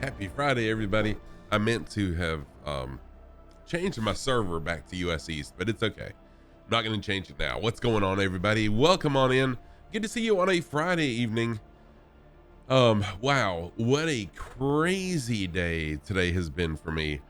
Happy Friday, everybody. I meant to have changed my server back to US East, but it's okay. I'm not going to change it now. What's going on, everybody? Welcome on in. Good to see you on a Friday evening. Wow, what a crazy day today has been for me.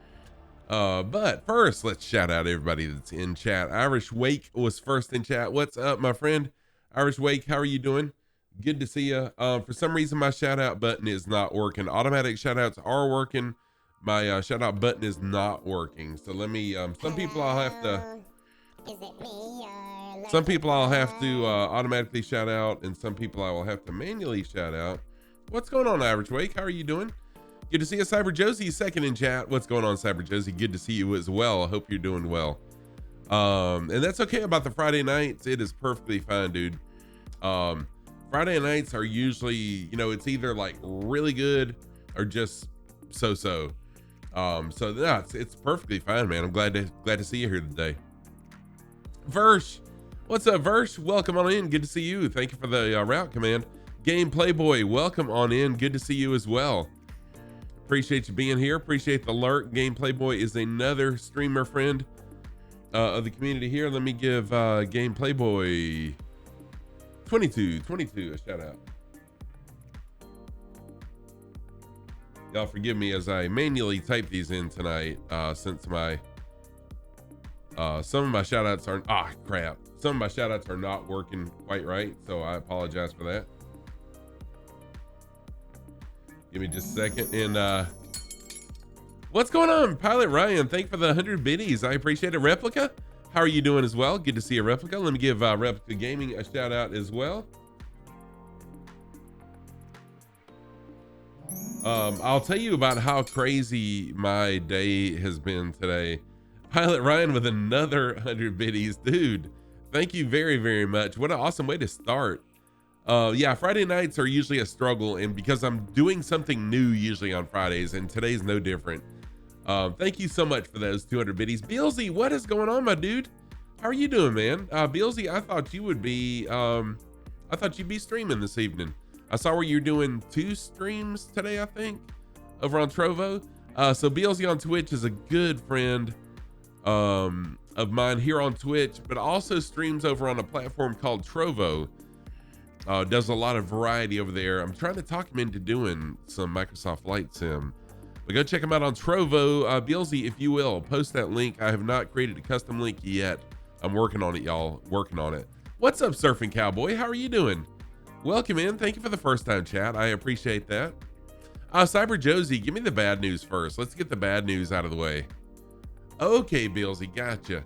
But first, let's shout out everybody that's in chat. Irish Wake was first in chat. What's up, my friend? Irish Wake, how are you doing? Good to see you. For some reason, my shout out button is not working. Automatic shout outs are working. My shout out button is not working. So let me, some people I'll have to automatically shout out, and some people I will have to manually shout out. What's going on, Average Wake? How are you doing? Good to see you. Cyber Josie second in chat. What's going on, Cyber Josie? Good to see you as well. I hope you're doing well. And that's okay about the Friday nights. It is perfectly fine, dude. Friday nights are usually, you know, it's either like really good or just so-so. So yeah, it's perfectly fine, man. I'm glad to see you here today. Versh, what's up, Versh? Welcome on in. Good to see you. Thank you for the route command. Game Playboy, welcome on in. Good to see you as well. Appreciate you being here. Appreciate the alert. Game Playboy is another streamer friend of the community here. Let me give Game Playboy 22 a shout out. Y'all forgive me as I manually type these in tonight, since my some of my shout outs are some of my shout outs are not working quite right, so I apologize for that. Give me just a second. And what's going on, Pilot Ryan? Thank you for the 100 biddies. I appreciate it. Replica, how are you doing as well? Good to see you, Replica. Let me give Replica Gaming a shout out as well. I'll tell you about how crazy my day has been today. Pilot Ryan with another 100 biddies. Dude, thank you very, very much. What an awesome way to start. Yeah, Friday nights are usually a struggle, and because I'm doing something new usually on Fridays, and today's no different. Thank you so much for those 200 biddies. Beelzy, what is going on, my dude? How are you doing, man? Beelzy, I thought you would be, I thought you'd be streaming this evening. I saw where you're doing 2 streams today, I think, over on Trovo. So Beelzy on Twitch is a good friend of mine here on Twitch, but also streams over on a platform called Trovo. Does a lot of variety over there. I'm trying to talk him into doing some Microsoft Flight Sim, but go check him out on Trovo. Beelzy, if you will, post that link. I have not created a custom link yet. I'm working on it, y'all. Working on it. What's up, Surfing Cowboy? How are you doing? Welcome in. Thank you for the first time chat. I appreciate that. Cyber Josie, give me the bad news first. Let's get the bad news out of the way. Okay, Beelzy, gotcha.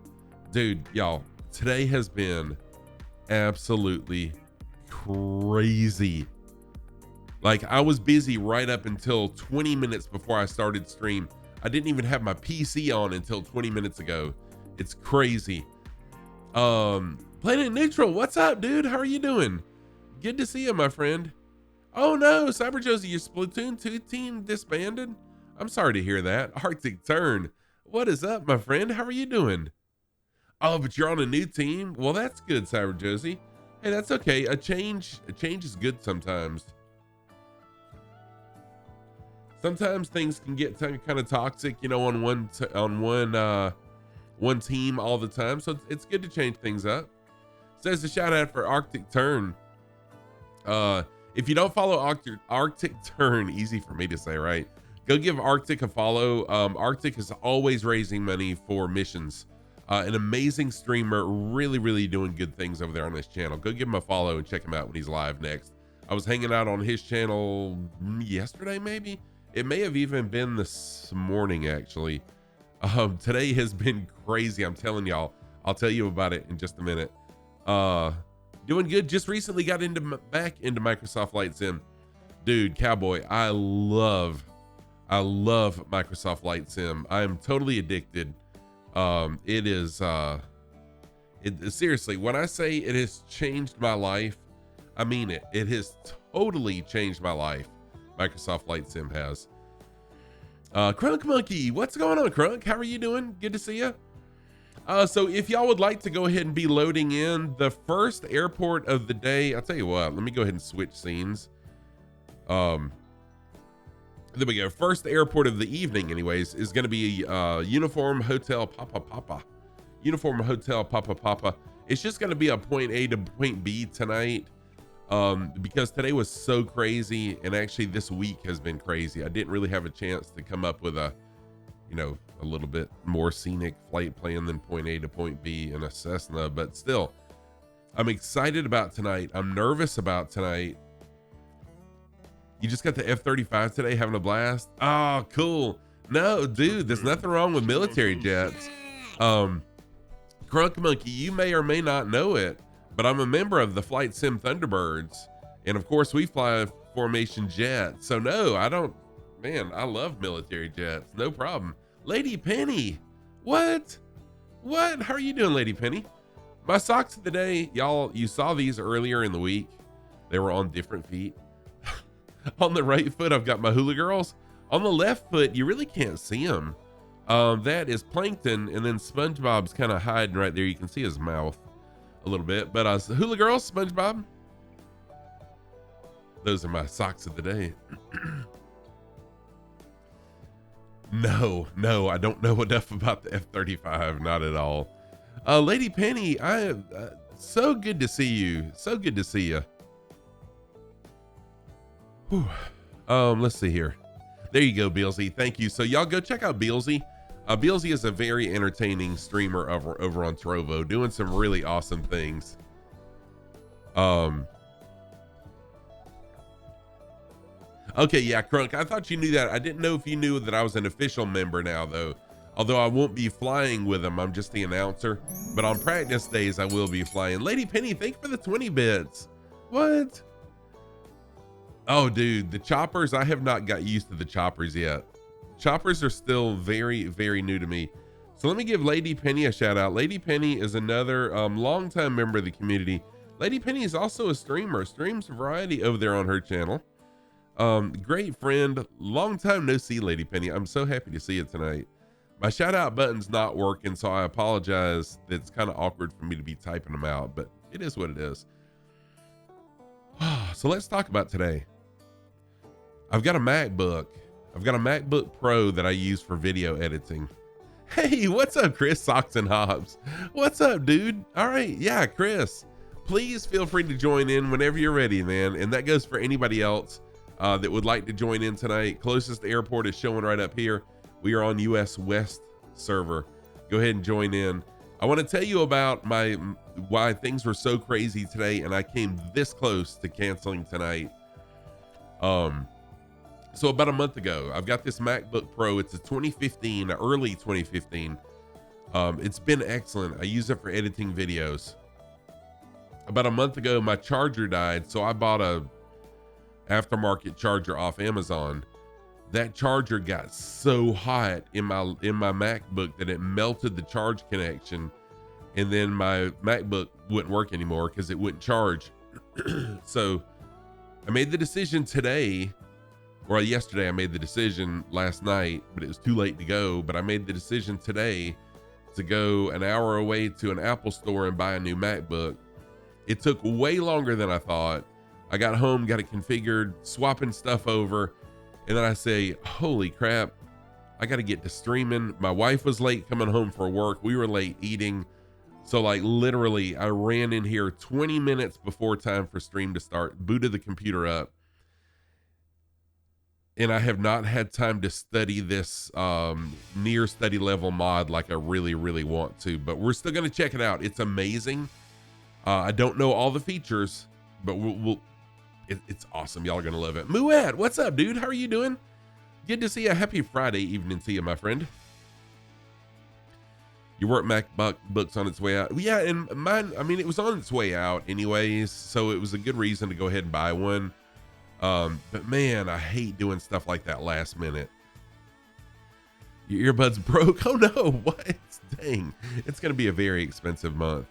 Dude, y'all, today has been absolutely crazy. Like, I was busy right up until 20 minutes before I started stream. I didn't even have my PC on until 20 minutes ago. It's crazy. Planet Neutral, what's up, dude? How are you doing? Good to see you, my friend. Oh no, Cyber Josie, your Splatoon 2 team disbanded? I'm sorry to hear that. Arctic Turn, what is up, my friend? How are you doing? Oh, but you're on a new team? Well, that's good, Cyber Josie. Hey, that's okay. A change is good sometimes. Sometimes things can get kind of toxic, you know, on one team all the time. So it's good to change things up. Says a shout out for Arctic Turn. If you don't follow Arctic Turn, easy for me to say, right? Go give Arctic a follow. Arctic is always raising money for missions. An amazing streamer, really doing good things over there on his channel. Go give him a follow and check him out when he's live next. I was hanging out on his channel yesterday, maybe. It may have even been this morning, actually. Today has been crazy. I'm telling y'all. I'll tell you about it in just a minute. Doing good. Just recently got back into Microsoft Flight Sim. Dude, Cowboy, I love Microsoft Flight Sim. I am totally addicted. It is seriously, when I say it has changed my life, I mean it. It has totally changed my life. Microsoft Flight Sim has. Crunk Monkey, what's going on, Crunk? How are you doing? Good to see you. So if y'all would like to go ahead and be loading in the first airport of the day, I'll tell you what, let me go ahead and switch scenes. There we go. First airport of the evening, anyways, is going to be Uniform Hotel Papa Papa. Uniform Hotel Papa Papa. It's just going to be a point A to point B tonight, because today was so crazy, and actually this week has been crazy. I didn't really have a chance to come up with a little bit more scenic flight plan than point A to point B in a Cessna, but still, I'm excited about tonight. I'm nervous about tonight. You just got the F-35 today, having a blast? Oh, cool. No, dude, there's nothing wrong with military jets. Crunk Monkey, you may or may not know it, but I'm a member of the Flight Sim Thunderbirds. And of course, we fly a formation jet. So no, I don't, man, I love military jets. No problem. Lady Penny, what? How are you doing, Lady Penny? My socks of the day, y'all, you saw these earlier in the week. They were on different feet. On the right foot, I've got my Hula Girls. On the left foot, you really can't see them. That is Plankton, and then SpongeBob's kind of hiding right there. You can see his mouth a little bit, but Hula Girls, SpongeBob. Those are my socks of the day. No, I don't know enough about the F-35, not at all. Lady Penny, so good to see you. So good to see you. Whew. Let's see here. There you go, Beelzy. Thank you. So y'all go check out Beelzy. Beelzy is a very entertaining streamer over on Trovo, doing some really awesome things. Okay, yeah, Crunk, I thought you knew that. I didn't know if you knew that I was an official member now, though. Although I won't be flying with them, I'm just the announcer. But on practice days, I will be flying. Lady Penny, thank you for the 20 bits. What? Oh, dude, the choppers, I have not got used to the choppers yet. Choppers are still very, very new to me. So let me give Lady Penny a shout out. Lady Penny is another longtime member of the community. Lady Penny is also a streamer, streams variety over there on her channel. Great friend, long time no see, Lady Penny. I'm so happy to see you tonight. My shout out button's not working, so I apologize. It's kind of awkward for me to be typing them out, but it is what it is. So let's talk about today. I've got a MacBook. I've got a MacBook Pro that I use for video editing. Hey, what's up, Chris Socks and Hobbs? What's up, dude? All right, yeah, Chris, please feel free to join in whenever you're ready, man. And that goes for anybody else that would like to join in tonight. Closest airport is showing right up here. We are on US West server. Go ahead and join in. I want to tell you about why things were so crazy today, and I came this close to canceling tonight. So about a month ago, I've got this MacBook Pro. It's a 2015, early 2015. It's been excellent. I use it for editing videos. About a month ago, my charger died, so I bought a aftermarket charger off Amazon. That charger got so hot in my MacBook that it melted the charge connection, and then my MacBook wouldn't work anymore because it wouldn't charge. So I made the decision today, or yesterday. I made the decision last night, but it was too late to go. But I made the decision today to go an hour away to an Apple store and buy a new MacBook. It took way longer than I thought. I got home, got it configured, swapping stuff over, and then I say, holy crap, I got to get to streaming. My wife was late coming home for work. We were late eating. So like literally I ran in here 20 minutes before time for stream to start, booted the computer up. And I have not had time to study this near study level mod like I really, really want to, but we're still going to check it out. It's amazing. I don't know all the features, but it's awesome. Y'all are going to love it. Muad, what's up, dude? How are you doing? Good to see you. Happy Friday evening to you, my friend. Your work MacBook's on its way out. Yeah, and mine, I mean, it was on its way out anyways, so it was a good reason to go ahead and buy one. But man, I hate doing stuff like that last minute. Your earbuds broke? Oh no, what? Dang, it's going to be a very expensive month.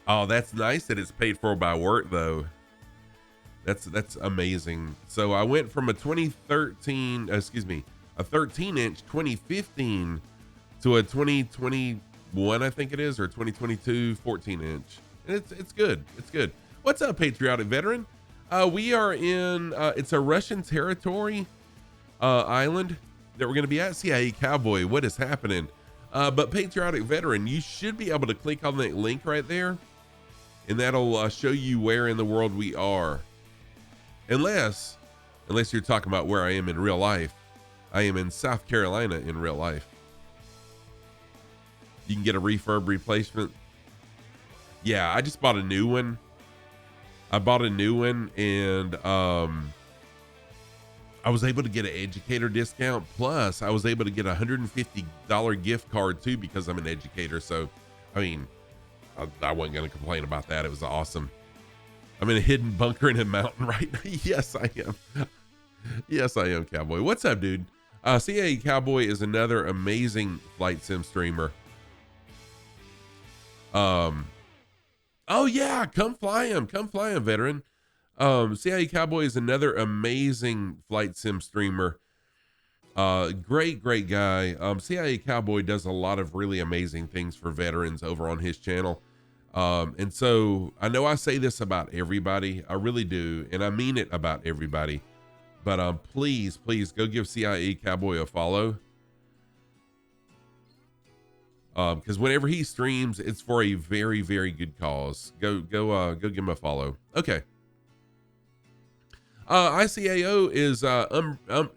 Oh, that's nice that it's paid for by work though. That's amazing. So I went from a 13-inch 2015 to a 2021, I think it is, or 2022 14-inch. And it's good. It's good. What's up, Patriotic Veteran? We are in, it's a Russian territory, island that we're going to be at. CIA Cowboy, what is happening? But Patriotic Veteran, you should be able to click on that link right there, and that'll show you where in the world we are. Unless you're talking about where I am in real life. I am in South Carolina in real life. You can get a refurb replacement. Yeah, I just bought a new one. I bought a new one, and I was able to get an educator discount. Plus, I was able to get a $150 gift card too because I'm an educator. So, I mean, I wasn't going to complain about that. It was awesome. I'm in a hidden bunker in a mountain right now. Yes, I am. Yes, I am, Cowboy. What's up, dude? CIA Cowboy is another amazing flight sim streamer. Oh yeah, come fly him, veteran. CIA Cowboy is another amazing flight sim streamer. Great guy. CIA Cowboy does a lot of really amazing things for veterans over on his channel. And so I know I say this about everybody, I really do, and I mean it about everybody, but please go give CIA Cowboy a follow. Because whenever he streams, it's for a very good cause. Go give him a follow. Okay. ICAO is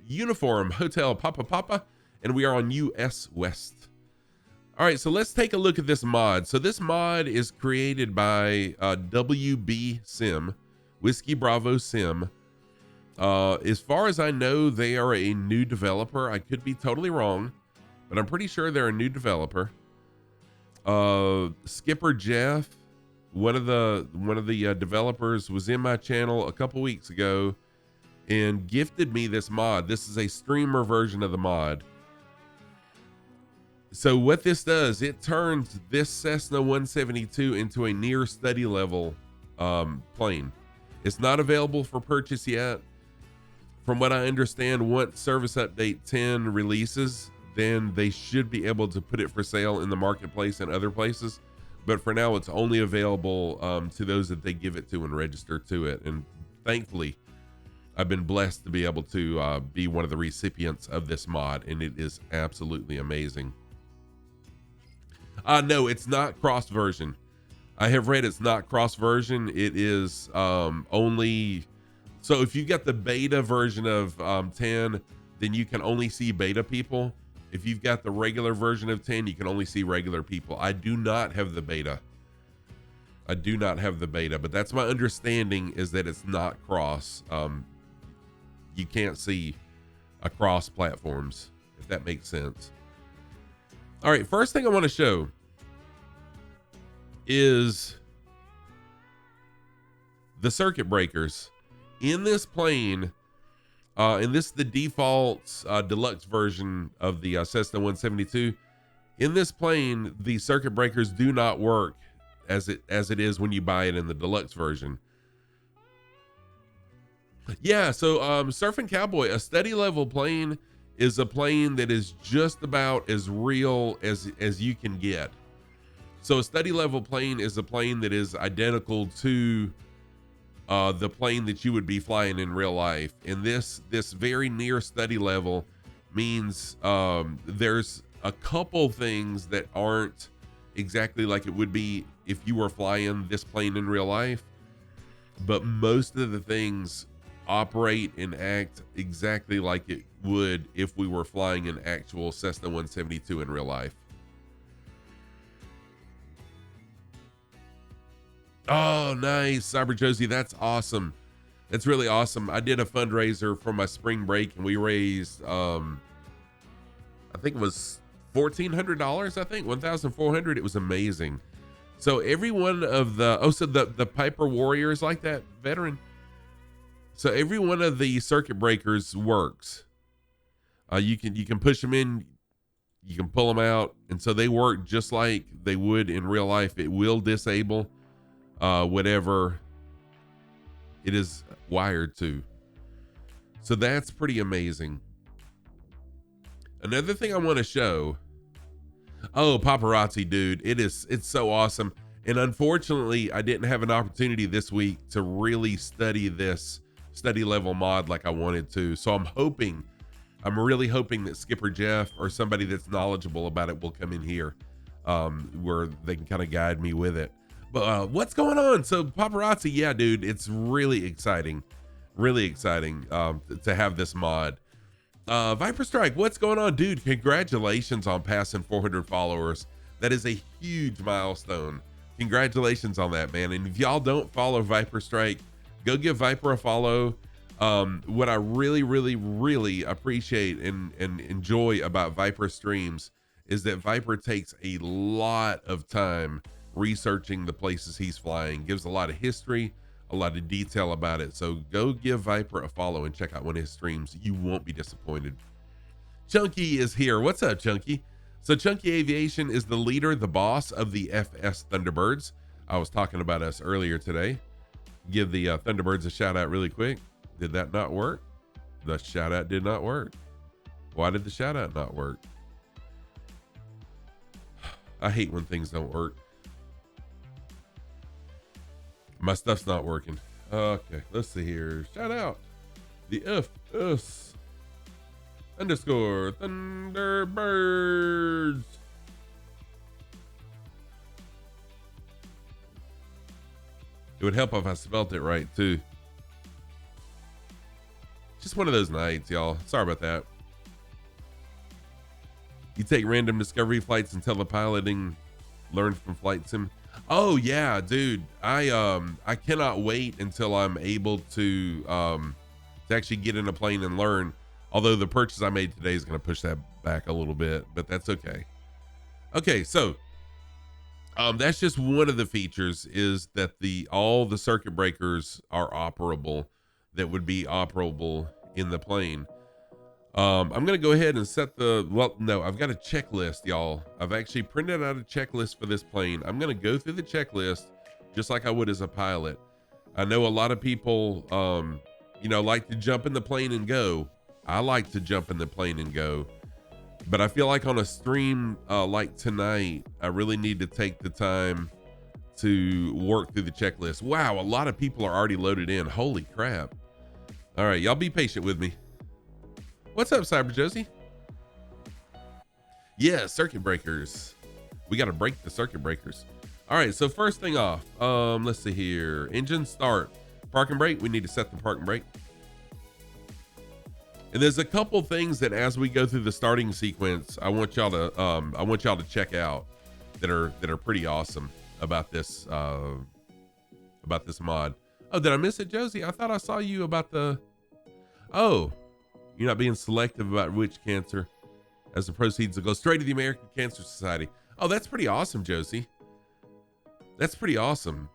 Uniform Hotel Papa, and we are on US West. All right, so let's take a look at this mod. So this mod is created by WBSim, Whiskey Bravo Sim. As far as I know, they are a new developer. I could be totally wrong, but I'm pretty sure they're a new developer. Skipper Jeff, one of the developers, was in my channel a couple weeks ago and gifted me this mod. This is a streamer version of the mod. So what this does, it turns this Cessna 172 into a near study level plane. It's not available for purchase yet. From what I understand, once Service Update 10 releases, then they should be able to put it for sale in the marketplace and other places. But for now, it's only available to those that they give it to and register to it. And thankfully, I've been blessed to be able to be one of the recipients of this mod, and it is absolutely amazing. No, it's not cross version. I have read it's not cross version. It is only, so if you got the beta version of 10, then you can only see beta people. If you've got the regular version of 10, you can only see regular people. I do not have the beta. But that's my understanding, is that it's not cross. You can't see across platforms, if that makes sense. All right, first thing I want to show is the circuit breakers in this plane. And this is the default deluxe version of the Cessna 172. In this plane, the circuit breakers do not work as it is when you buy it in the deluxe version. Yeah, so Surfing Cowboy, a steady level plane is a plane that is just about as real as you can get. So a steady level plane is a plane that is identical to the plane that you would be flying in real life. And this very near steady level means there's a couple things that aren't exactly like it would be if you were flying this plane in real life, but most of the things operate and act exactly like it would if we were flying an actual Cessna 172 in real life. Oh, nice, Cyber Josie. That's awesome. That's really awesome. I did a fundraiser for my spring break, and we raised, I think it was $1,400. I think $1,400. It was amazing. So every one of the, so the Piper Warriors like that, veteran. So every one of the circuit breakers works. You can push them in, you can pull them out, and so they work just like they would in real life. It will disable whatever it is wired to. So that's pretty amazing. Another thing I want to show. Oh, paparazzi, dude. It's so awesome. And unfortunately, I didn't have an opportunity this week to really study this study level mod like I wanted to. So I'm really hoping that Skipper Jeff or somebody that's knowledgeable about it will come in here where they can kind of guide me with it. But what's going on? So paparazzi, yeah, dude, it's really exciting to have this mod. Viper Strike, what's going on, dude? Congratulations on passing 400 followers. That is a huge milestone. Congratulations on that, man. And if y'all don't follow Viper Strike, go give Viper a follow. What I really appreciate and enjoy about Viper streams is that Viper takes a lot of time researching the places he's flying, gives a lot of history, a lot of detail about it. So go give Viper a follow and check out one of his streams. You won't be disappointed. Chunky is here. What's up, Chunky? So Chunky Aviation is the leader, the boss of the FS Thunderbirds. I was talking about us earlier today. Give the Thunderbirds a shout out really quick. Did that not work? The shout out did not work. Why did the shout out not work? I hate when things don't work. My stuff's not working. Okay, let's see here. Shout out the FS _ Thunderbirds. It would help if I spelled it right too. Just one of those nights, y'all. Sorry about that. You take random discovery flights and telepiloting learned from flight sim. Oh yeah, dude. I cannot wait until I'm able to actually get in a plane and learn. Although the purchase I made today is going to push that back a little bit, but that's okay. Okay, so that's just one of the features, is that all the circuit breakers are operable, that would be operable in the plane. I'm going to go ahead and set I've got a checklist, y'all. I've actually printed out a checklist for this plane. I'm going to go through the checklist just like I would as a pilot. I know a lot of people, like to jump in the plane and go. I like to jump in the plane and go, but I feel like on a stream like tonight, I really need to take the time to work through the checklist. Wow, a lot of people are already loaded in. Holy crap. All right, y'all be patient with me. What's up, Cyber Josie? Yeah, circuit breakers. We got to break the circuit breakers. All right, so first thing off, let's see here. Engine start. Park and brake, we need to set the park and brake. And there's a couple things that as we go through the starting sequence, I want y'all to check out that are pretty awesome about this mod. Oh, did I miss it, Josie? I thought I saw you about oh, you're not being selective about which cancer, as the proceeds will go straight to the American Cancer Society. Oh, that's pretty awesome, Josie. That's pretty awesome.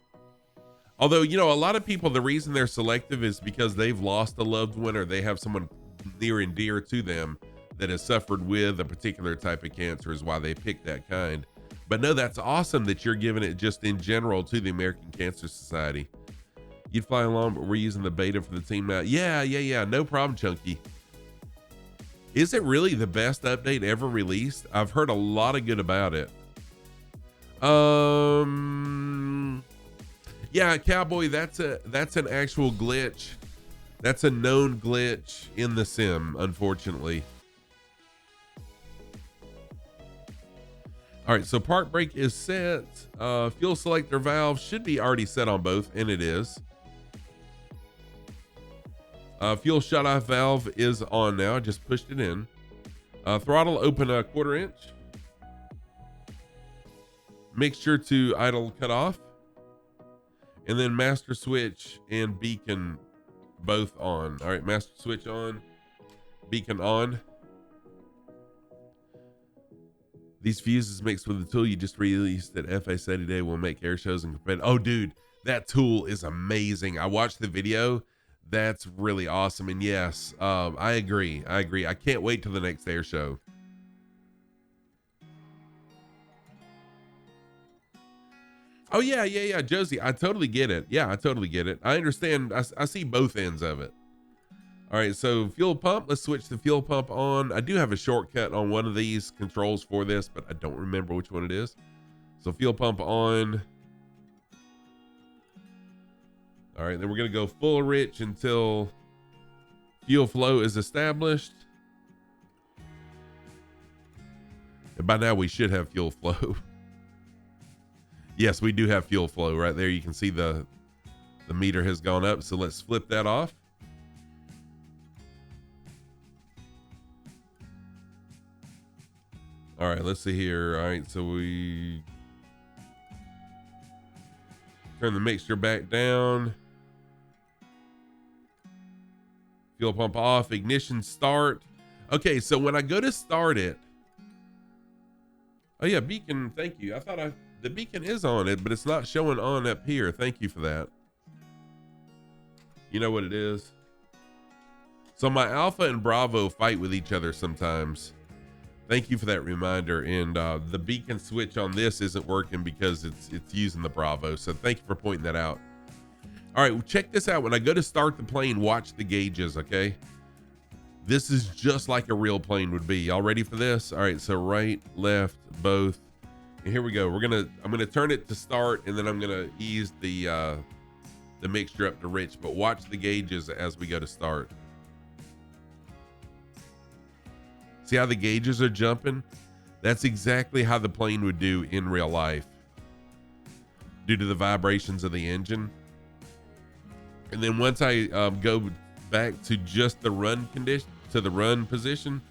Although, a lot of people, the reason they're selective is because they've lost a loved one or they have someone near and dear to them that has suffered with a particular type of cancer is why they pick that kind. But no, that's awesome that you're giving it just in general to the American Cancer Society. You'd fly along, but we're using the beta for the team now. Yeah. No problem, Chunky. Is it really the best update ever released? I've heard a lot of good about it. Yeah, Cowboy, that's an actual glitch. That's a known glitch in the sim, unfortunately. All right, so park brake is set. Fuel selector valve should be already set on both, and it is. Fuel shutoff valve is on now. I just pushed it in. Throttle open a 1/4 inch. Mixture to idle cut off. And then master switch and beacon both on. All right, master switch on, beacon on. These fuses mixed with the tool you just released that FA said today will make air shows and competitive. Oh, dude, that tool is amazing. I watched the video. That's really awesome. And yes, I agree. I can't wait till the next air show. Oh yeah, Josie, I totally get it. Yeah, I totally get it. I understand. I see both ends of it. All right, so fuel pump, let's switch the fuel pump on. I do have a shortcut on one of these controls for this, but I don't remember which one it is. So fuel pump on, All right, then we're gonna go full rich until fuel flow is established. And by now we should have fuel flow. Yes, we do have fuel flow right there. You can see the meter has gone up. So let's flip that off. All right, let's see here. All right, so we turn the mixture back down. Fuel pump off, ignition start. Okay, so when I go to start it, oh yeah, beacon, thank you. I thought the beacon is on it, but it's not showing on up here. Thank you for that. You know what it is? So my Alpha and Bravo fight with each other sometimes. Thank you for that reminder. And the beacon switch on this isn't working because it's using the Bravo. So thank you for pointing that out. All right, well, check this out. When I go to start the plane, watch the gauges, okay? This is just like a real plane would be. Y'all ready for this? All right, so right, left, both. And here we go. I'm gonna turn it to start, and then I'm gonna ease the mixture up to rich, but watch the gauges as we go to start. See how the gauges are jumping? That's exactly how the plane would do in real life due to the vibrations of the engine. And then once I go back to just the run condition, to the run position.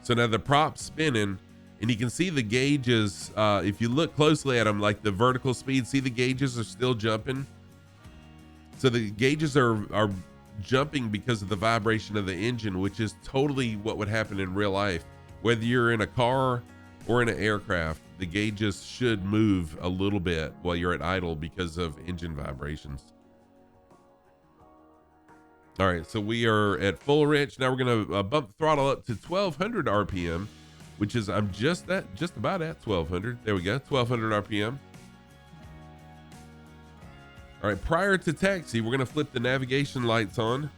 So now the prop's spinning, and you can see the gauges. If you look closely at them, like the vertical speed, see the gauges are still jumping. So the gauges are jumping because of the vibration of the engine, which is totally what would happen in real life. Whether you're in a car or in an aircraft, the gauges should move a little bit while you're at idle because of engine vibrations. All right, so we are at full rich. Now we're gonna bump the throttle up to 1200 RPM, which is, I'm just about at 1200. There we go, 1200 RPM. All right, prior to taxi, we're gonna flip the navigation lights on.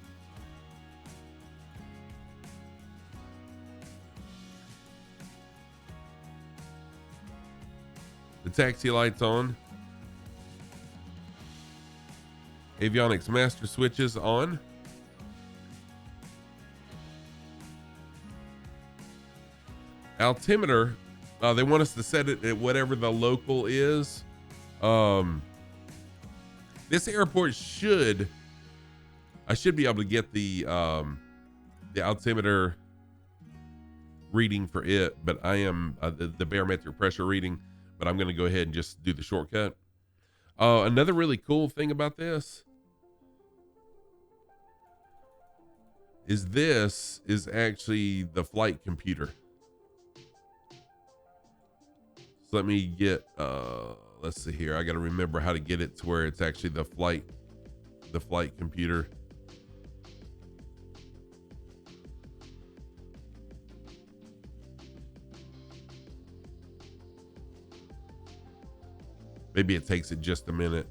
The taxi lights on. Avionics master switches on. Altimeter, they want us to set it at whatever the local is. This airport I should be able to get the altimeter reading for it, but I am the barometric pressure reading, but I'm going to go ahead and just do the shortcut. Another really cool thing about this is actually the flight computer. So let me get, let's see here. I got to remember how to get it to where it's actually the flight computer. Maybe it takes it just a minute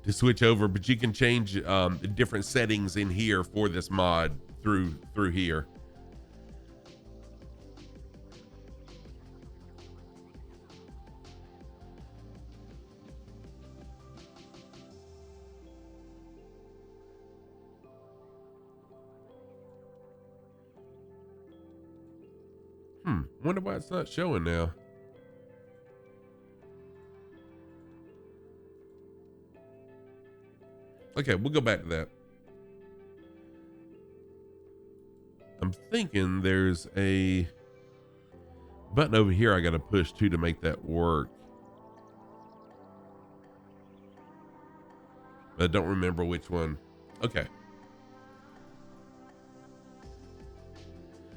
to switch over, but you can change the different settings in here for this mod through here. Wonder why it's not showing now. Okay, we'll go back to that. I'm thinking there's a button over here I got to push too to make that work. But I don't remember which one. Okay.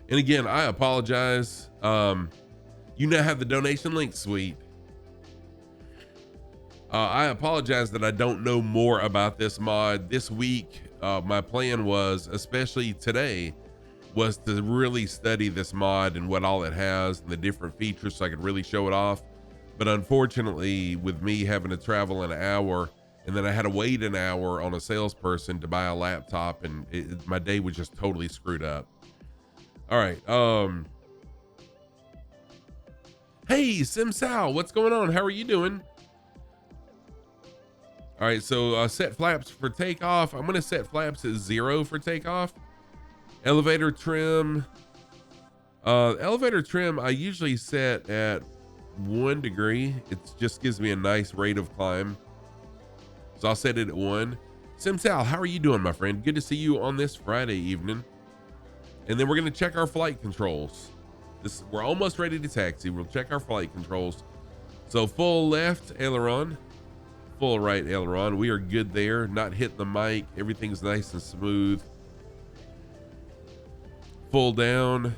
And again, I apologize. You now have the donation link, sweet. I apologize that I don't know more about this mod. This week, my plan was, especially today, was to really study this mod and what all it has and the different features so I could really show it off. But unfortunately, with me having to travel an hour, and then I had to wait an hour on a salesperson to buy a laptop, and my day was just totally screwed up. All right. Hey, Sim Sal, what's going on? How are you doing? All right, so set flaps for takeoff. I'm gonna set flaps at 0 for takeoff. Elevator trim. Elevator trim, I usually set at 1 degree. It just gives me a nice rate of climb. So I'll set it at 1. Sim Sal, how are you doing, my friend? Good to see you on this Friday evening. And then we're gonna check our flight controls. We're almost ready to taxi. We'll check our flight controls. So full left aileron, full right aileron. We are good there. Not hitting the mic. Everything's nice and smooth. Full down.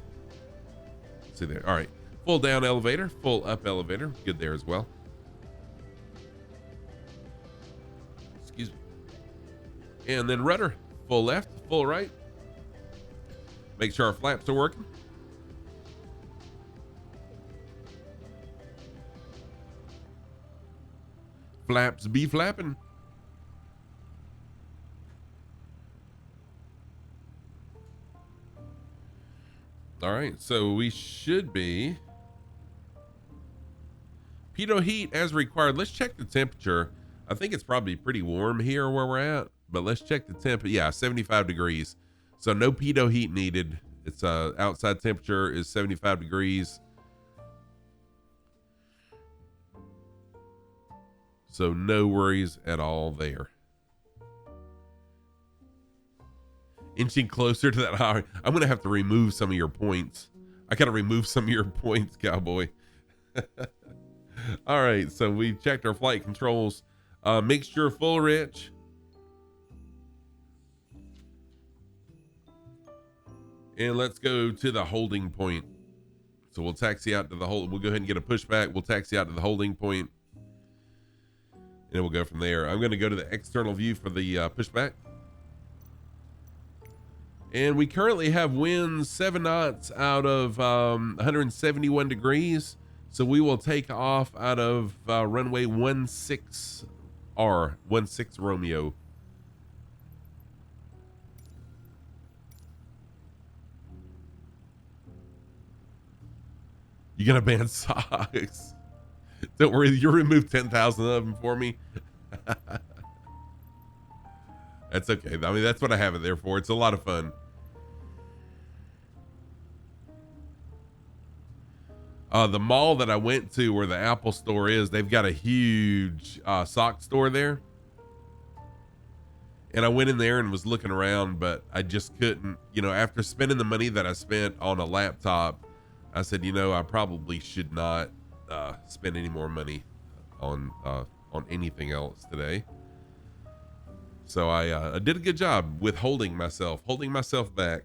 Let's see there. All right. Full down elevator, full up elevator. Good there as well. Excuse me. And then rudder, full left, full right. Make sure our flaps are working. Flaps be flapping. All right, so we should be pitot heat as required. Let's check the temperature. I think it's probably pretty warm here where we're at, but let's check the temp. Yeah, 75 degrees. So no pitot heat needed. It's outside temperature is 75 degrees. So no worries at all there. Inching closer to that high. I'm going to have to remove some of your points. I got to remove some of your points, cowboy. All right. So we checked our flight controls. Mixture full rich. And let's go to the holding point. So we'll taxi out to the we'll go ahead and get a pushback. We'll taxi out to the holding point. And we'll go from there. I'm going to go to the external view for the pushback. And we currently have winds 7 knots out of 171 degrees. So we will take off out of runway 16R, 16 Romeo. You're going to ban socks. Don't worry, you removed 10,000 of them for me. That's okay. I mean, that's what I have it there for. It's a lot of fun. The mall that I went to where the Apple store is, they've got a huge sock store there. And I went in there and was looking around, but I just couldn't, after spending the money that I spent on a laptop, I said, I probably should not spend any more money on anything else today. So I did a good job with holding myself back.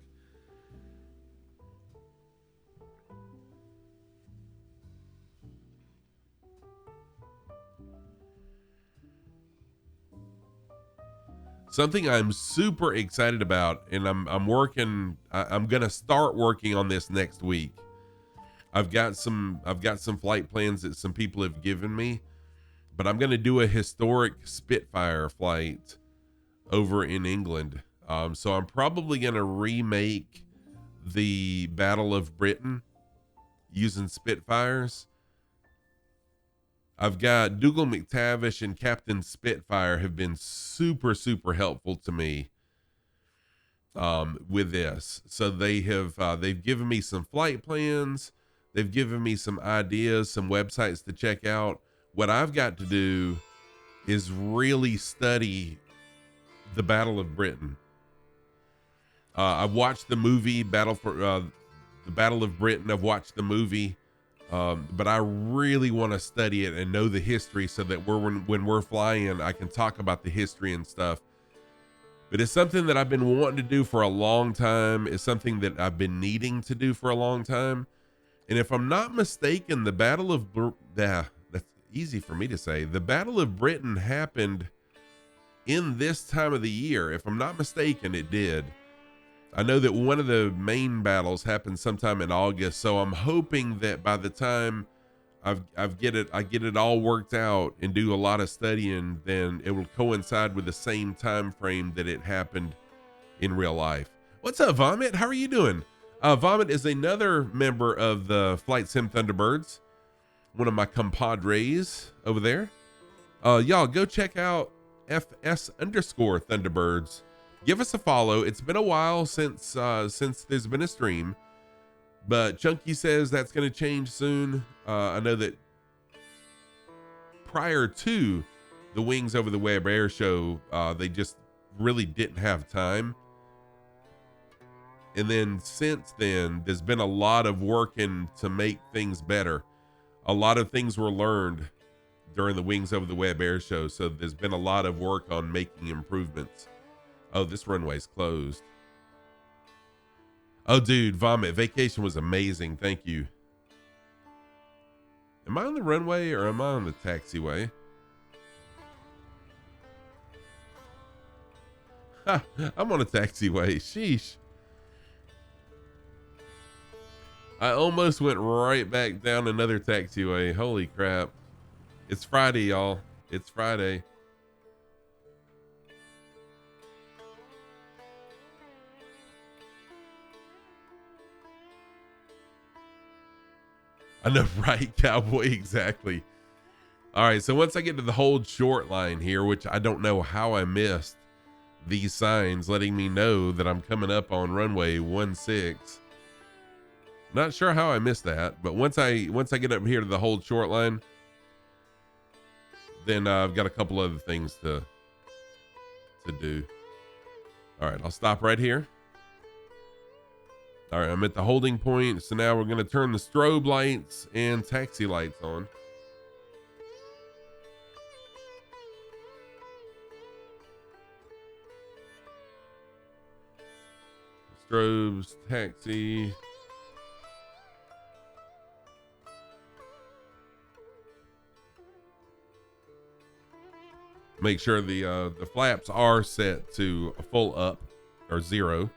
Something I'm super excited about, and I'm gonna start working on this next week. I've got some flight plans that some people have given me, but I'm gonna do a historic Spitfire flight over in England. So I'm probably gonna remake the Battle of Britain using Spitfires. I've got Dougal McTavish and Captain Spitfire have been super, super helpful to me with this. So they've given me some flight plans. They've given me some ideas, some websites to check out. What I've got to do is really study the Battle of Britain. I've watched the movie the Battle of Britain. I've watched the movie. But I really want to study it and know the history so that when we're flying, I can talk about the history and stuff. But it's something that I've been wanting to do for a long time. It's something that I've been needing to do for a long time. And if I'm not mistaken, that's easy for me to say. The Battle of Britain happened in this time of the year. If I'm not mistaken, it did. I know that one of the main battles happened sometime in August, so I'm hoping that by the time I get it all worked out and do a lot of studying, then it will coincide with the same time frame that it happened in real life. What's up, Vomit? How are you doing? Vomit is another member of the Flight Sim Thunderbirds. one of my compadres over there. Y'all go check out FS_Thunderbirds. Give us a follow. It's been a while since there's been a stream, but Chunky says that's going to change soon. I know that prior to the Wings Over the Web Air show, they just really didn't have time. And then since then, there's been a lot of working to make things better. A lot of things were learned during the Wings Over the Web Air show. So there's been a lot of work on making improvements. Oh, this runway's closed. Oh, dude, Vomit. Vacation was amazing. Thank you. Am I on the runway or am I on the taxiway? Ha, I'm on a taxiway. Sheesh. I almost went right back down another taxiway. Holy crap. It's Friday, y'all. It's Friday. I know, right, Cowboy? Exactly. All right, so once I get to the hold short line here, which I don't know how I missed these signs letting me know that I'm coming up on runway 16. Not sure how I missed that, but once I get up here to the hold short line, then I've got a couple other things to do. All right, I'll stop right here. All right, I'm at the holding point. So now we're going to turn the strobe lights and taxi lights on. Strobes, taxi. Make sure the flaps are set to a full up or 0.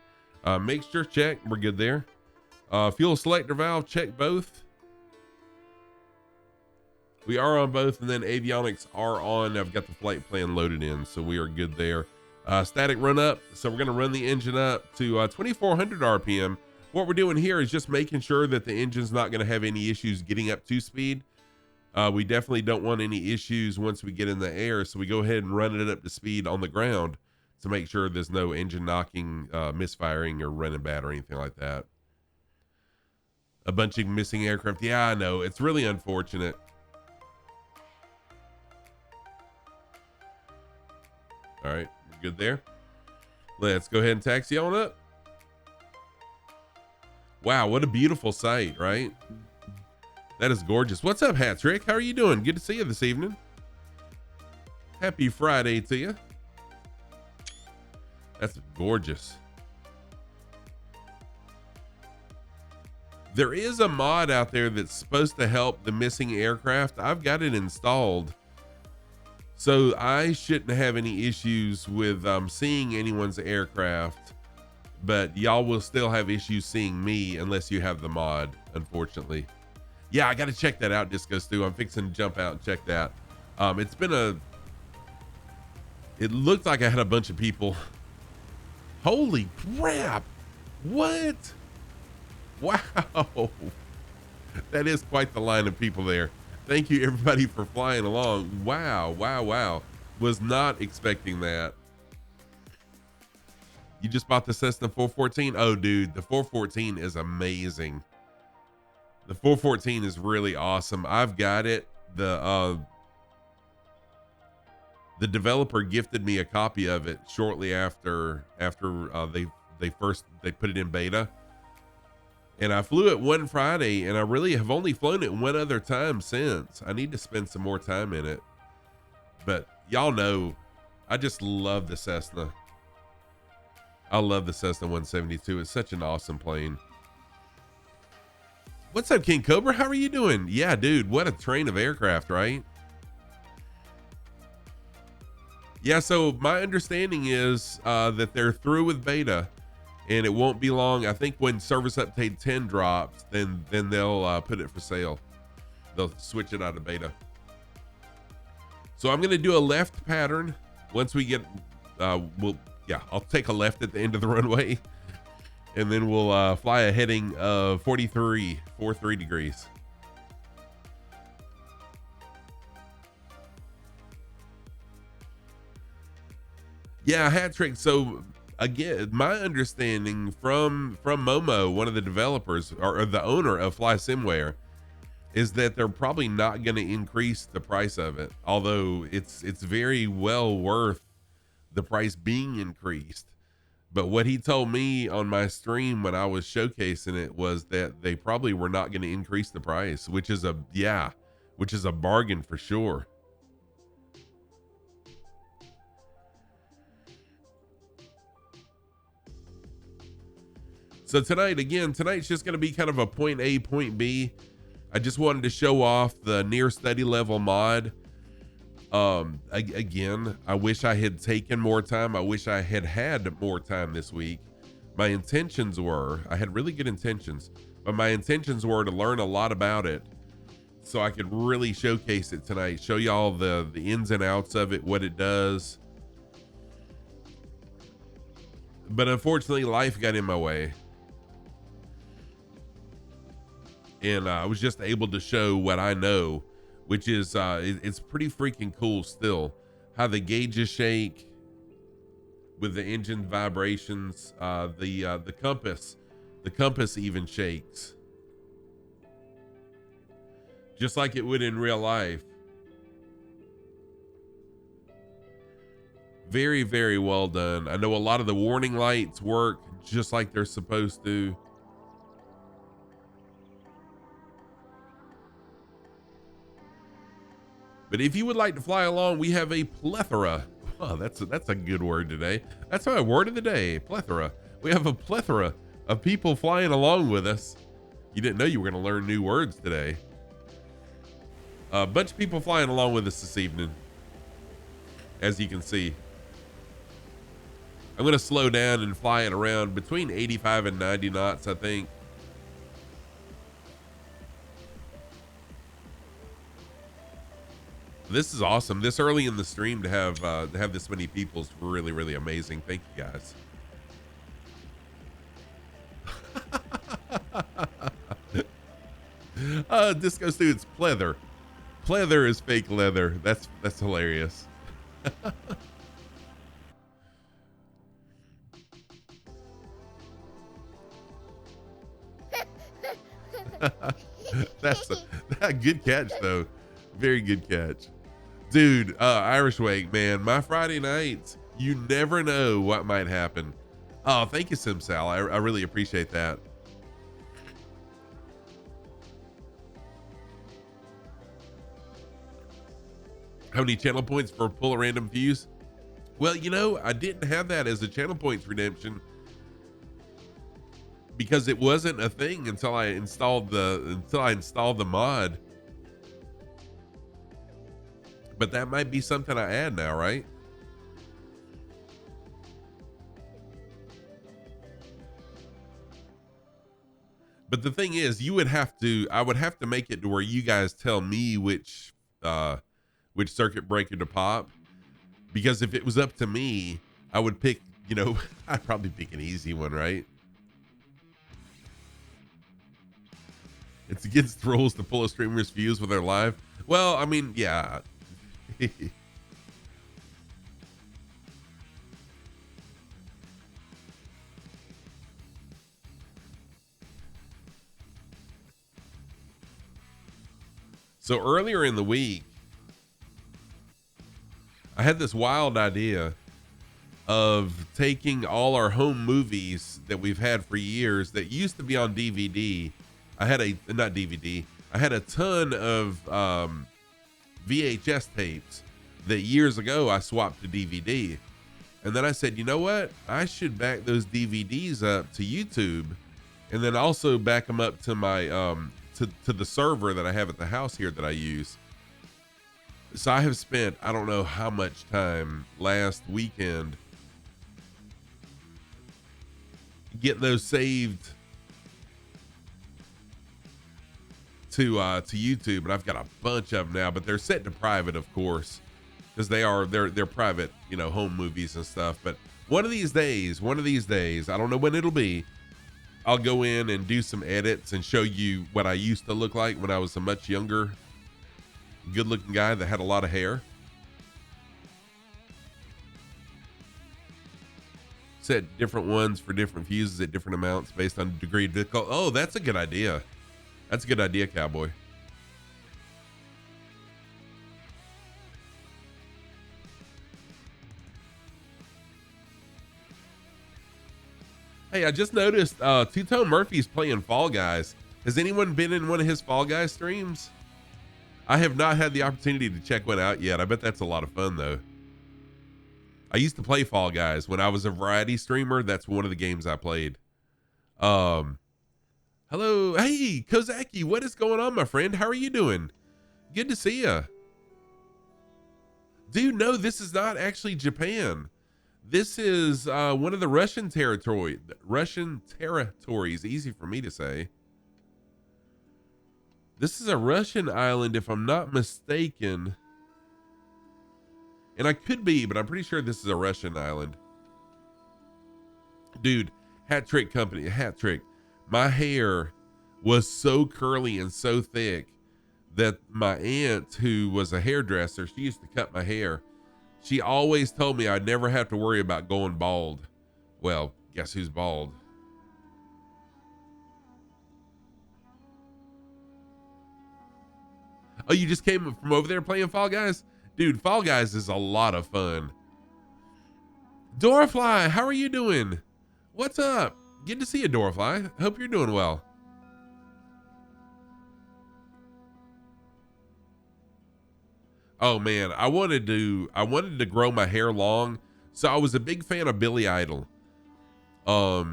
Mixture check, we're good there. Fuel selector valve, check both. We are on both, and then avionics are on. I've got the flight plan loaded in, so we are good there. Static run up, so we're going to run the engine up to 2400 RPM. What we're doing here is just making sure that the engine's not going to have any issues getting up to speed. We definitely don't want any issues once we get in the air, so we go ahead and run it up to speed on the ground to make sure there's no engine knocking, misfiring, or running bad or anything like that. A bunch of missing aircraft. Yeah, I know. It's really unfortunate. All right, we're good there. Let's go ahead and taxi on up. Wow, what a beautiful sight, right? That is gorgeous. What's up, Hatrick? How are you doing? Good to see you this evening. Happy Friday to you. That's gorgeous. There is a mod out there that's supposed to help the missing aircraft. I've got it installed, so I shouldn't have any issues with seeing anyone's aircraft, but y'all will still have issues seeing me unless you have the mod, unfortunately. Yeah, I got to check that out, Disco Stu. I'm fixing to jump out and check that. It looked like I had a bunch of people. Holy crap. What? Wow. That is quite the line of people there. Thank you, everybody, for flying along. Wow, wow, wow. Was not expecting that. You just bought the Cessna 414? Oh, dude, the 414 is amazing. The 414 is really awesome. I've got it. The developer gifted me a copy of it shortly after they put it in beta. And I flew it one Friday, and I really have only flown it one other time since. I need to spend some more time in it. But y'all know, I just love the Cessna. I love the Cessna 172. It's such an awesome plane. What's up, King Cobra? How are you doing? Yeah, dude, what a train of aircraft, right? Yeah, so my understanding is that they're through with beta, and it won't be long. I think when service update 10 drops, then they'll put it for sale. They'll switch it out of beta. So I'm going to do a left pattern once we get, I'll take a left at the end of the runway, and then we'll fly a heading of 43 degrees. Yeah, hat trick. So again, my understanding from Momo, one of the developers or the owner of Fly Simware, is that they're probably not going to increase the price of it, although it's very well worth the price being increased. But what he told me on my stream when I was showcasing it was that they probably were not going to increase the price, which is a bargain for sure. So tonight's just going to be kind of a point A, point B. I just wanted to show off the near study level mod. Again, I wish I had taken more time. I wish I had more time this week. My intentions were, I had really good intentions, but my intentions were to learn a lot about it so I could really showcase it tonight, show y'all the ins and outs of it, what it does. But unfortunately, life got in my way. And I was just able to show what I know, which is it's pretty freaking cool still. How the gauges shake with the engine vibrations, the compass even shakes. Just like it would in real life. Very, very well done. I know a lot of the warning lights work just like they're supposed to. But if you would like to fly along, we have a plethora. Oh, that's a good word today. That's my word of the day, plethora. We have a plethora of people flying along with us. You didn't know you were going to learn new words today. A bunch of people flying along with us this evening, as you can see. I'm going to slow down and fly it around between 85 and 90 knots, I think. This is awesome. This early in the stream to have this many people is really, really amazing. Thank you guys. Disco Students, pleather. Pleather is fake leather. That's hilarious. That's a good catch though. Very good catch. Dude, Irish Wake, man, my Friday nights, you never know what might happen. Oh, thank you, SimSal. I really appreciate that. How many channel points for pull a random fuse? Well, you know, I didn't have that as a channel points redemption because it wasn't a thing until I installed the mod. But that might be something I add now, right? But the thing is, I would have to make it to where you guys tell me which circuit breaker to pop. Because if it was up to me, I would pick, I'd probably pick an easy one, right? It's against the rules to pull a streamer's fuse when they're live. Well, I mean, yeah. So earlier in the week, I had this wild idea of taking all our home movies that we've had for years that used to be on DVD. I had a ton of VHS tapes that years ago I swapped to DVD. And then I said, you know what? I should back those DVDs up to YouTube and then also back them up to my to the server that I have at the house here that I use. So I have spent, I don't know how much time last weekend getting those saved to YouTube, and I've got a bunch of them now, but they're set to private, of course, because they're private, home movies and stuff. But one of these days, I don't know when it'll be, I'll go in and do some edits and show you what I used to look like when I was a much younger, good-looking guy that had a lot of hair. Set different ones for different fuses at different amounts based on degree of difficulty. Oh, that's a good idea. That's a good idea, Cowboy. Hey, I just noticed Two-Tone Murphy's playing Fall Guys. Has anyone been in one of his Fall Guys streams? I have not had the opportunity to check one out yet. I bet that's a lot of fun though. I used to play Fall Guys when I was a variety streamer. That's one of the games I played. Hello. Hey, Kozaki, what is going on, my friend? How are you doing? Good to see you. Dude, no, this is not actually Japan. This is one of the Russian territories. Easy for me to say. This is a Russian island, if I'm not mistaken. And I could be, but I'm pretty sure this is a Russian island. Dude, hat trick company, hat trick. My hair was so curly and so thick that my aunt, who was a hairdresser, she used to cut my hair. She always told me I'd never have to worry about going bald. Well, guess who's bald? Oh, you just came from over there playing Fall Guys? Dude, Fall Guys is a lot of fun. Dorafly, how are you doing? What's up? Good to see you, Dorafly. Hope you're doing well. Oh man, I wanted to grow my hair long. So I was a big fan of Billy Idol. I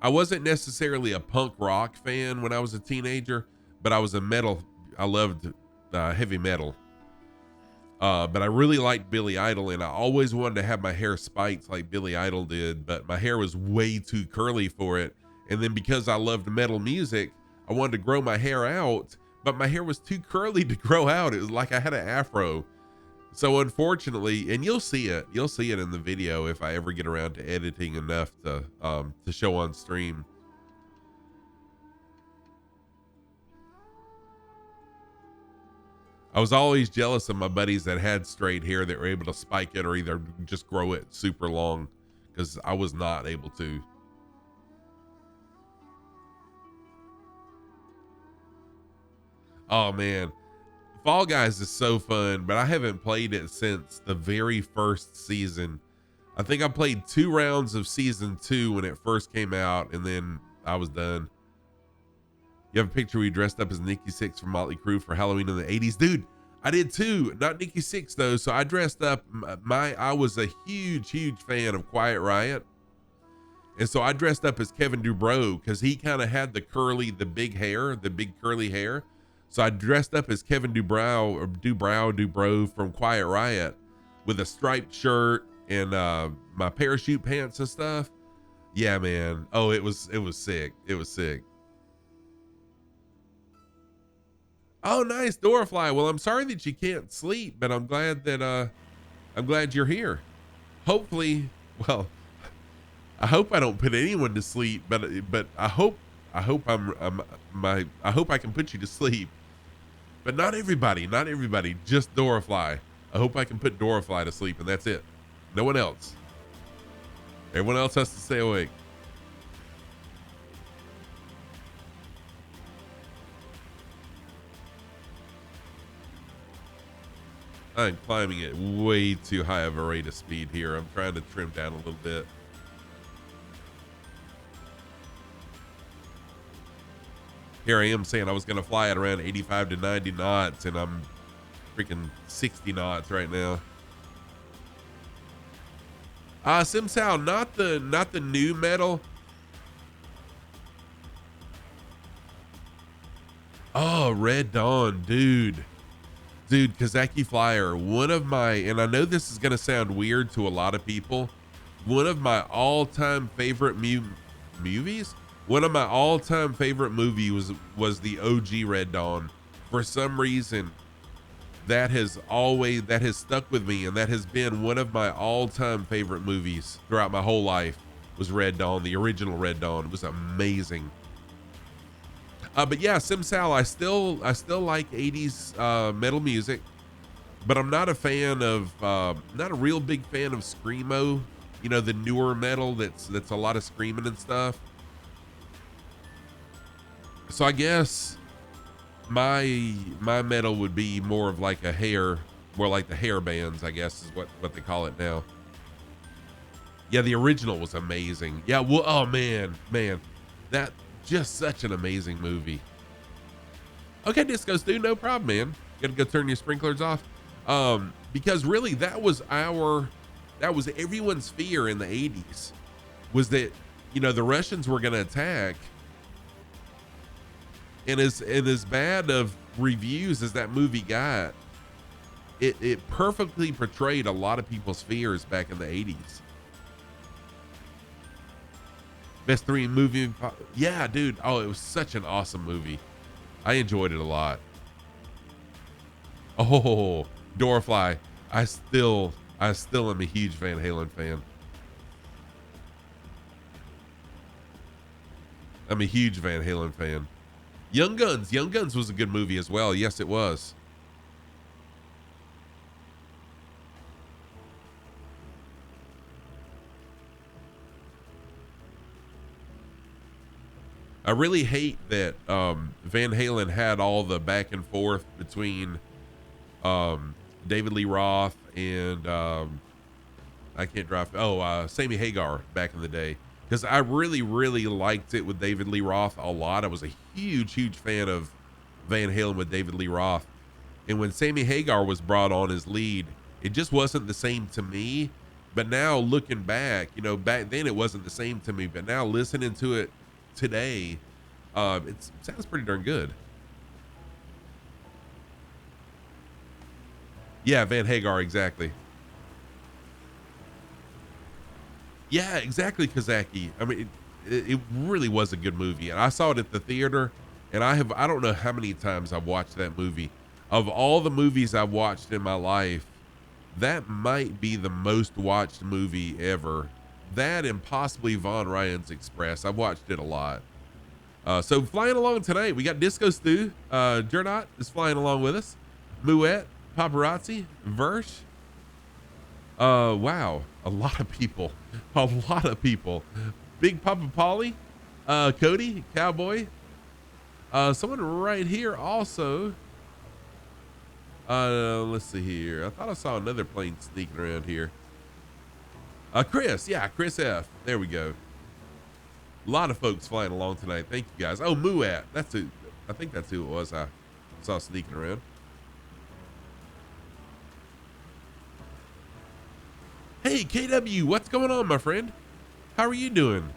wasn't necessarily a punk rock fan when I was a teenager, but I was a metal. I loved heavy metal. But I really liked Billy Idol, and I always wanted to have my hair spiked like Billy Idol did, but my hair was way too curly for it. And then because I loved metal music, I wanted to grow my hair out, but my hair was too curly to grow out. It was like I had an afro. So unfortunately, and you'll see it in the video if I ever get around to editing enough to show on stream. I was always jealous of my buddies that had straight hair that were able to spike it or either just grow it super long, because I was not able to. Oh man, Fall Guys is so fun, but I haven't played it since the very first season. I think I played 2 rounds of season 2 when it first came out, and then I was done. You have a picture where you dressed up as Nikki Sixx from Motley Crue for Halloween in the 80s. Dude, I did too. Not Nikki Sixx though. So I dressed up. I was a huge fan of Quiet Riot. And so I dressed up as Kevin Dubrow because he kind of had the big curly hair. So I dressed up as Kevin Dubrow from Quiet Riot with a striped shirt and my parachute pants and stuff. Yeah, man. Oh, it was sick. It was sick. Oh, nice, Dorafly. Well, I'm sorry that you can't sleep, but I'm glad you're here. Hopefully, well, I hope I don't put anyone to sleep, but I hope I hope I can put you to sleep. But not everybody, just Dorafly. I hope I can put Dorafly to sleep, and that's it. No one else. Everyone else has to stay awake. I'm climbing at way too high of a rate of speed here. I'm trying to trim down a little bit. Here I am saying I was going to fly at around 85 to 90 knots, and I'm freaking 60 knots right now. Simsal, not the new metal. Oh, Red Dawn, dude, Kazaki Flyer, one of my, and I know this is going to sound weird to a lot of people, one of my all-time favorite movies. One of my all-time favorite movies was the OG Red Dawn. For some reason, that has stuck with me, and that has been one of my all-time favorite movies throughout my whole life. Was Red Dawn, the original Red Dawn. It was amazing. But yeah, Simsal, I still like 80s metal music, but I'm not a fan of not a real big fan of screamo you know, the newer metal that's a lot of screaming and stuff. So I guess my metal would be more of like more like the hair bands, I guess is what they call it now. Yeah, the original was amazing. Yeah, well, oh man, that just such an amazing movie. Okay, Disco Stu, no problem, man. You gotta go turn your sprinklers off. Because really that was everyone's fear in the 80s, was that, you know, the Russians were gonna attack. And as bad of reviews as that movie got, it perfectly portrayed a lot of people's fears back in the 80s. Best 3 movie. Yeah, dude. Oh, it was such an awesome movie. I enjoyed it a lot. Oh, Dorfly. I still am a huge Van Halen fan. I'm a huge Van Halen fan. Young Guns was a good movie as well. Yes, it was. I really hate that Van Halen had all the back and forth between David Lee Roth and Sammy Hagar back in the day, because I really liked it with David Lee Roth a lot. I was a huge fan of Van Halen with David Lee Roth, and when Sammy Hagar was brought on as lead, it just wasn't the same to me. But now looking back, you know, back then it wasn't the same to me, but now listening to it today, it sounds pretty darn good. Yeah, Van Hagar, exactly. Yeah, exactly, Kazaki. I mean, it really was a good movie, and I saw it at the theater, and I don't know how many times I've watched that movie. Of all the movies I've watched in my life, that might be the most watched movie ever. That and possibly Von Ryan's Express. I've watched it a lot. So flying along tonight, we got Disco Stu. Jernot is flying along with us. Muet, Paparazzi, Versh. Wow, a lot of people. Big Papa Polly, Cody, Cowboy. Someone right here also. Let's see here. I thought I saw another plane sneaking around here. Chris, yeah, Chris F. There we go. A lot of folks flying along tonight. Thank you guys. Oh, Muat. That's who. I think that's who it was I saw sneaking around. Hey, KW, what's going on, my friend? How are you doing?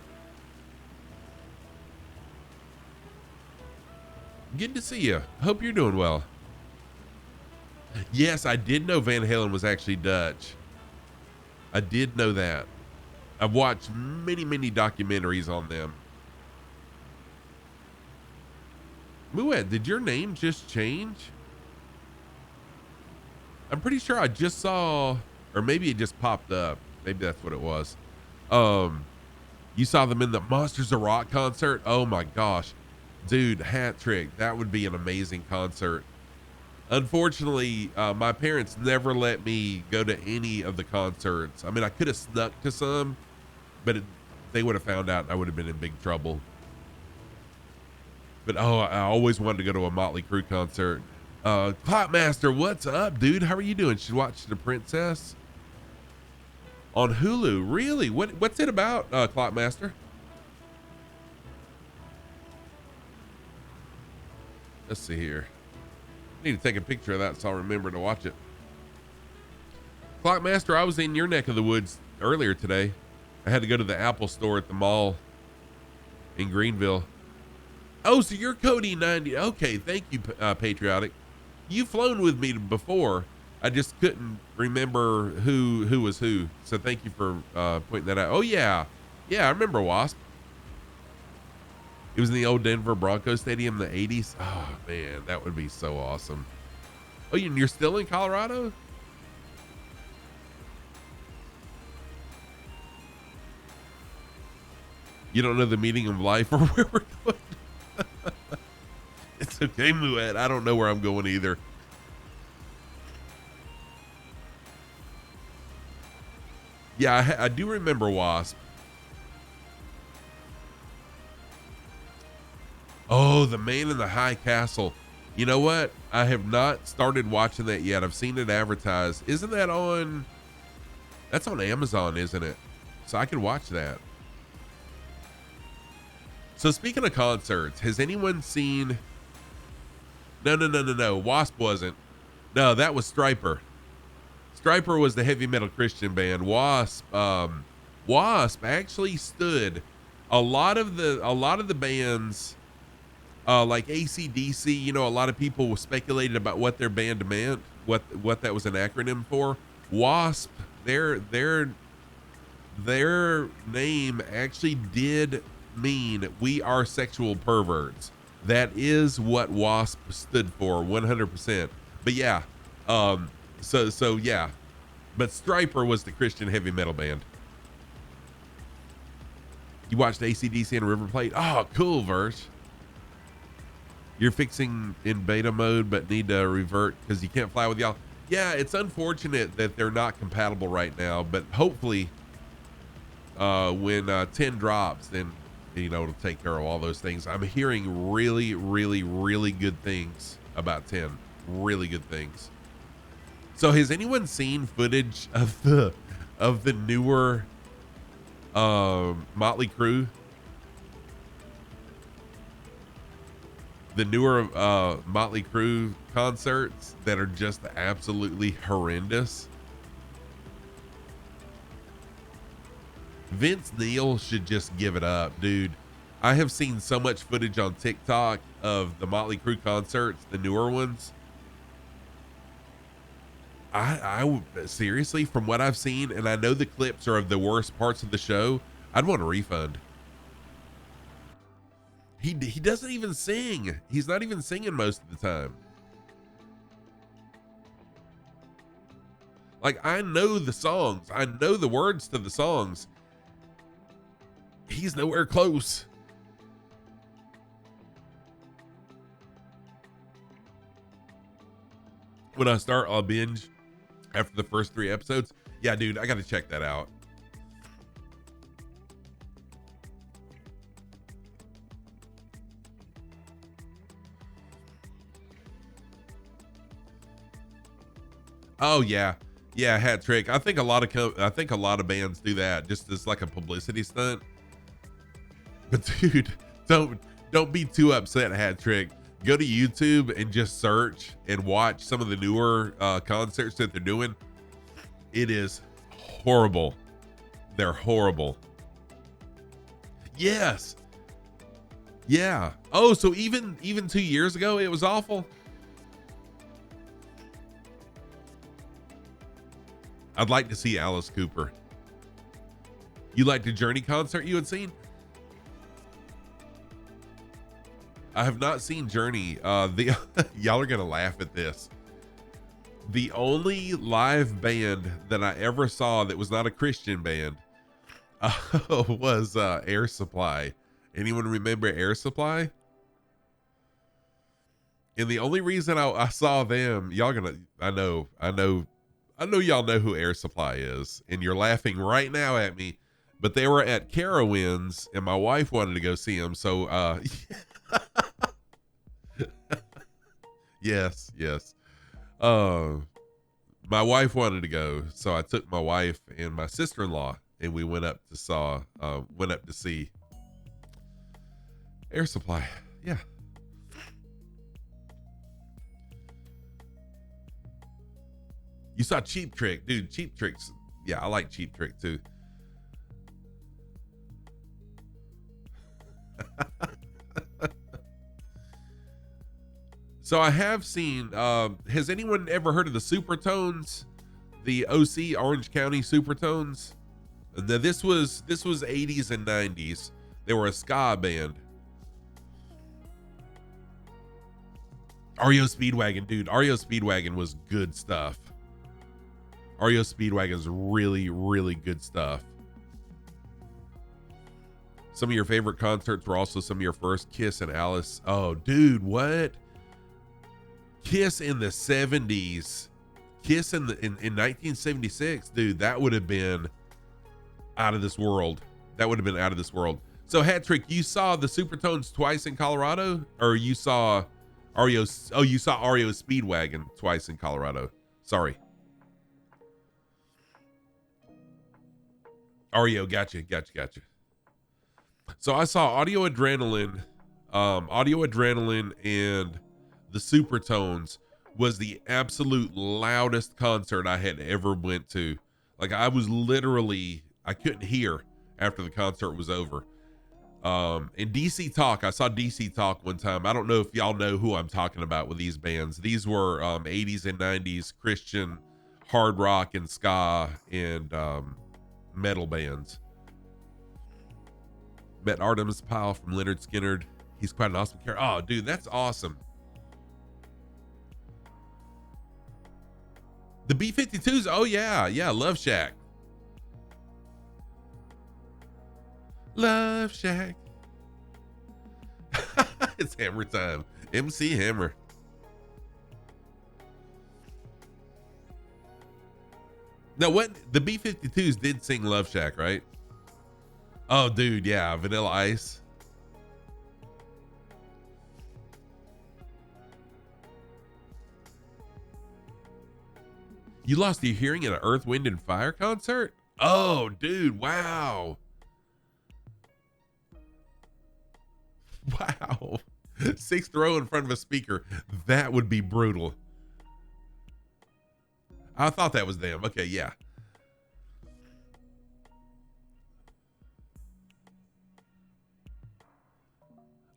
Good to see you. Hope you're doing well. Yes, I did know Van Halen was actually Dutch. I did know that. I've watched many documentaries on them. Muet, did your name just change? I'm pretty sure I just saw, or maybe it just popped up. Maybe that's what it was. You saw them in the Monsters of Rock concert. Oh my gosh, dude, hat trick. That would be an amazing concert. Unfortunately, my parents never let me go to any of the concerts. I mean, I could have snuck to some, but they would have found out and I would have been in big trouble. But I always wanted to go to a Motley Crue concert. Cloutmaster, what's up, dude? How are you doing? Should watch The Princess on Hulu. Really? What's it about, Cloutmaster? Let's see here. I need to take a picture of that so I'll remember to watch it. Clockmaster, I was in your neck of the woods earlier today. I had to go to the Apple store at the mall in Greenville. Oh, so you're Cody 90. Okay, thank you, Patriotic. You've flown with me before. I just couldn't remember who was who. So thank you for pointing that out. Oh, yeah. Yeah, I remember Wasp. It was in the old Denver Broncos Stadium in the 80s. Oh, man, that would be so awesome. Oh, you're still in Colorado? You don't know the meaning of life or where we're going? It's okay, Muet. I don't know where I'm going either. Yeah, I do remember Wasp. Oh, The Man in the High Castle. You know what? I have not started watching that yet. I've seen it advertised. Isn't that on? That's on Amazon, isn't it? So I could watch that. So speaking of concerts, has anyone seen? No. Wasp wasn't. No, that was Striper. Striper was the heavy metal Christian band. Wasp actually stood a lot of the bands, like AC/DC. You know, a lot of people speculated about what their band meant, what that was an acronym for. Wasp, their name actually did mean we are sexual perverts. That is what Wasp stood for, 100%. But yeah, so yeah, but Striper was the Christian heavy metal band. You watched AC/DC and River Plate? Oh, cool, Verse. You're fixing in beta mode, but need to revert because you can't fly with y'all. Yeah, it's unfortunate that they're not compatible right now, but hopefully, when 10 drops, then it'll take care of all those things. I'm hearing really, really, really good things about 10. Really good things. So has anyone seen footage of the newer Motley Crue? The newer Motley Crue concerts that are just absolutely horrendous. Vince Neil should just give it up, dude. I have seen so much footage on TikTok of the Motley Crue concerts, the newer ones. I seriously, from what I've seen, and I know the clips are of the worst parts of the show, I'd want a refund. He doesn't even sing. He's not even singing most of the time. Like, I know the songs. I know the words to the songs. He's nowhere close. When I start, I'll binge after the first 3 episodes. Yeah, dude, I got to check that out. Oh yeah, hat trick. I think a lot of bands do that just as like a publicity stunt. But dude, don't be too upset, hat trick. Go to YouTube and just search and watch some of the newer concerts that they're doing. It is horrible. They're horrible. Yes. Yeah. Oh, so even 2 years ago, it was awful. I'd like to see Alice Cooper. You like the Journey concert you had seen? I have not seen Journey. Y'all are gonna laugh at this. The only live band that I ever saw that was not a Christian band was Air Supply. Anyone remember Air Supply? And the only reason I saw them, I know y'all know who Air Supply is, and you're laughing right now at me, but they were at Carowinds, and my wife wanted to go see them, so yes. My wife wanted to go, so I took my wife and my sister-in-law, and we went up to see Air Supply. Yeah. You saw Cheap Trick, dude. Cheap Trick's, yeah, I like Cheap Trick too. So I have seen, has anyone ever heard of the Supertones? The OC, Orange County Supertones? This was 80s and 90s. They were a ska band. REO Speedwagon, dude. REO Speedwagon was good stuff. REO Speedwagon's really, really good stuff. Some of your favorite concerts were also some of your first. Kiss and Alice. Oh, dude, what? Kiss in the 70s. Kiss in 1976, dude. That would have been Out of this world. That would have been out of this world. So Hat Trick, you saw the Supertones twice in Colorado, or you saw REO? Oh, you saw REO Speedwagon twice in Colorado. Sorry. REO, gotcha. So I saw Audio Adrenaline and the Supertones was the absolute loudest concert I had ever went to. Like I couldn't hear after the concert was over. And DC Talk, I saw DC Talk one time. I don't know if y'all know who I'm talking about with these bands. These were 80s and 90s Christian hard rock and ska and metal bands. Met Artemis Pyle from Leonard Skinner. He's quite an awesome character. Oh, dude, that's awesome. The B-52s. Oh, yeah. Love Shack. Love Shack. It's Hammer time. MC Hammer. Now, what? The B-52s did sing Love Shack, right? Oh, dude, yeah. Vanilla Ice. You lost your hearing at an Earth, Wind, and Fire concert? Oh, dude, wow. Wow. 6th row in front of a speaker. That would be brutal. I thought that was them. Okay, yeah.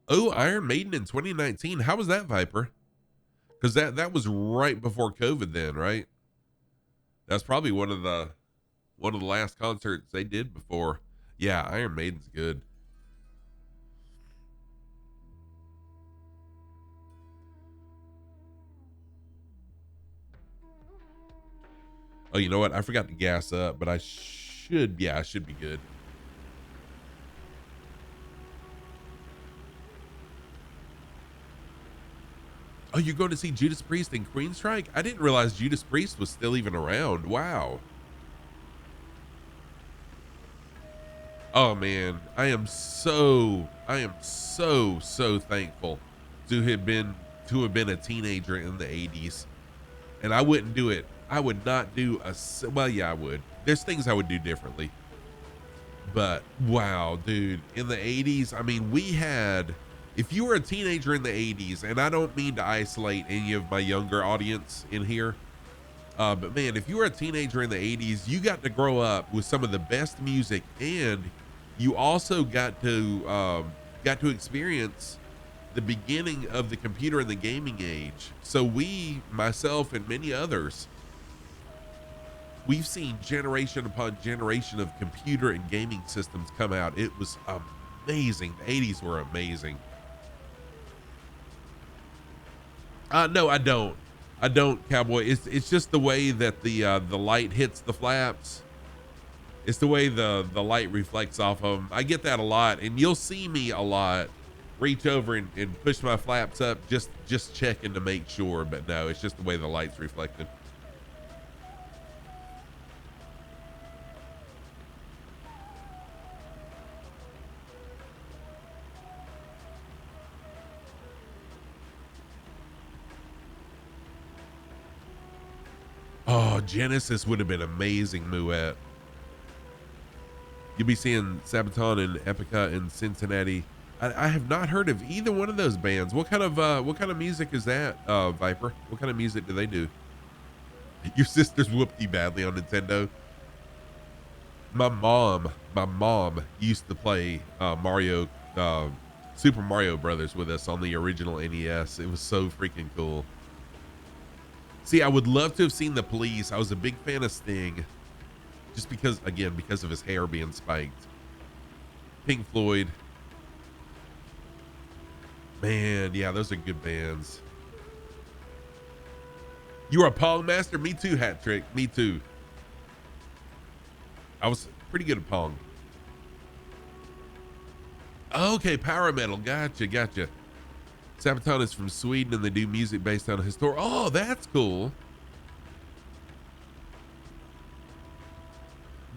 Oh, Iron Maiden in 2019. How was that, Viper? Because that was right before COVID then, right? That's probably one of the last concerts they did before. Yeah, Iron Maiden's good. Oh, you know what? I forgot to gas up, but I should be good. Oh, you're going to see Judas Priest and Queenstrike? I didn't realize Judas Priest was still even around. Wow. Oh man, I am so thankful to have been a teenager in the 80s. And I wouldn't do it. I would not do well, yeah, I would. There's things I would do differently. But wow, dude, in the 80s, I mean, if you were a teenager in the 80s, and I don't mean to isolate any of my younger audience in here, but man, if you were a teenager in the 80s, you got to grow up with some of the best music, and you also got to experience the beginning of the computer and the gaming age. So myself and many others, we've seen generation upon generation of computer and gaming systems come out. It was amazing. The 80s were amazing. No, I don't, Cowboy. It's just the way that the light hits the flaps. It's the way the light reflects off of them. I get that a lot, and you'll see me a lot reach over and push my flaps up, just checking to make sure. But no, it's just the way the light's reflected. Oh, Genesis would have been amazing, Muette. You'll be seeing Sabaton and Epica in Cincinnati. I have not heard of either one of those bands. What kind of music is that, Viper? What kind of music do they do? Your sisters whooped you badly on Nintendo. My mom used to play Super Mario Brothers with us on the original NES. It was so freaking cool. See, I would love to have seen The Police. I was a big fan of Sting, just because of his hair being spiked. Pink Floyd. Man, yeah, those are good bands. You are a Pong master? Me too, Hat Trick. Me too. I was pretty good at Pong. Okay, power metal. Gotcha. Sabaton is from Sweden, and they do music based on a historic. Oh, that's cool.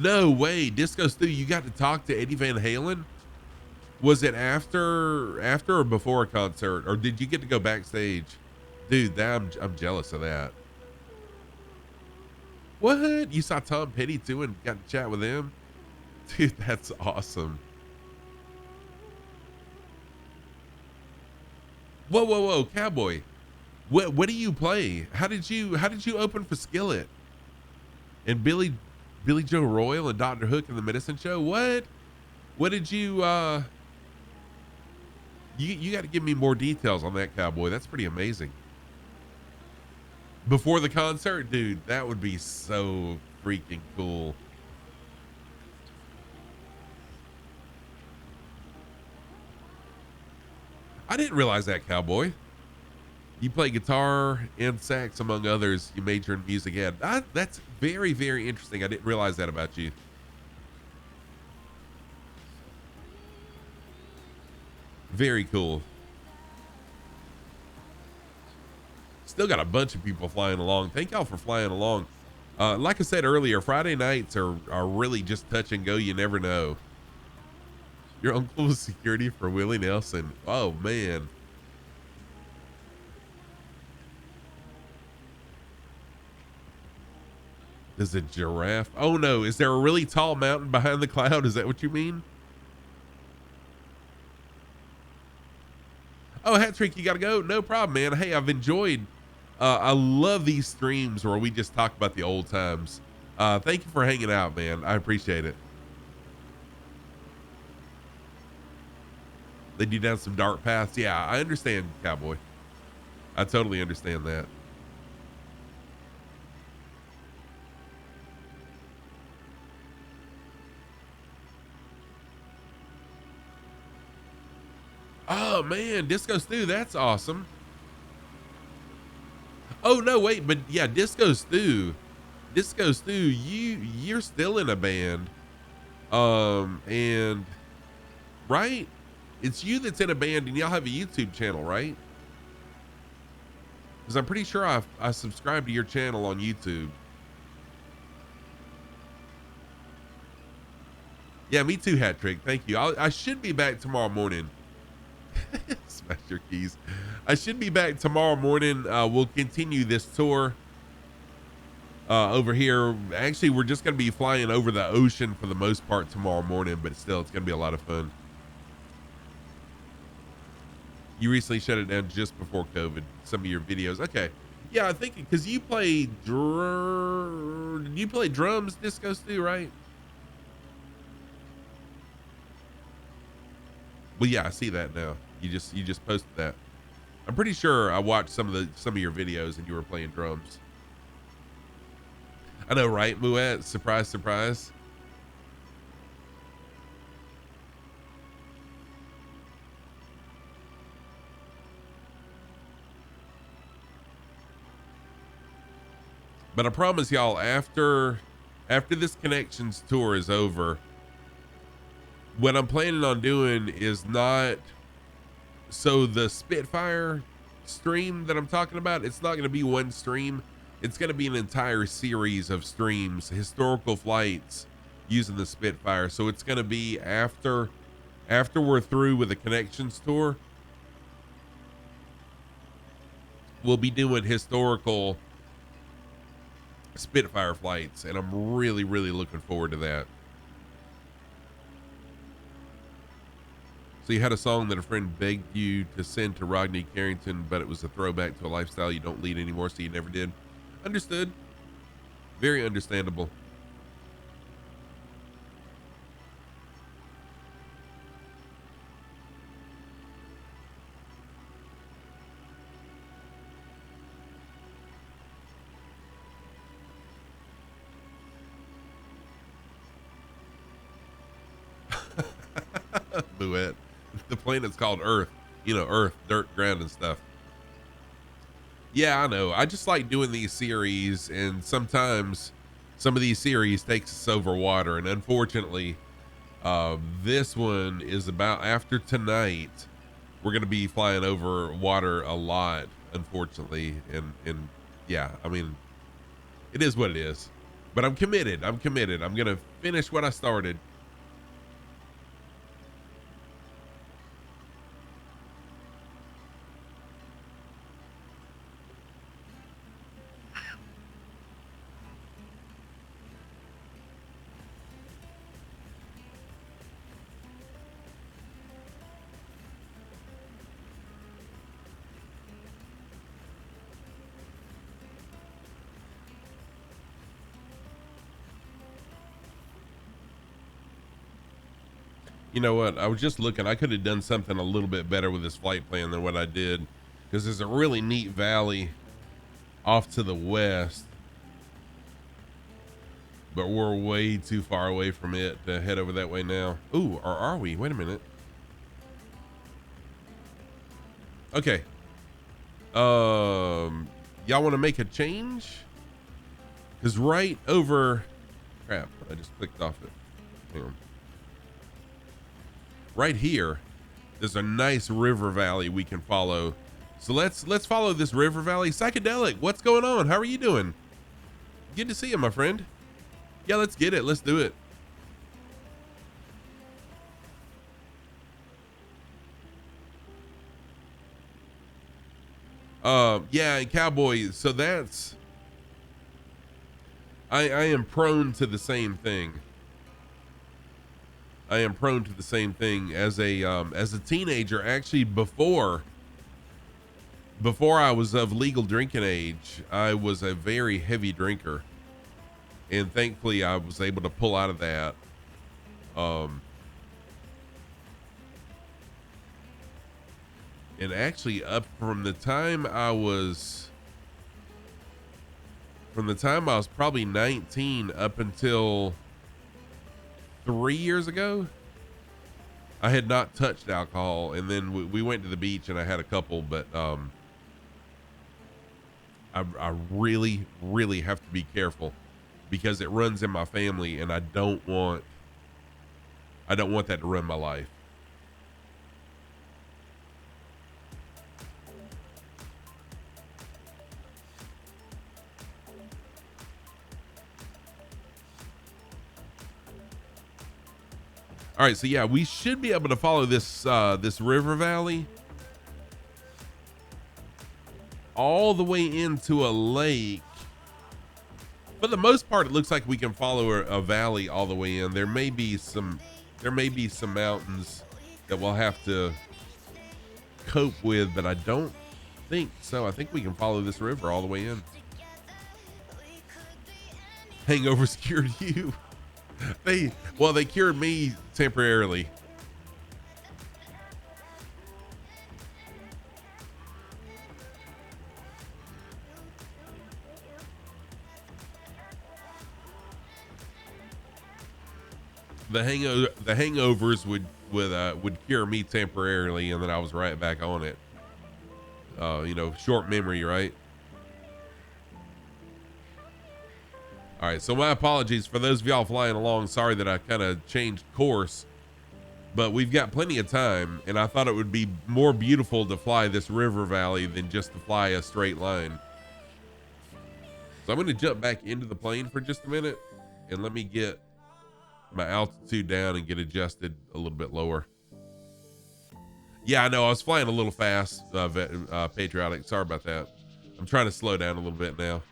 No way, Disco Stew, you got to talk to Eddie Van Halen? Was it after or before a concert, or did you get to go backstage? Dude, I'm jealous of that. What? You saw Tom Petty too and got to chat with him? Dude, that's awesome. Whoa, whoa, whoa, Cowboy. What do you play? How did you open for Skillet? And Billy Joe Royal and Dr. Hook and the Medicine Show? What did you got to give me more details on that, Cowboy. That's pretty amazing. Before the concert, dude, that would be so freaking cool. I didn't realize that, Cowboy. You play guitar and sax, among others. You major in music ed. That's very, very interesting. I didn't realize that about you. Very cool. Still got a bunch of people flying along. Thank y'all for flying along. Like I said earlier, Friday nights are really just touch and go. You never know. Your uncle was security for Willie Nelson. Oh, man. There's a giraffe. Oh, no. Is there a really tall mountain behind the cloud? Is that what you mean? Oh, Hat Trick, you got to go? No problem, man. Hey, I've enjoyed. I love these streams where we just talk about the old times. Thank you for hanging out, man. I appreciate it. Lead you down some dark paths. Yeah, I understand, Cowboy. I totally understand that. Oh man, Disco Stew, that's awesome. Oh no, wait, but yeah, Disco Stew, you're still in a band, and right, it's you that's in a band, and y'all have a YouTube channel, right? Because I'm pretty sure I subscribed to your channel on YouTube. Yeah, me too, Hat Trick. Thank you. I should be back tomorrow morning. Smash your keys. I should be back tomorrow morning. We'll continue this tour over here. Actually, we're just going to be flying over the ocean for the most part tomorrow morning, but still, it's going to be a lot of fun. You recently shut it down just before COVID. Some of your videos. Okay. Yeah, I think because you play drums, Disco Stew, right? Well, yeah, I see that now. You just posted that. I'm pretty sure I watched some of your videos and you were playing drums. I know, right, Moet? Surprise, surprise. But I promise y'all, after this Connections tour is over, what I'm planning on doing is not, so the Spitfire stream that I'm talking about, it's not going to be one stream. It's going to be an entire series of streams, historical flights using the Spitfire. So it's going to be after we're through with the Connections tour, we'll be doing historical Spitfire flights, and I'm really, really looking forward to that. So you had a song that a friend begged you to send to Rodney Carrington, but it was a throwback to a lifestyle you don't lead anymore, so you never did. Understood. Very understandable. Buet. The planet's called Earth. You know, Earth, dirt, ground, and stuff. Yeah, I know. I just like doing these series, and sometimes some of these series takes us over water, and unfortunately, this one is about after tonight. We're going to be flying over water a lot, unfortunately, and yeah, I mean, it is what it is. But I'm committed. I'm committed. I'm gonna finish what I started. You know what? I was just looking. I could have done something a little bit better with this flight plan than what I did, because there's a really neat valley off to the west, but we're way too far away from it to head over that way now. Ooh, or are we? Wait a minute. Okay. Y'all want to make a change? Because right over, crap, I just clicked off it. Hang on. Right here, there's a nice river valley we can follow. So let's follow this river valley. Psychedelic, what's going on? How are you doing? Good to see you, my friend. Yeah, let's get it. Let's do it. Yeah, and cowboy. So that's, I am prone to the same thing. I am prone to the same thing as a teenager. Actually, before I was of legal drinking age, I was a very heavy drinker, and thankfully I was able to pull out of that. And actually, up from the time I was probably 19 up until 3 years ago, I had not touched alcohol. And then we went to the beach and I had a couple, but I really, really have to be careful because it runs in my family, and I don't want that to run my life. All right, so yeah, we should be able to follow this this river valley all the way into a lake. For the most part, it looks like we can follow a valley all the way in. There may be some mountains that we'll have to cope with, but I don't think so. I think we can follow this river all the way in. Hangovers cured you. They cured me temporarily. The hangovers would cure me temporarily, and then I was right back on it. Short memory, right? All right, so my apologies for those of y'all flying along. Sorry that I kind of changed course, but we've got plenty of time, and I thought it would be more beautiful to fly this river valley than just to fly a straight line. So I'm going to jump back into the plane for just a minute, and let me get my altitude down and get adjusted a little bit lower. Yeah, I know I was flying a little fast, patriotic. Sorry about that. I'm trying to slow down a little bit now.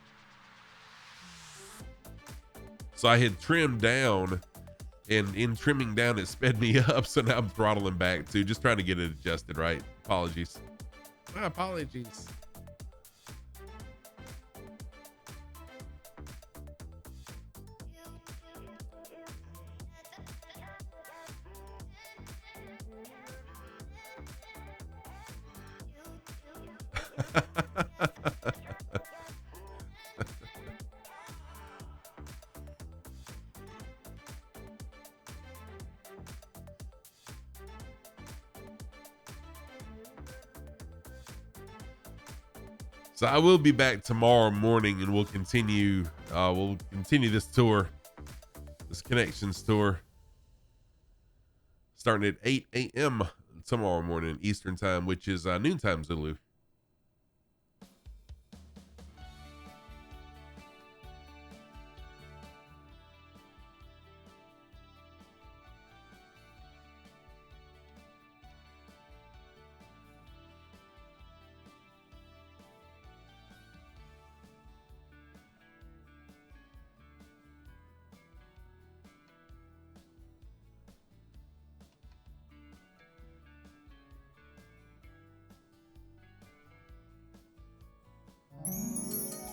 So I had trimmed down, and in trimming down, it sped me up. So now I'm throttling back too, just trying to get it adjusted right. Apologies. My apologies. So I will be back tomorrow morning, and we'll continue this tour, this connections tour, starting at 8 a.m. tomorrow morning Eastern time, which is noontime Zulu.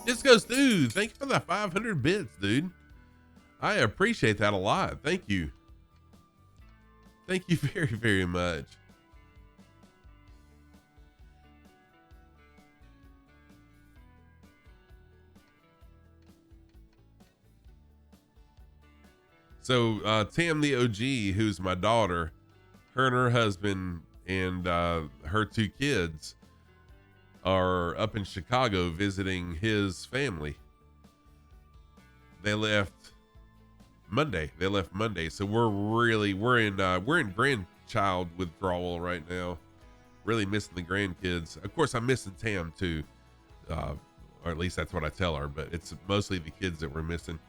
This goes through. Thank you for the 500 bits, dude. I appreciate that a lot. Thank you. Thank you very, very much. So Tam the OG, who's my daughter, her and her husband and her two kids are up in Chicago visiting his family. They left Monday. So we're in grandchild withdrawal right now. Really missing the grandkids. Of course, I'm missing Tam too, or at least that's what I tell her. But it's mostly the kids that we're missing.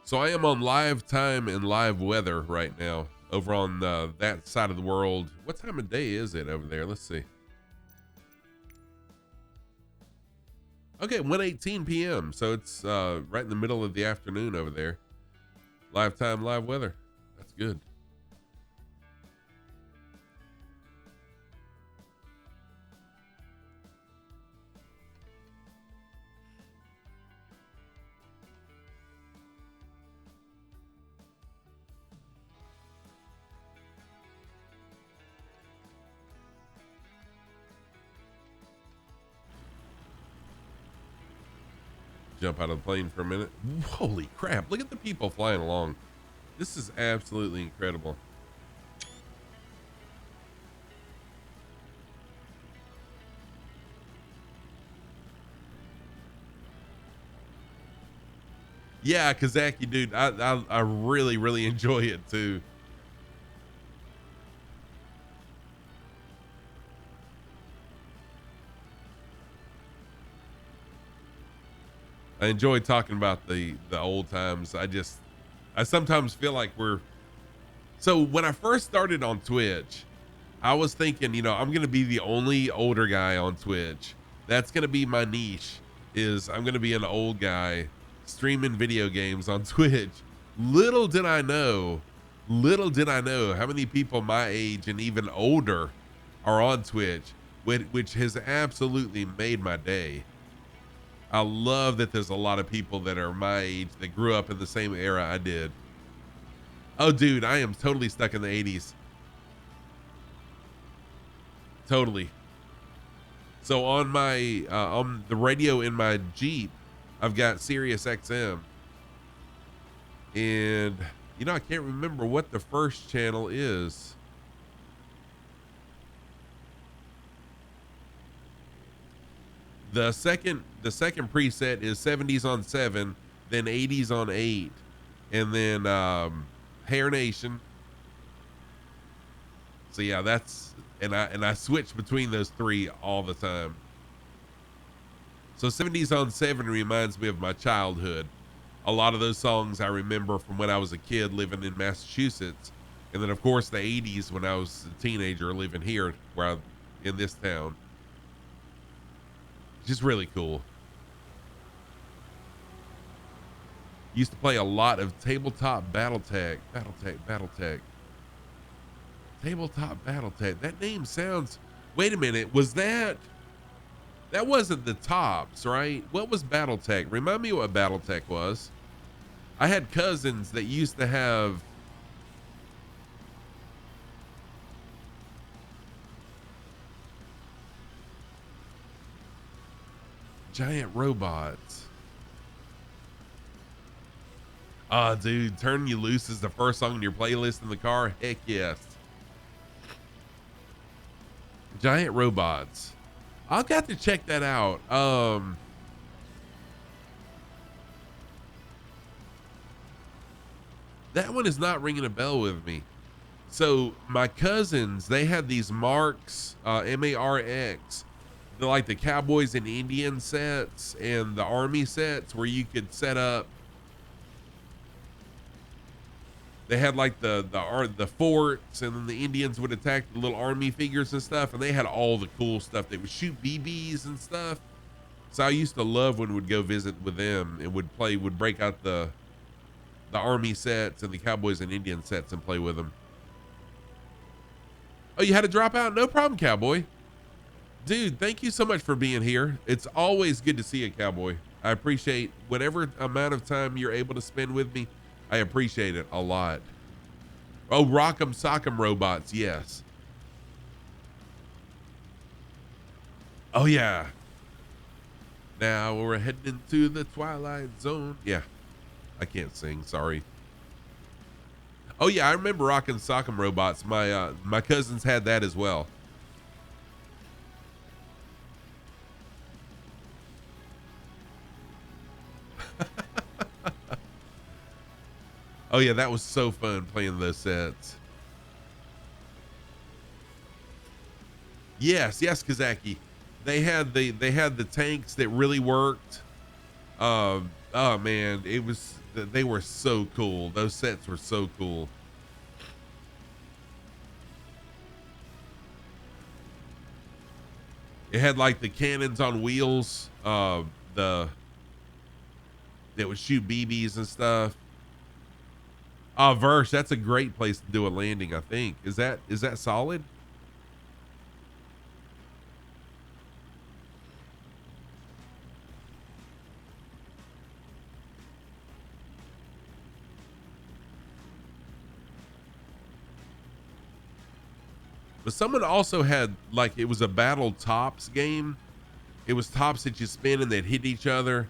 So I am on live time and live weather right now over on that side of the world. What time of day is it over there? Let's see. Okay, 1:18 p.m. So it's right in the middle of the afternoon over there. Live time, live weather. That's good. Jump out of the plane for a minute. Holy crap, look at the people flying along. This is absolutely incredible. Yeah, Kazaki, dude, I really, really enjoy it too. I enjoy talking about the old times. I sometimes feel like so when I first started on Twitch, I was thinking, I'm going to be the only older guy on Twitch. That's going to be my niche, is I'm going to be an old guy streaming video games on Twitch. Little did I know how many people my age and even older are on Twitch, which has absolutely made my day. I love that there's a lot of people that are my age that grew up in the same era I did. Oh, dude, I am totally stuck in the 80s. Totally. So on my on the radio in my Jeep, I've got Sirius XM. And I can't remember what the first channel is. The second preset is 70s on 7, then 80s on 8, and then Hair Nation. So yeah, I switch between those three all the time. So 70s on 7 reminds me of my childhood. A lot of those songs I remember from when I was a kid living in Massachusetts, and then of course the 80s when I was a teenager living here in this town. Just really cool. Used to play a lot of tabletop Battletech. Tabletop Battletech. That name sounds. Wait a minute. Was that wasn't the Tops, right? What was Battletech? Remind me what Battletech was. I had cousins that used to have. Giant robots. Dude, Turn You Loose is the first song in your playlist in the car. Heck yes. Giant robots. I'll got to check that out. That one is not ringing a bell with me. So my cousins, they had these Marks, MARX. They're like the Cowboys and Indian sets and the Army sets where you could set up. They had like the forts, and then the Indians would attack the little army figures and stuff, and they had all the cool stuff. They would shoot BBs and stuff. So I used to love when we'd go visit with them and would break out the army sets and the cowboys and Indian sets and play with them. Oh, you had to drop out? No problem, cowboy. Dude, thank you so much for being here. It's always good to see you, cowboy. I appreciate whatever amount of time you're able to spend with me. I appreciate it a lot. Oh, Rock'em Sock'em robots. Yes. Oh, yeah. Now we're heading into the Twilight Zone. Yeah. I can't sing. Sorry. Oh, yeah. I remember Rock'em Sock'em robots. My cousins had that as well. Oh yeah, that was so fun playing those sets. Yes, Kazaki. They had the tanks that really worked. Oh man, they were so cool. Those sets were so cool. It had like the cannons on wheels, that would shoot BBs and stuff. Verse, that's a great place to do a landing, I think. Is that solid? But someone also had, like, it was a battle tops game. It was tops that you spin and they'd hit each other.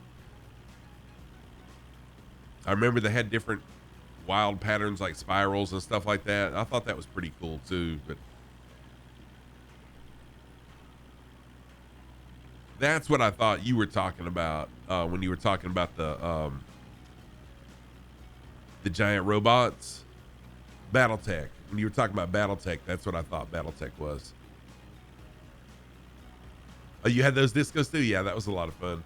I remember they had different wild patterns like spirals and stuff like that. I thought that was pretty cool too, but that's what I thought you were talking about when you were talking about the giant robots. Battletech. When you were talking about Battletech, that's what I thought Battletech was. Oh, you had those discos too? Yeah, that was a lot of fun.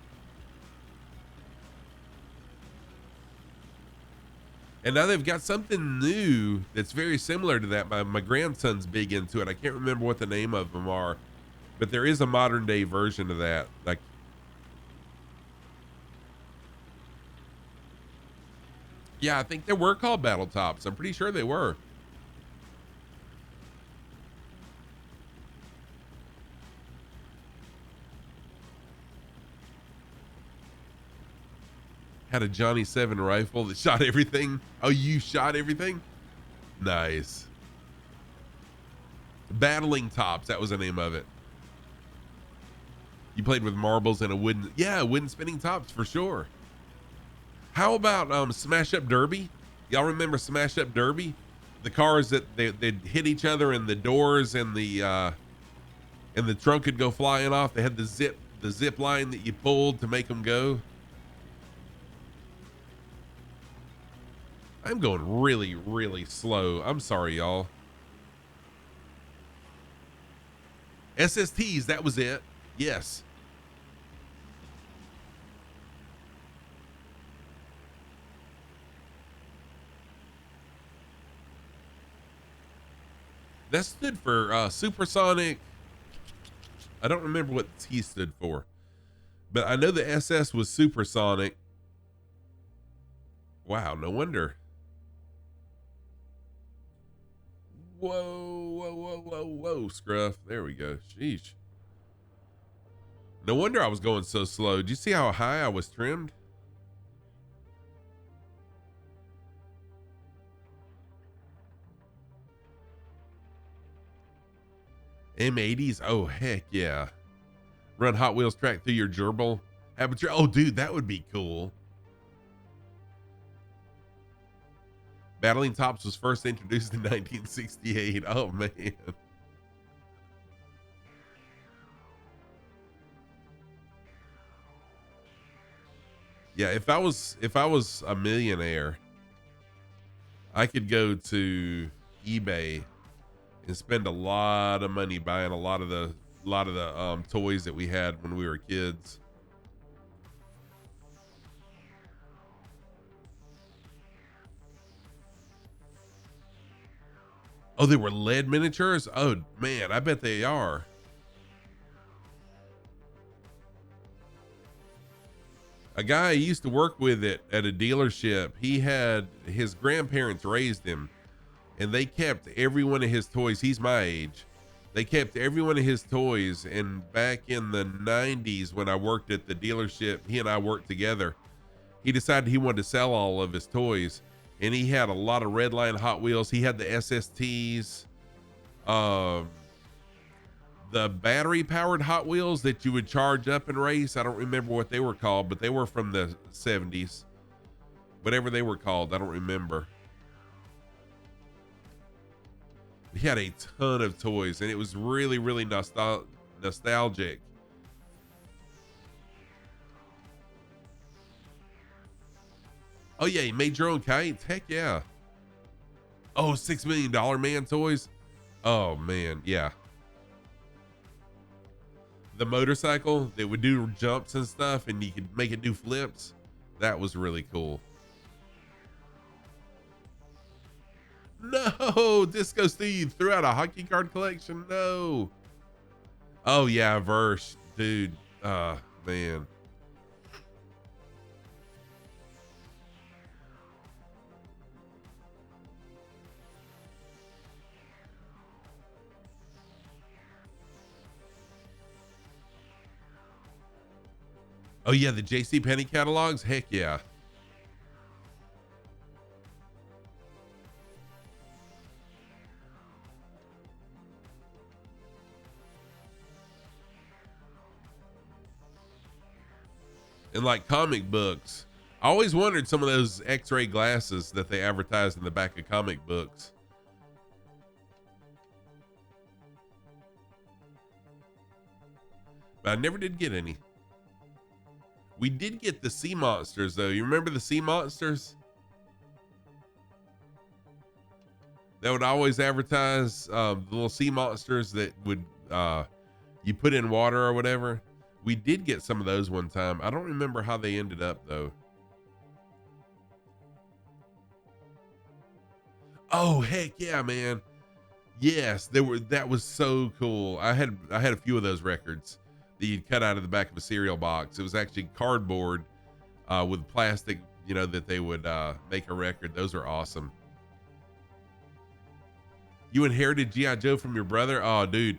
And now they've got something new that's very similar to that. My grandson's big into it. I can't remember what the name of them are, but there is a modern day version of that. Like, yeah, I think they were called Battle Tops. I'm pretty sure they were. Had a Johnny 7 rifle that shot everything. Oh, you shot everything? Nice. Battling Tops, that was the name of it. You played with marbles and a wooden spinning tops for sure. How about Smash Up Derby? Y'all remember Smash Up Derby? The cars that they'd hit each other and the doors and the trunk could go flying off. They had the zip line that you pulled to make them go. I'm going really, really slow. I'm sorry, y'all. SSTs, that was it. Yes. That stood for supersonic. I don't remember what T stood for, but I know the SS was supersonic. Wow, no wonder. Whoa, Scruff. There we go. Sheesh. No wonder I was going so slow. Do you see how high I was trimmed? M80s? Oh, heck yeah. Run Hot Wheels track through your gerbil. Oh, dude, that would be cool. Battling Tops was first introduced in 1968. Oh, man. Yeah, if I was a millionaire, I could go to eBay and spend a lot of money buying a lot of the toys that we had when we were kids. Oh, they were lead miniatures? Oh man, I bet they are. A guy I used to work with at a dealership, he had his grandparents raised him, and they kept every one of his toys. He's my age. They kept every one of his toys. And back in the 90s, when I worked at the dealership, he and I worked together. He decided he wanted to sell all of his toys, and he had a lot of Redline Hot Wheels. He had the SSTs, the battery powered Hot Wheels that you would charge up and race. I don't remember what they were called, but they were from the 70s. Whatever they were called, I don't remember. He had a ton of toys, and it was really, really nostalgic. Oh yeah, you made your own kites? Heck yeah. Oh, $6 Million Man toys? Oh man, yeah. The motorcycle that would do jumps and stuff, and you could make it do flips. That was really cool. No, Disco Steve threw out a hockey card collection. No. Oh yeah, Verse, dude. Man. Oh yeah, the JC Penney catalogs. Heck yeah. And like comic books. I always wondered some of those X-ray glasses that they advertised in the back of comic books. But I never did get any. We did get the sea monsters though. You remember the sea monsters? That would always advertise the little sea monsters that would you put in water or whatever. We did get some of those one time. I don't remember how they ended up though. Oh heck yeah, man. Yes, that was so cool. I had a few of those records that you'd cut out of the back of a cereal box. It was actually cardboard with plastic, you know, that they would make a record. Those are awesome. You inherited G.I. Joe from your brother? Oh, dude.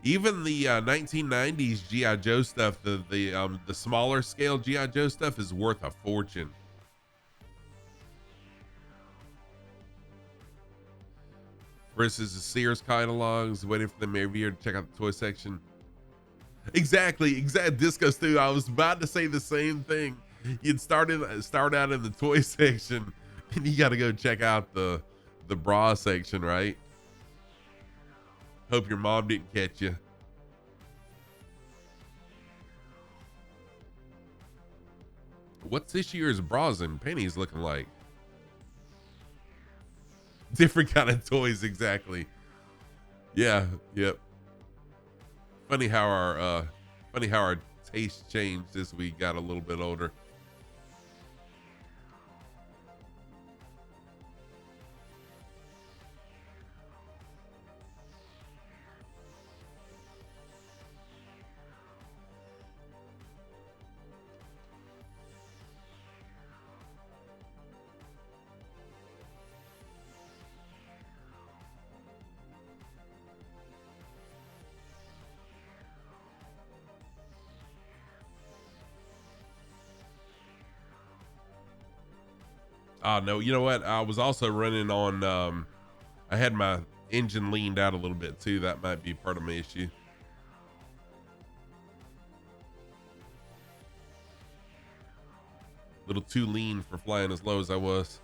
Even the 1990s G.I. Joe stuff, the smaller scale G.I. Joe stuff is worth a fortune. Versus the Sears catalogs, waiting for them every year to check out the toy section. Exactly. Disco Stu. I was about to say the same thing. You'd start out in the toy section, and you got to go check out the bra section, right? Hope your mom didn't catch you. What's this year's bras and panties looking like? Different kind of toys, exactly. Yeah, yep. Funny how our taste changed as we got a little bit older. No, you know what? I was also running on, I had my engine leaned out a little bit too. That might be part of my issue. A little too lean for flying as low as I was.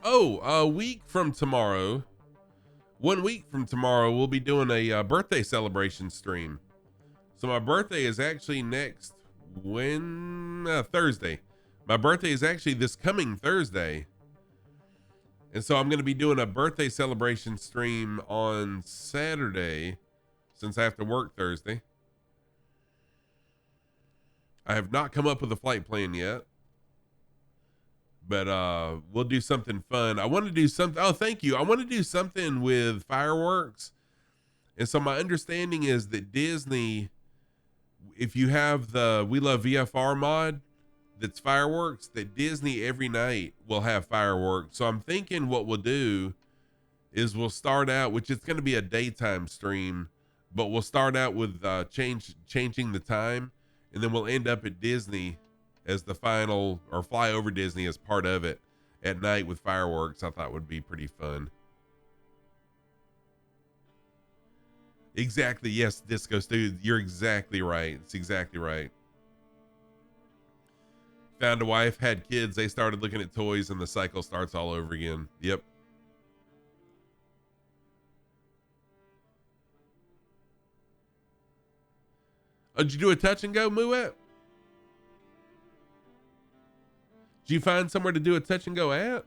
Oh, a week from tomorrow, 1 week from tomorrow, we'll be doing a birthday celebration stream. So my birthday is actually next Thursday. My birthday is actually this coming Thursday. And so I'm going to be doing a birthday celebration stream on Saturday since I have to work Thursday. I have not come up with a flight plan yet, but we'll do something fun. I want to do something. Oh, thank you. I want to do something with fireworks. And so my understanding is that Disney, if you have the We Love VFR mod that's fireworks, that Disney every night will have fireworks. So I'm thinking what we'll do is we'll start out, which it's going to be a daytime stream, but we'll start out with changing the time, and then we'll end up at Disney as the final, or fly over Disney as part of it at night with fireworks. I thought would be pretty fun. Exactly. Yes, Disco Stu, you're exactly right. It's exactly right. Found a wife, had kids, they started looking at toys, and the cycle starts all over again. Yep. Oh, did you do a touch and go, Moet? Did you find somewhere to do a touch and go at?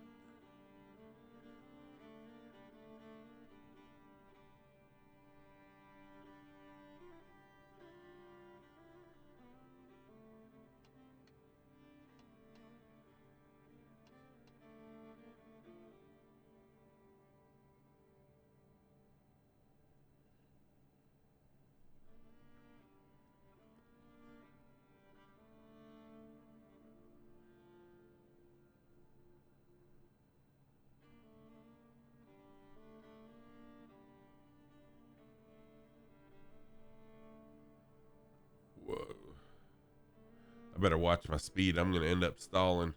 Whoa. I better watch my speed. I'm going to end up stalling.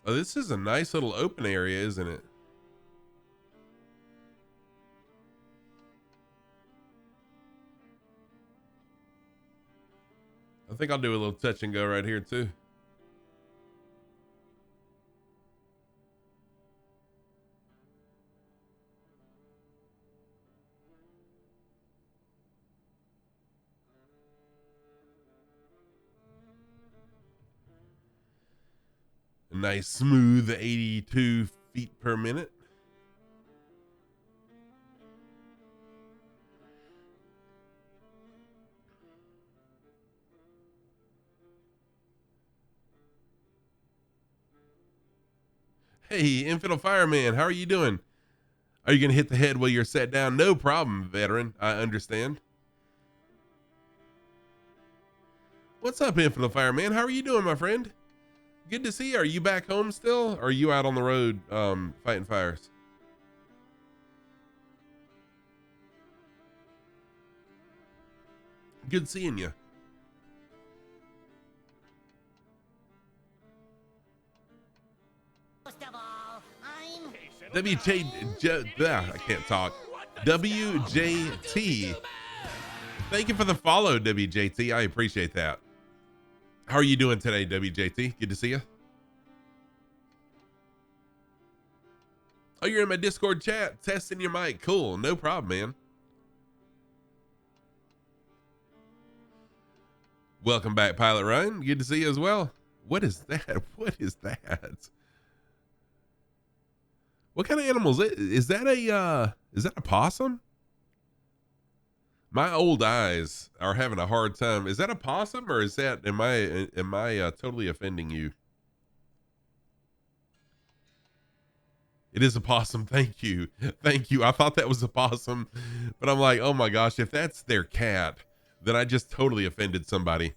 Oh, this is a nice little open area, isn't it? I think I'll do a little touch and go right here too. A nice smooth 82 feet per minute. Hey, Infidel Fireman, how are you doing? Are you going to hit the head while you're sat down? No problem, veteran. I understand. What's up, Infidel Fireman? How are you doing, my friend? Good to see you. Are you back home still? Or are you out on the road fighting fires? Good seeing you. I can't talk. WJT. Thank you for the follow, WJT. I appreciate that. How are you doing today, WJT? Good to see you. Oh, you're in my Discord chat, testing your mic. Cool. No problem, man. Welcome back, Pilot Ryan. Good to see you as well. What is that? What is that? What kind of animal is that? Is that a possum? My old eyes are having a hard time. Is that a possum, or is that, am I totally offending you? It is a possum. Thank you. Thank you. I thought that was a possum, but I'm like, oh my gosh, if that's their cat, then I just totally offended somebody.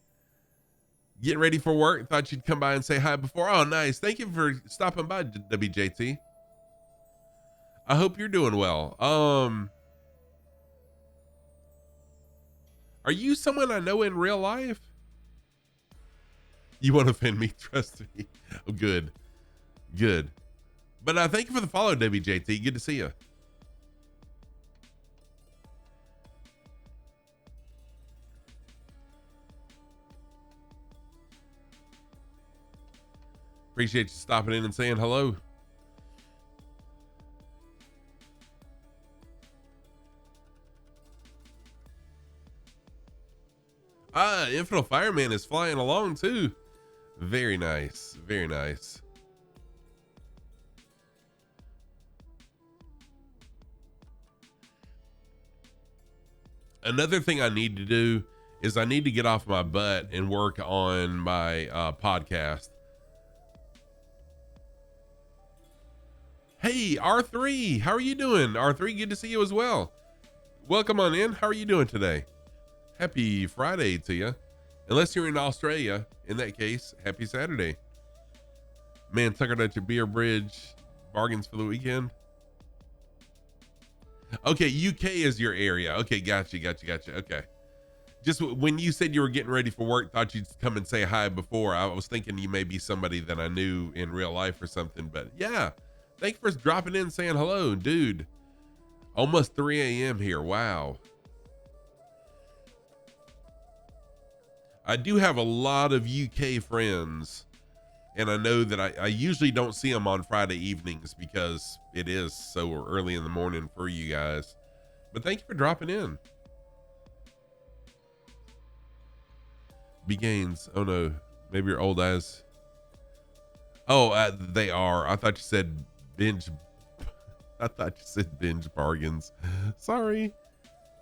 Getting ready for work. Thought you'd come by and say hi before. Oh, nice. Thank you for stopping by, WJT. I hope you're doing well. Are you someone I know in real life? You won't offend me, trust me. Oh, good. Good. But thank you for the follow, WJT. Good to see you. Appreciate you stopping in and saying hello. Infernal Fireman is flying along too. Very nice. Very nice. Another thing I need to do is I need to get off my butt and work on my podcast. Hey, R3, how are you doing? R3, good to see you as well. Welcome on in. How are you doing today? Happy Friday to you. Unless you're in Australia, in that case, happy Saturday. Man, Tuckered at your beer bridge, bargains for the weekend. Okay, UK is your area. Okay, gotcha. Okay. Just when you said you were getting ready for work, thought you'd come and say hi before. I was thinking you may be somebody that I knew in real life or something, but yeah. Thanks for dropping in and saying hello, dude. Almost 3 a.m. here. Wow. I do have a lot of UK friends, and I know that I usually don't see them on Friday evenings because it is so early in the morning for you guys. But thank you for dropping in. B Gaines. Oh no, maybe your old eyes. Oh, they are. I thought you said binge. I thought you said binge bargains. Sorry.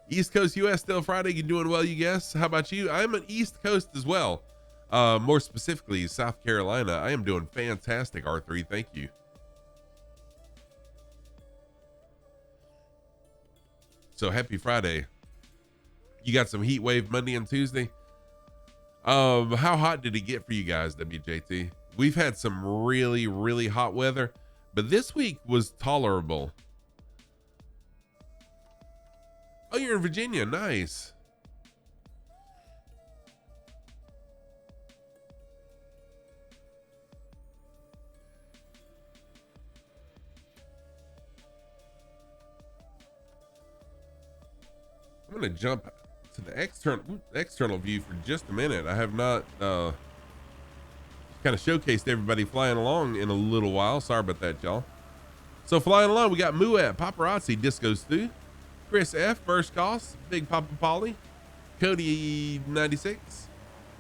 East Coast US still Friday. You doing well, you guess? How about you? I'm an East Coast as well. More specifically, South Carolina. I am doing fantastic, R3. Thank you. So happy Friday. You got some heat wave Monday and Tuesday. How hot did it get for you guys, WJT? We've had some really, really hot weather, but this week was tolerable. Oh, you're in Virginia. Nice. I'm going to jump to the external view for just a minute. I have not kind of showcased everybody flying along in a little while. Sorry about that, y'all. So flying along, we got Muat, Paparazzi, Disco Stew, Chris F, First Cost, Big Papa Polly, Cody 96,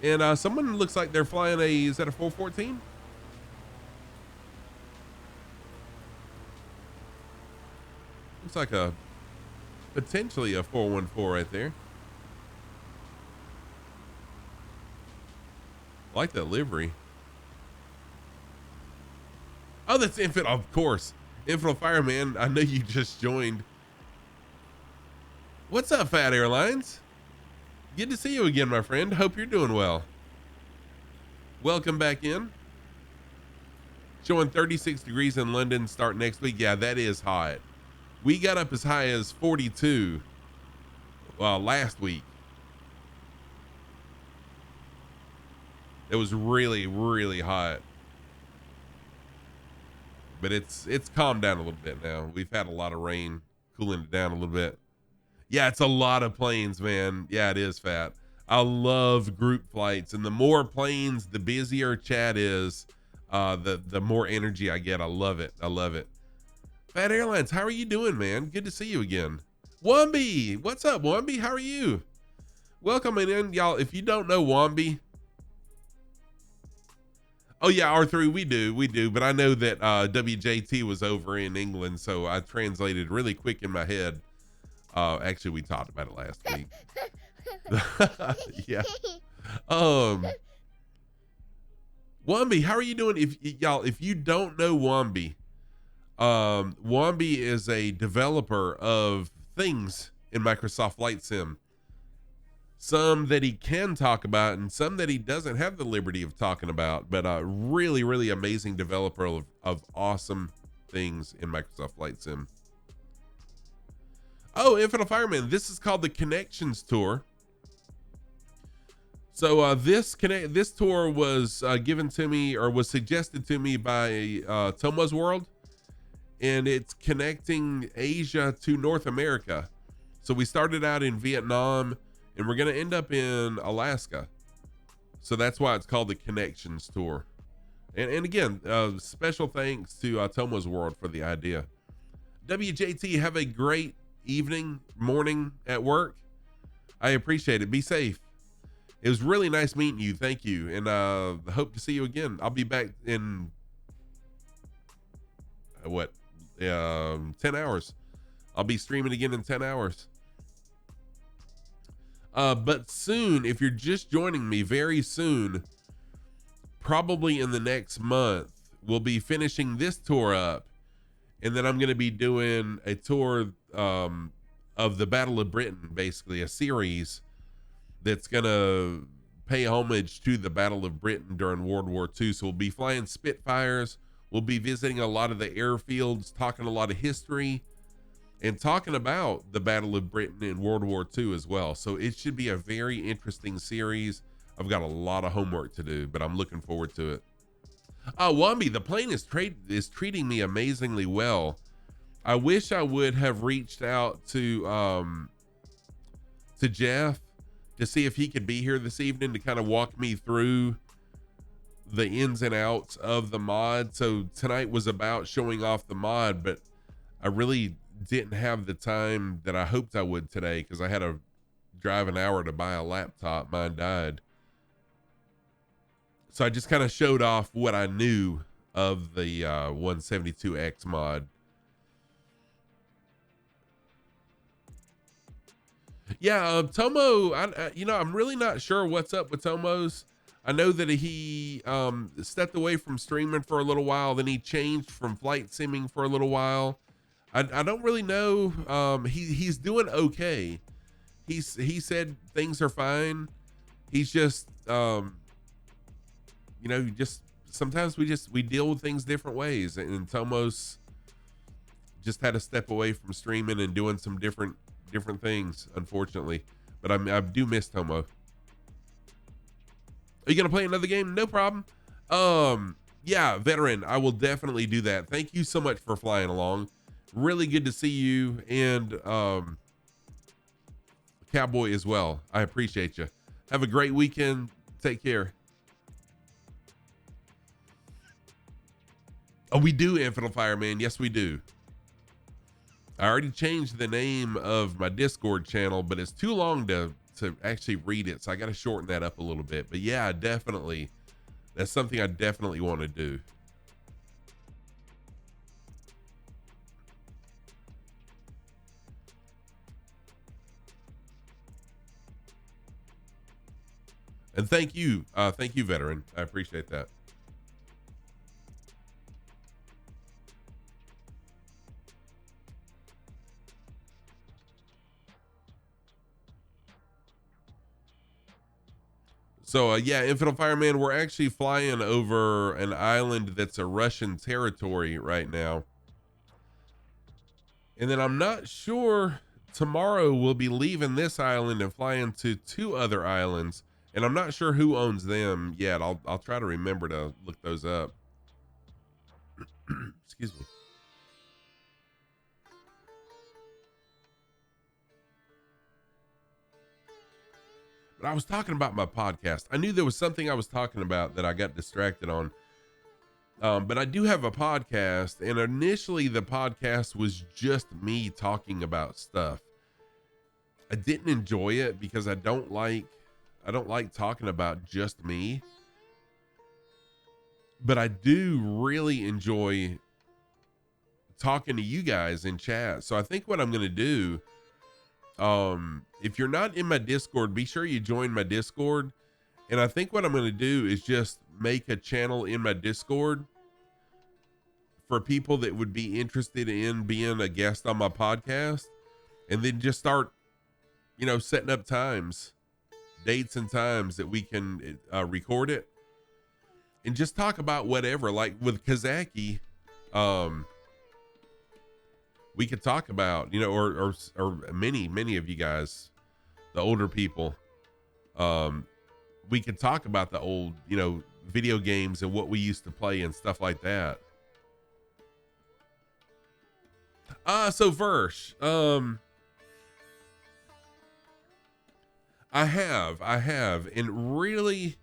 and someone looks like they're flying is that a 414? Looks like a potentially a 414 right there. Like that livery. Oh, that's Infinite, of course. Infinite Fireman, I know you just joined. What's up, Fat Airlines? Good to see you again, my friend. Hope you're doing well. Welcome back in. Showing 36 degrees in London, start next week. Yeah, that is hot. We got up as high as 42 last week. It was really, really hot. But it's calmed down a little bit now. We've had a lot of rain cooling it down a little bit. Yeah, it's a lot of planes, man. Yeah, it is, Fat. I love group flights, and the more planes, the busier chat is, the more energy I get. I love it. I love it. Fat Airlines, how are you doing, man? Good to see you again. Wombi, what's up, Wombi? How are you? Welcome in, y'all. If you don't know Wombi, oh yeah, R3, we do. But I know that WJT was over in England, so I translated really quick in my head. Actually, we talked about it last week. Yeah. Wombi, how are you doing? If you don't know Wombi, Wombi is a developer of things in Microsoft Flight Sim. Some that he can talk about and some that he doesn't have the liberty of talking about, but a really, really amazing developer of awesome things in Microsoft Flight Sim. Oh, Infinite Fireman, this is called the Connections Tour. So this tour was given to me, or was suggested to me by TomosWorld, and it's connecting Asia to North America. So we started out in Vietnam, and we're going to end up in Alaska. So that's why it's called the Connections Tour. And again, special thanks to TomosWorld for the idea. WJT, have a great evening, morning at work. I appreciate it. Be safe. It was really nice meeting you. Thank you. And hope to see you again. I'll be back in 10 hours. I'll be streaming again in 10 hours. But soon, if you're just joining me, very soon, probably in the next month, we'll be finishing this tour up. And then I'm going to be doing a tour of the Battle of Britain, basically a series that's going to pay homage to the Battle of Britain during World War II. So we'll be flying Spitfires. We'll be visiting a lot of the airfields, talking a lot of history, and talking about the Battle of Britain in World War II as well. So it should be a very interesting series. I've got a lot of homework to do, but I'm looking forward to it. Wambi, the plane is treating me amazingly well. I wish I would have reached out to Jeff to see if he could be here this evening to kind of walk me through the ins and outs of the mod. So tonight was about showing off the mod, but I really didn't have the time that I hoped I would today because I had to drive an hour to buy a laptop. Mine died. So I just kind of showed off what I knew of the 172X mod. Yeah, Tomo, I'm really not sure what's up with Tomos. I know that he stepped away from streaming for a little while, then he changed from flight simming for a little while. I don't really know. He's doing okay. He said things are fine. He's just just sometimes we deal with things different ways, and Tomos just had to step away from streaming and doing some different things, unfortunately. But I do miss Tomo. Are you gonna play another game? No problem. Yeah, veteran, I will definitely do that. Thank you so much for flying along. Really good to see you, and Cowboy as well. I appreciate you. Have a great weekend. Take care. Oh, we do, Infinite Fireman. Yes, we do. I already changed the name of my Discord channel, but it's too long to actually read it, so I got to shorten that up a little bit. But yeah, definitely, that's something I definitely want to do. And thank you, veteran. I appreciate that. So yeah, Infinite Fireman, we're actually flying over an island that's a Russian territory right now. And then I'm not sure, tomorrow we'll be leaving this island and flying to 2 other islands, and I'm not sure who owns them yet. I'll try to remember to look those up. Excuse me. But I was talking about my podcast. I knew there was something I was talking about that I got distracted on. But I do have a podcast, and initially the podcast was just me talking about stuff. I didn't enjoy it because I don't like talking about just me. But I do really enjoy talking to you guys in chat. So I think what I'm going to do, if you're not in my Discord, be sure you join my Discord. And I think what I'm going to do is just make a channel in my Discord for people that would be interested in being a guest on my podcast, and then just start, setting up dates and times that we can record it and just talk about whatever. Like with Kazaki, we could talk about, or many of you guys, the older people, we could talk about the old, video games and what we used to play and stuff like that. So Versh, I have, and really,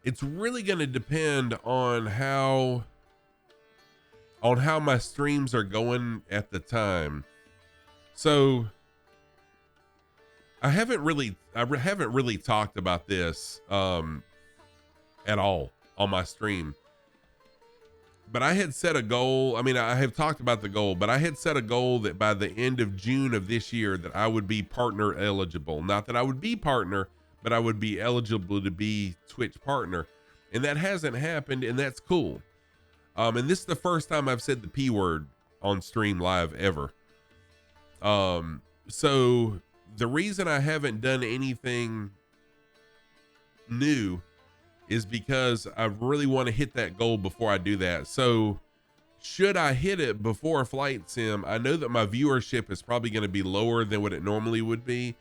it's really going to depend on how my streams are going at the time. So I haven't really talked about this at all on my stream. But I had set a goal. I mean, I have talked about the goal, but I had set a goal that by the end of June of this year that I would be partner eligible. Not that I would be partner, but I would be eligible to be Twitch partner. And that hasn't happened, and that's cool. And this is the first time I've said the P word on stream live ever. So the reason I haven't done anything new is because I really want to hit that goal before I do that. So should I hit it before Flight Sim, I know that my viewership is probably going to be lower than what it normally would be.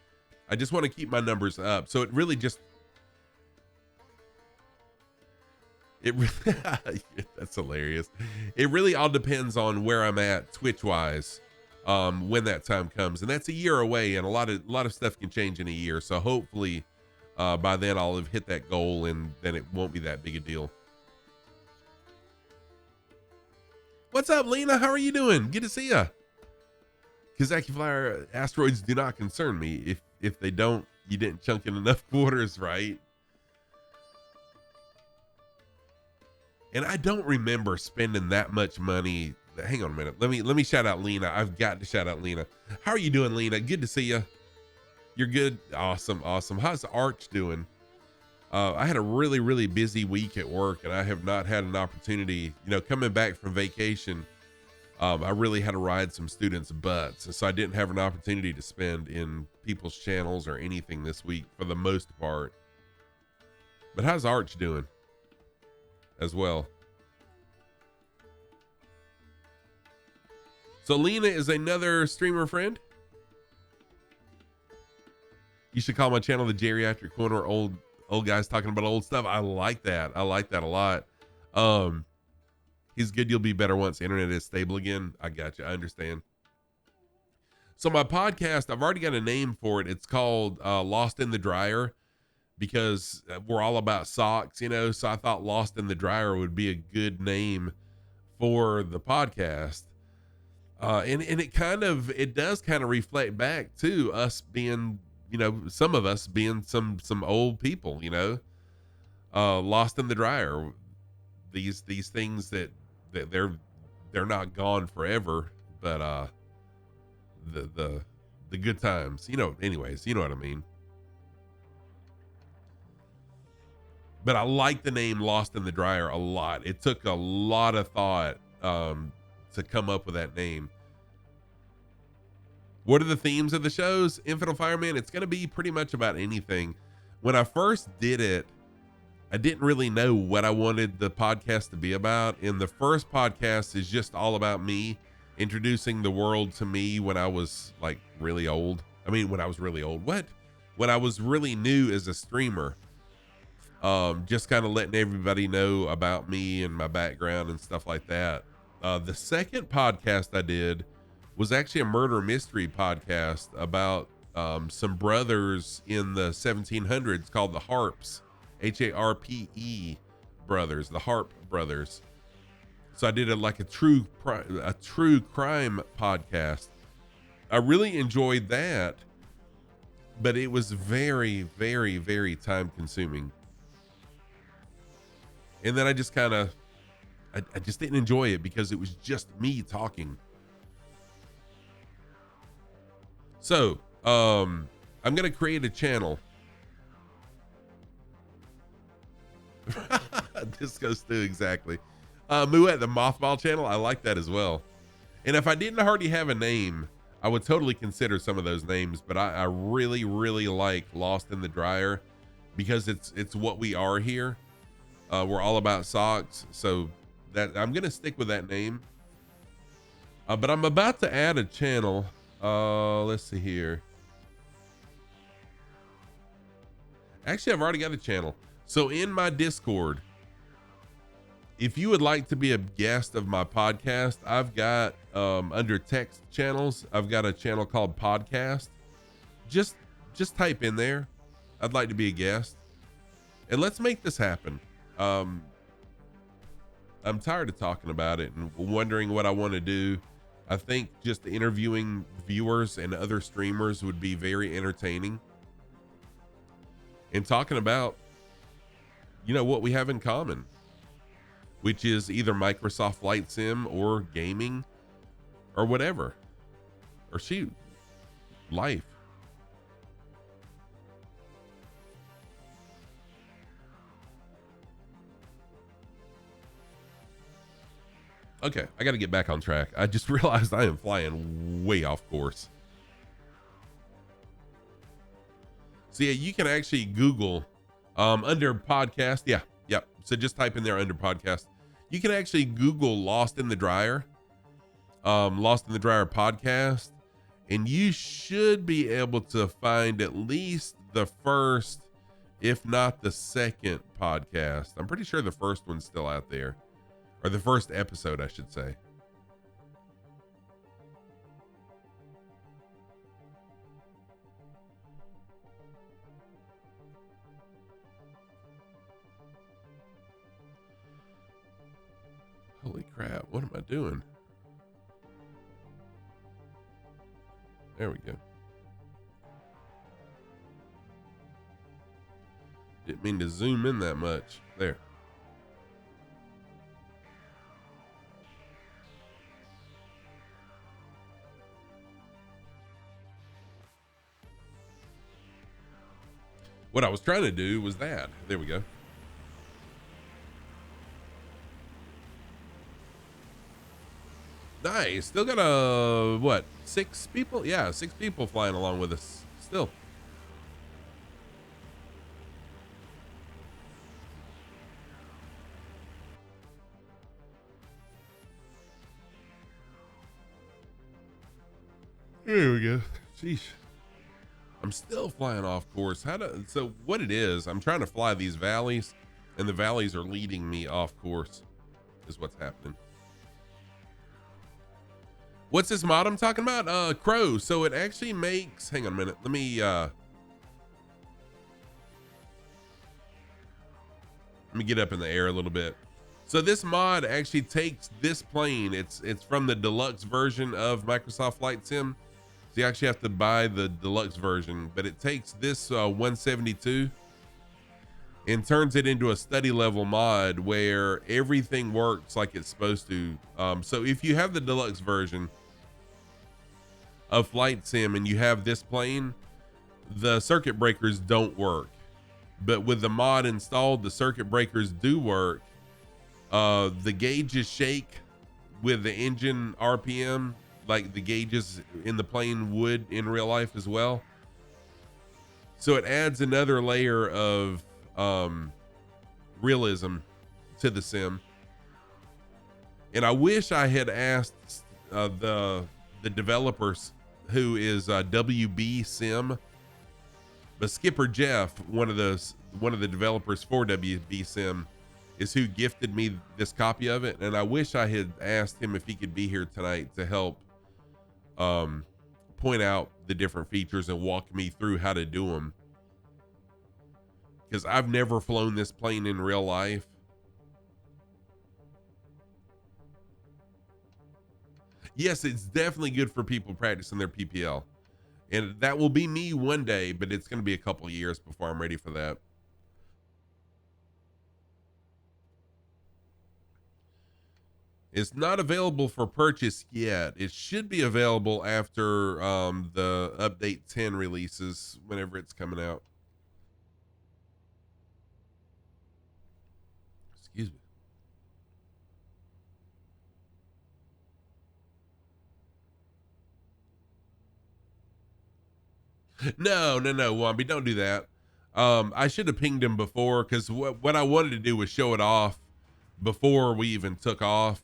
I just want to keep my numbers up. So it really just, that's hilarious. It really all depends on where I'm at Twitch wise, when that time comes, and that's a year away, and a lot of stuff can change in a year. So hopefully, by then I'll have hit that goal, and then it won't be that big a deal. What's up, Lena? How are you doing? Good to see ya. Kazaki Flyer, asteroids do not concern me. If they don't, you didn't chunk in enough quarters, right? And I don't remember spending that much money. Hang on a minute. Let me shout out Lena. I've got to shout out Lena. How are you doing, Lena? Good to see you. You're good. Awesome. How's Arch doing? I had a really busy week at work, and I have not had an opportunity, coming back from vacation. I really had to ride some students' butts, so I didn't have an opportunity to spend in people's channels or anything this week for the most part. But how's Arch doing as well? So Lena is another streamer friend. You should call my channel the Geriatric Corner. Old guys talking about old stuff. I like that. I like that a lot. He's good. You'll be better once the internet is stable again. I got you. I understand. So my podcast, I've already got a name for it. It's called Lost in the Dryer, because we're all about socks, so I thought Lost in the Dryer would be a good name for the podcast. And it does kind of reflect back to us being, some of us being some old people, lost in the dryer. These things that they're not gone forever, but the good times, anyways, you know what I mean. But I like the name Lost in the Dryer a lot. It took a lot of thought to come up with that name. What are the themes of the shows? Infidel Fireman, it's going to be pretty much about anything. When I first did it, I didn't really know what I wanted the podcast to be about. And the first podcast is just all about me introducing the world to me when I was like really old. When I was really old. When I was really new as a streamer. Just kind of letting everybody know about me and my background and stuff like that. The second podcast I did was actually a murder mystery podcast about some brothers in the 1700s called the Harps, Harpe brothers, the Harp brothers. So I did a true crime podcast. I really enjoyed that, but it was very time consuming. And then I just I just didn't enjoy it because it was just me talking. So, I'm going to create a channel. This goes through exactly. Muet, the Mothball channel. I like that as well. And if I didn't already have a name, I would totally consider some of those names, but I really like Lost in the Dryer because it's what we are here. We're all about socks. So that I'm going to stick with that name. But I'm about to add a channel. Let's see here. Actually, I've already got a channel. So in my Discord, if you would like to be a guest of my podcast, I've got, under text channels, I've got a channel called Podcast. Just type in there, I'd like to be a guest, and let's make this happen. Um, I'm tired of talking about it and wondering what I want to do. I think just interviewing viewers and other streamers would be very entertaining, and talking about, what we have in common, which is either Microsoft Flight Sim or gaming or whatever, or shoot, life. Okay, I got to get back on track. I just realized I am flying way off course. So yeah, you can actually Google under podcast. Yeah. So just type in there under podcast. You can actually Google Lost in the Dryer, Lost in the Dryer podcast, and you should be able to find at least the first, if not the second podcast. I'm pretty sure the first one's still out there, or the first episode, I should say. Holy crap, what am I doing? There we go. Didn't mean to zoom in that much. There. What I was trying to do was that. There we go. Nice. Still got what? 6 people? Yeah, 6 people flying along with us still. Here we go. Sheesh. I'm still flying off course. So what it is, I'm trying to fly these valleys, and the valleys are leading me off course, is what's happening. What's this mod I'm talking about? Crow. So it actually makes, hang on a minute. Let me get up in the air a little bit. So this mod actually takes this plane. It's from the deluxe version of Microsoft Flight Sim. So you actually have to buy the deluxe version, but it takes this 172 and turns it into a study level mod where everything works like it's supposed to. So if you have the deluxe version of Flight Sim and you have this plane, the circuit breakers don't work. But with the mod installed, the circuit breakers do work. The gauges shake with the engine RPM, like the gauges in the plane would in real life as well. So it adds another layer of realism to the sim. And I wish I had asked the developers, who is WBSim, but Skipper Jeff, one of the developers for WBSim, is who gifted me this copy of it. And I wish I had asked him if he could be here tonight to help point out the different features and walk me through how to do them, because I've never flown this plane in real life. Yes, it's definitely good for people practicing their PPL, and that will be me one day, but it's going to be a couple years before I'm ready for that. It's not available for purchase yet. It should be available after the update 10 releases, whenever it's coming out. Excuse me. No, Womby, don't do that. I should have pinged him before, because what I wanted to do was show it off before we even took off.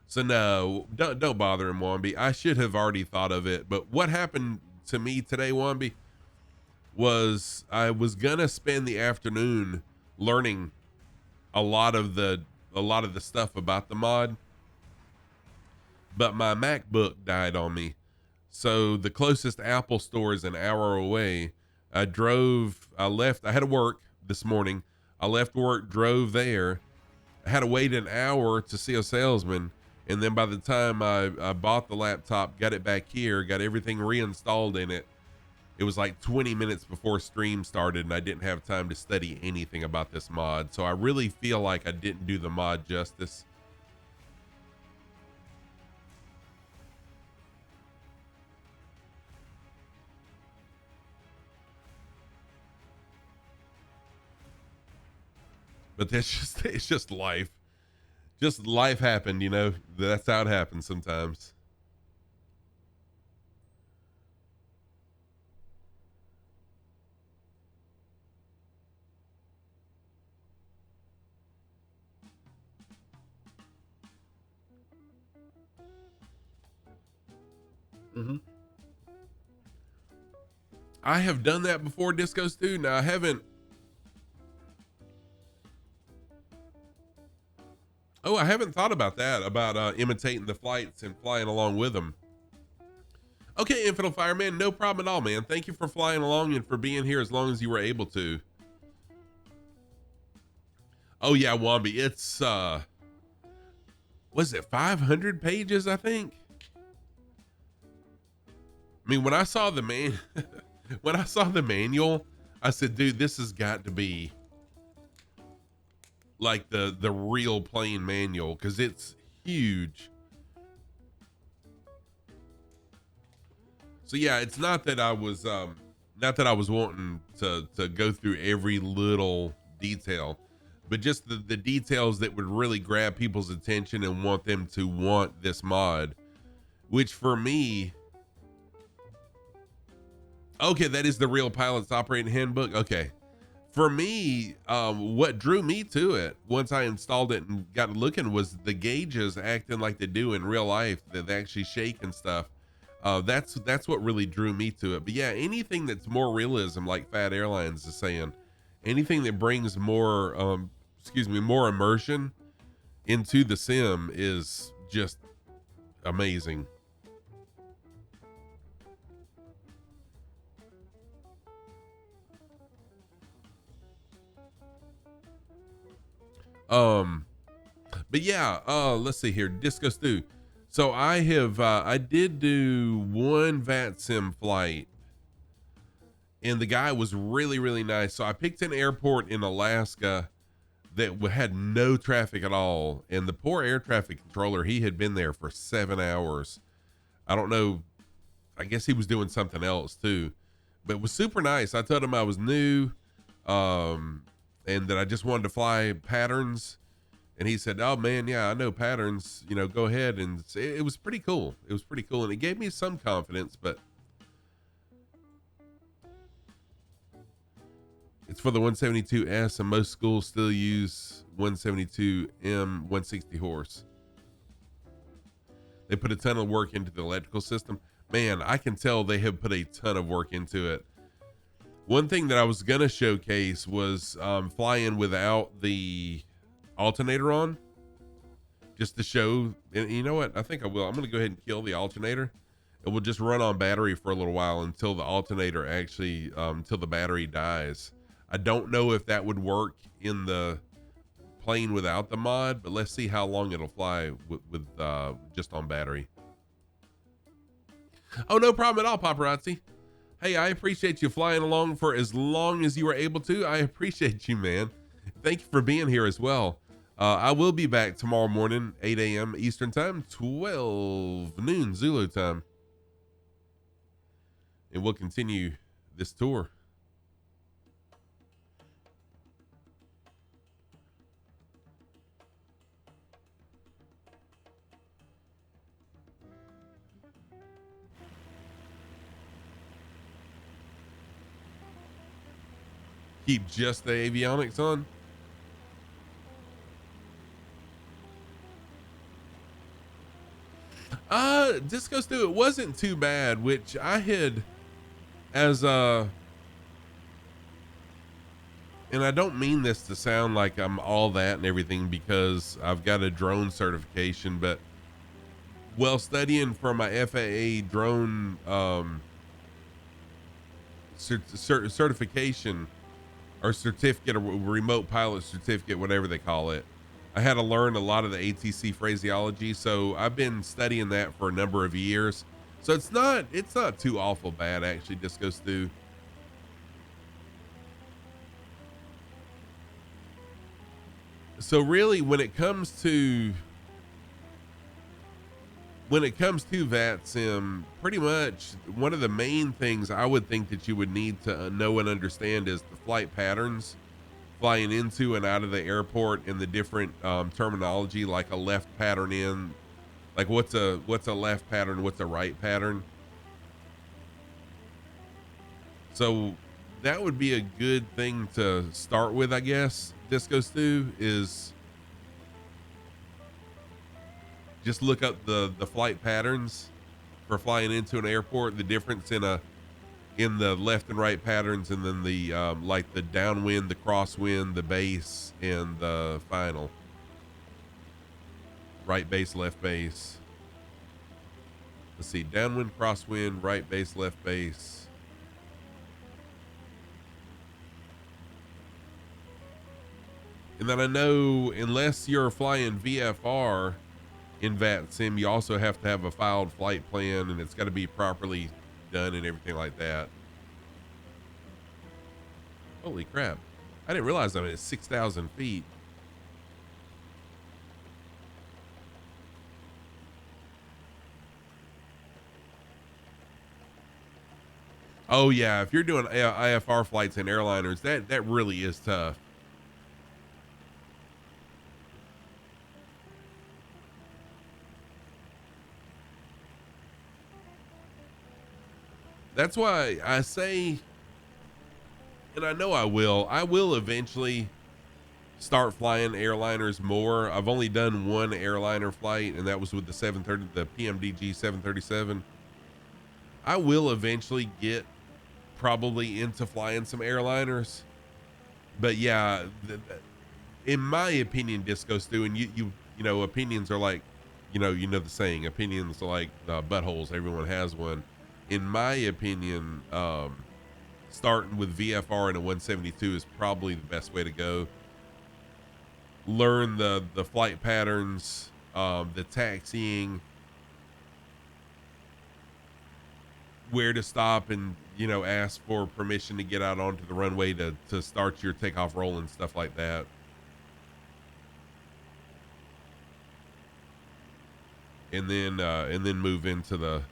So no, don't bother him, Womby. I should have already thought of it. But what happened to me today, Womby, was I was gonna spend the afternoon learning a lot of the stuff about the mod, but my MacBook died on me. So the closest Apple store is an hour away. I had to work this morning. I left work, drove there, I had to wait an hour to see a salesman. And then by the time I bought the laptop, got it back here, got everything reinstalled in it, it was like 20 minutes before stream started, and I didn't have time to study anything about this mod. So I really feel like I didn't do the mod justice. But it's just life. Just life happened, you know. That's how it happens sometimes. Mm-hmm. I have done that before, Disco Stu. Now I haven't. Oh, I haven't thought about that, about imitating the flights and flying along with them. Okay, Infidel Fireman, no problem at all, man. Thank you for flying along and for being here as long as you were able to. Oh yeah, Wombi, it's was it 500 pages, I think? I mean, when I saw the when I saw the manual, I said, dude, this has got to be like the real plane manual, because it's huge. So yeah, it's not that I was wanting to go through every little detail, but just the details that would really grab people's attention and want them to want this mod, which for me, okay, that is the real pilot's operating handbook. Okay. For me, what drew me to it once I installed it and got looking was the gauges acting like they do in real life, that they actually shake and stuff. That's what really drew me to it. But yeah, anything that's more realism, like Fat Airlines is saying, anything that brings more, more immersion into the sim is just amazing. But yeah, let's see here, Disco Stew. So I did do one VATSIM flight, and the guy was really, really nice. So I picked an airport in Alaska that had no traffic at all. And the poor air traffic controller, he had been there for 7 hours. I don't know. I guess he was doing something else too, but it was super nice. I told him I was new, and that I just wanted to fly patterns. And he said, oh man, yeah, I know patterns, go ahead. And it was pretty cool. It was pretty cool. And it gave me some confidence, but it's for the 172S, and most schools still use 172M 160 horse. They put a ton of work into the electrical system. Man, I can tell they have put a ton of work into it. One thing that I was going to showcase was flying without the alternator on, just to show. And you know what? I think I will. I'm going to go ahead and kill the alternator. It will just run on battery for a little while until the alternator actually, until the battery dies. I don't know if that would work in the plane without the mod, but let's see how long it'll fly with just on battery. Oh, no problem at all, Paparazzi. Hey, I appreciate you flying along for as long as you were able to. I appreciate you, man. Thank you for being here as well. I will be back tomorrow morning, 8 a.m. Eastern time, 12 noon Zulu time. And we'll continue this tour. Keep just the avionics on. Disco Stew, it wasn't too bad, which I had as and I don't mean this to sound like I'm all that and everything, because I've got a drone certification, but while studying for my FAA drone certification or certificate, or remote pilot certificate, whatever they call it, I had to learn a lot of the ATC phraseology, so I've been studying that for a number of years. So it's not too awful bad actually, Disco Stew. So really when it comes to VATSIM, pretty much one of the main things I would think that you would need to know and understand is the flight patterns flying into and out of the airport and the different terminology, like a left pattern in, like what's a left pattern, what's a right pattern. So that would be a good thing to start with, I guess. Disco Stew is just look up the flight patterns for flying into an airport, the difference in the left and right patterns, and then the like the downwind, the crosswind, the base, and the final. Right base, left base. Let's see, downwind, crosswind, right base, left base. And then I know unless you're flying VFR in VATSIM, you also have to have a filed flight plan, and it's got to be properly done and everything like that. Holy crap. I didn't realize I'm at 6,000 feet. Oh yeah, if you're doing IFR flights and airliners, that really is tough. That's why I say, and I know I will eventually start flying airliners more. I've only done one airliner flight, and that was with the 730, the PMDG 737. I will eventually get probably into flying some airliners, but yeah, in my opinion, Disco Stew, and you know, opinions are like, you know the saying, opinions are like buttholes. Everyone has one. In my opinion, starting with VFR and a 172 is probably the best way to go. Learn the flight patterns, the taxiing, where to stop, and ask for permission to get out onto the runway to start your takeoff roll and stuff like that. And then move into the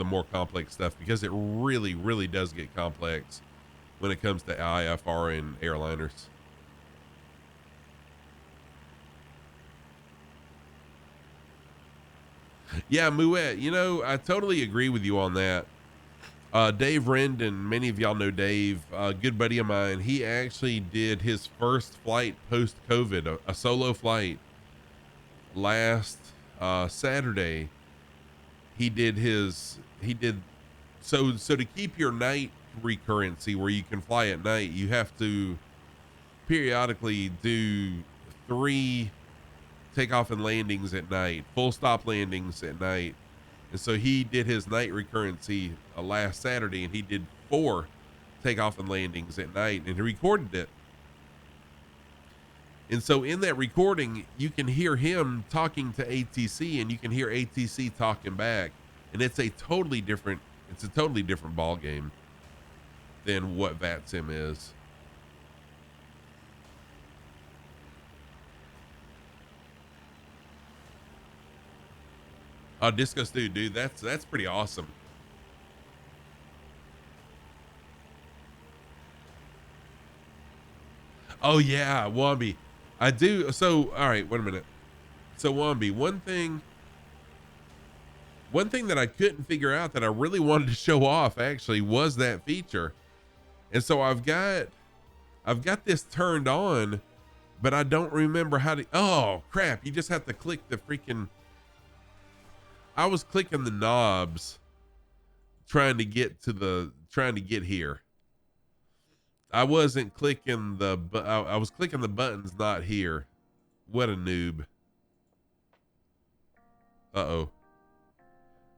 more complex stuff, because it really does get complex when it comes to IFR and airliners. Yeah, Moet, I totally agree with you on that. Dave Rendon, many of y'all know Dave, a good buddy of mine. He actually did his first flight post COVID, a solo flight last Saturday. He did to keep your night recurrency, where you can fly at night, you have to periodically do 3 takeoff and landings at night, full stop landings at night. And so he did his night recurrency last Saturday, and he did 4 takeoff and landings at night, and he recorded it. And so in that recording, you can hear him talking to ATC, and you can hear ATC talking back, and it's a totally different ball game than what VATSIM is. Disco Stew, dude, that's pretty awesome. Oh yeah, Wombi. I do. So, all right, wait a minute. So Wombi, one thing that I couldn't figure out that I really wanted to show off actually was that feature. And so I've got this turned on, but I don't remember how to. Oh crap, you just have to click the freaking. I was clicking the knobs trying to get here. I wasn't clicking I was clicking the buttons, not here. What a noob. Uh-oh.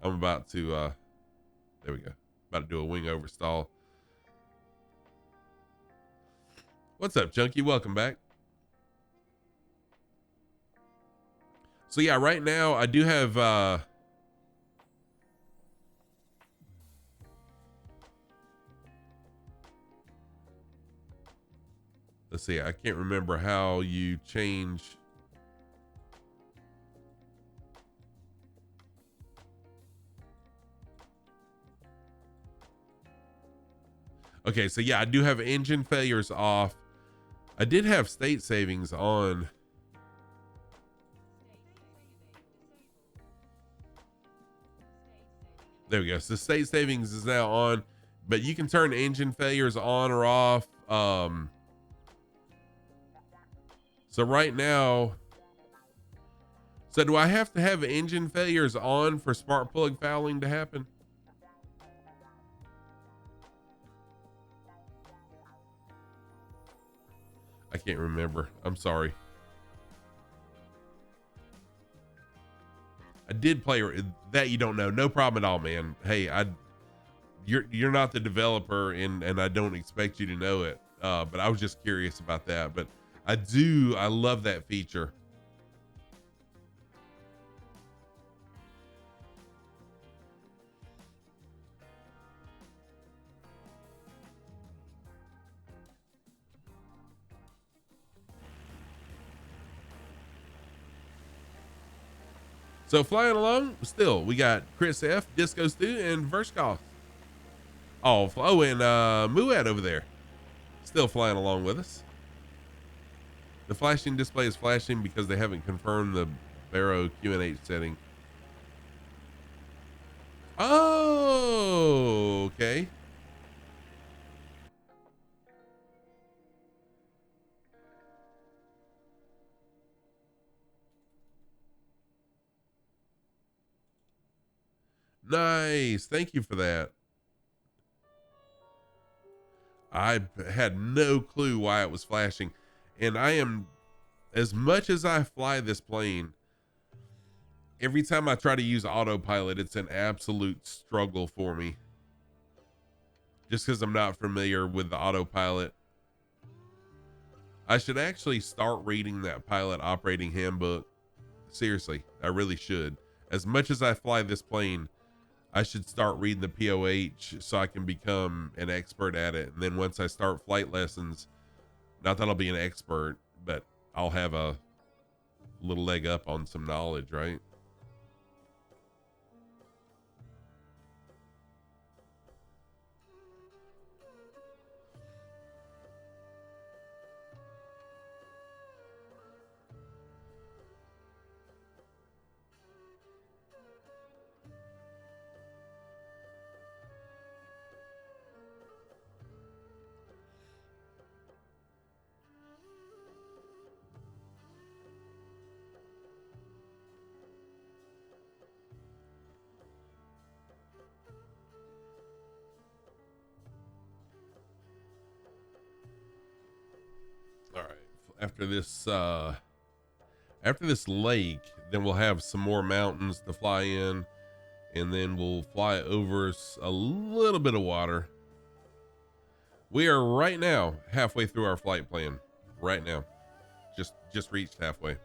I'm about to there we go. About to do a wing overstall. What's up, Chunky? Welcome back. So yeah, right now I do have let's see, I can't remember how you change. Okay, so yeah, I do have engine failures off. I did have state savings on. There we go. So state savings is now on, but you can turn engine failures on or off. So right now, so do I have to have engine failures on for spark plug fouling to happen? I can't remember. I'm sorry. I did play that. You don't know. No problem at all, man. Hey, you're not the developer, and I don't expect you to know it. But I was just curious about that. But I love that feature. So flying along, still we got Chris F, Disco Stu, and Verskov. And Muad over there, still flying along with us. The flashing display is flashing because they haven't confirmed the Barrow QNH setting. Oh, okay. Nice. Thank you for that. I had no clue why it was flashing. And I am, as much as I fly this plane, every time I try to use autopilot, it's an absolute struggle for me. Just because I'm not familiar with the autopilot. I should actually start reading that pilot operating handbook. Seriously, I really should. As much as I fly this plane, I should start reading the POH so I can become an expert at it. And then once I start flight lessons, not that I'll be an expert, but I'll have a little leg up on some knowledge, right? All right. After this lake, then we'll have some more mountains to fly in, and then we'll fly over a little bit of water. We are right now halfway through our flight plan. Right now, just reached halfway.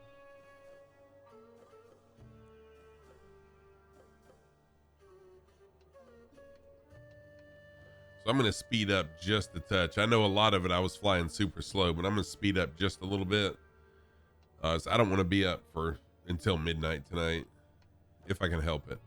So I'm going to speed up just a touch. I know a lot of it I was flying super slow, but I'm going to speed up just a little bit. So I don't want to be up for until midnight tonight, if I can help it.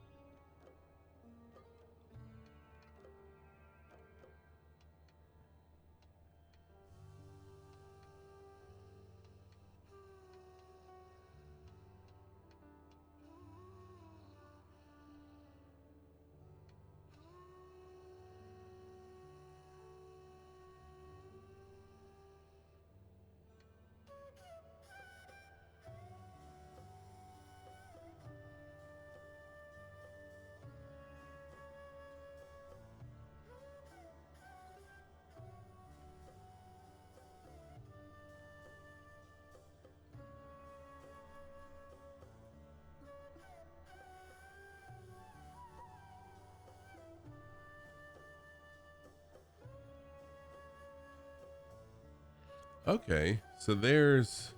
Okay, so there's